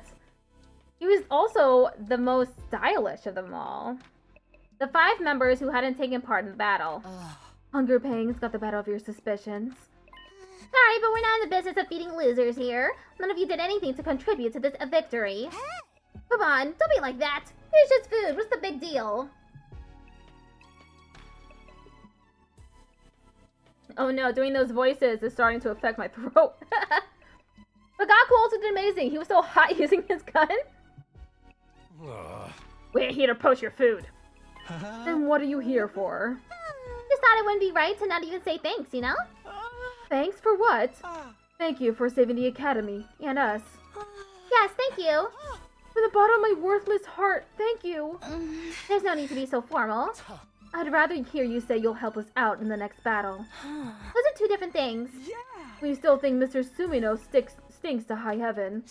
He was also the most stylish of them all. The 5 members who hadn't taken part in the battle. Hunger Pangs got the better of your suspicions. Sorry, but we're not in the business of feeding losers here. None of you did anything to contribute to this victory. Come on, don't be like that. It's just food. What's the big deal? Oh no, doing those voices is starting to affect my throat. But Gaku also did amazing. He was so hot using his gun. We're here to poach your food. Then what are you here for? Just thought it wouldn't be right to not even say thanks, you know? Thanks for what? Thank you for saving the academy and us. Yes, thank you. From the bottom of my worthless heart, thank you. There's no need to be so formal. I'd rather hear you say you'll help us out in the next battle. Those are two different things. We still think Mr. Sumino stinks to high heaven.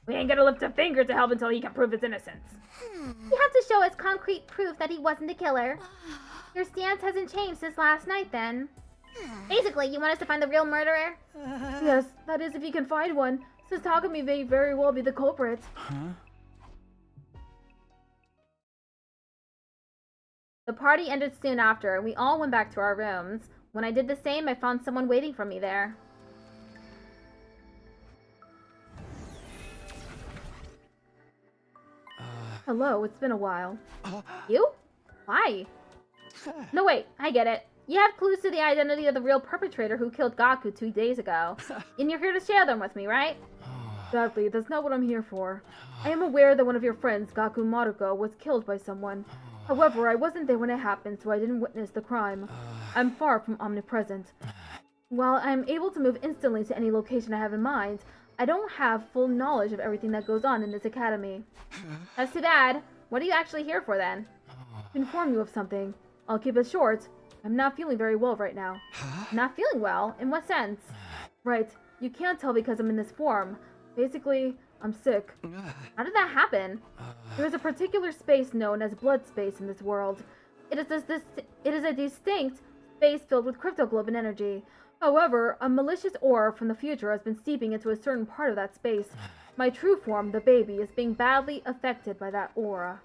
We ain't gonna lift a finger to help until he can prove his innocence. You have to show us concrete proof that he wasn't the killer. Your stance hasn't changed since last night, then. Basically, you want us to find the real murderer? Yes, that is if you can find one, since Takumi may very well be the culprit. The party ended soon after, and we all went back to our rooms. When I did the same, I found someone waiting for me there. Hello, it's been a while. You? Why? No, wait, I get it. You have clues to the identity of the real perpetrator who killed Gaku 2 days ago. And you're here to share them with me, right? Sadly, that's not what I'm here for. I am aware that one of your friends, Gaku Maruko, was killed by someone. However, I wasn't there when it happened, so I didn't witness the crime. I'm far from omnipresent. While I am able to move instantly to any location I have in mind, I don't have full knowledge of everything that goes on in this academy. That's too bad. What are you actually here for, then? To inform you of something. I'll keep it short. I'm not feeling very well right now. Not feeling well? In what sense? Right. You can't tell because I'm in this form. Basically, I'm sick. How did that happen? There is a particular space known as blood space in this world. It is a distinct space filled with cryptoglobin energy. However, a malicious aura from the future has been seeping into a certain part of that space. My true form, the baby, is being badly affected by that aura.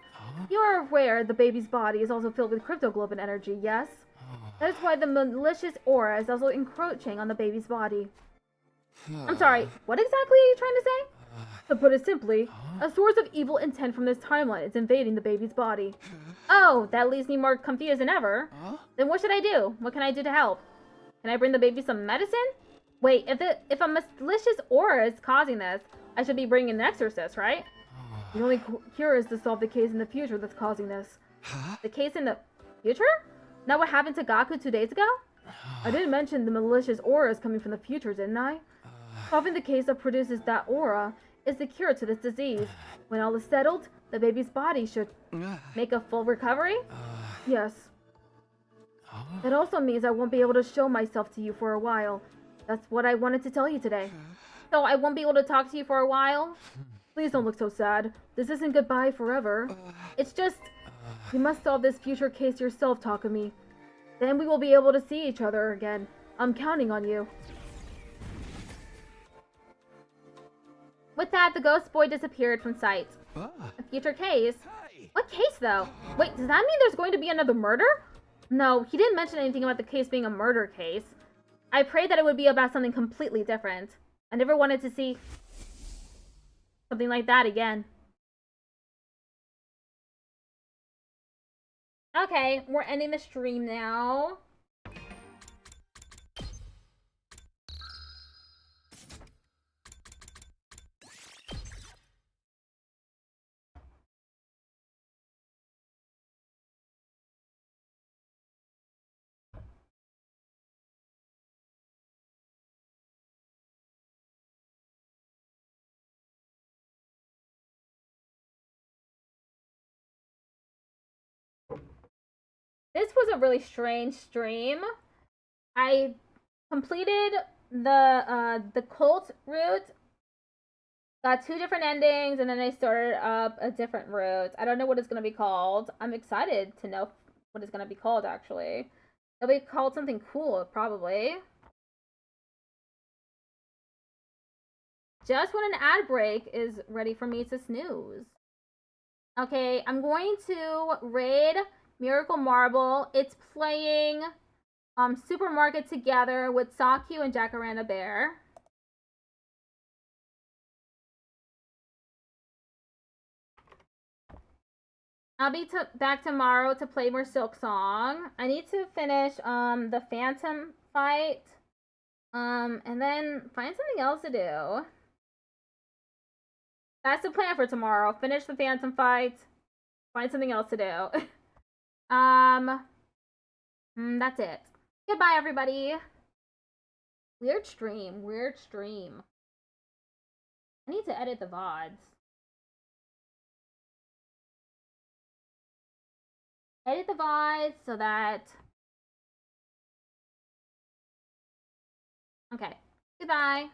You are aware the baby's body is also filled with cryptoglobin energy, yes? That is why the malicious aura is also encroaching on the baby's body. I'm sorry, what exactly are you trying to say? To put it simply, a source of evil intent from this timeline is invading the baby's body. Oh, that leaves me more confused than ever. Then what should I do? What can I do to help? Can I bring the baby some medicine? Wait, if a malicious aura is causing this, I should be bringing an exorcist, right? The only cure is to solve the case in the future that's causing this. The case in the future? Not what happened to Gaku 2 days ago? I didn't mention the malicious aura is coming from the future, didn't I? Solving the case that produces that aura is the cure to this disease. When all is settled, the baby's body should make a full recovery? Yes. That also means I won't be able to show myself to you for a while. That's what I wanted to tell you today. So I won't be able to talk to you for a while? Please don't look so sad. This isn't goodbye forever. It's just... You must solve this future case yourself, Takumi. Then we will be able to see each other again. I'm counting on you. With that, the ghost boy disappeared from sight. A future case? What case, though? Wait, does that mean there's going to be another murder? No, he didn't mention anything about the case being a murder case. I prayed that it would be about something completely different. I never wanted to see something like that again. Okay, we're ending the stream now. This was a really strange stream. I completed the cult route, got 2 different endings, and then I started up a different route. I don't know what it's gonna be called. I'm excited to know what it's gonna be called, actually. It'll be called something cool, probably. Just when an ad break is ready for me to snooze. Okay, I'm going to raid Miracle Marble. It's playing Supermarket together with Sakyu and Jacaranda Bear. I'll be back tomorrow to play more Silk Song. I need to finish the Phantom fight. And then find something else to do. That's the plan for tomorrow. Finish the Phantom fight. Find something else to do. That's it. Goodbye, everybody. Weird stream. Weird stream. I need to edit the VODs. edit the VOD so that... Okay. Goodbye.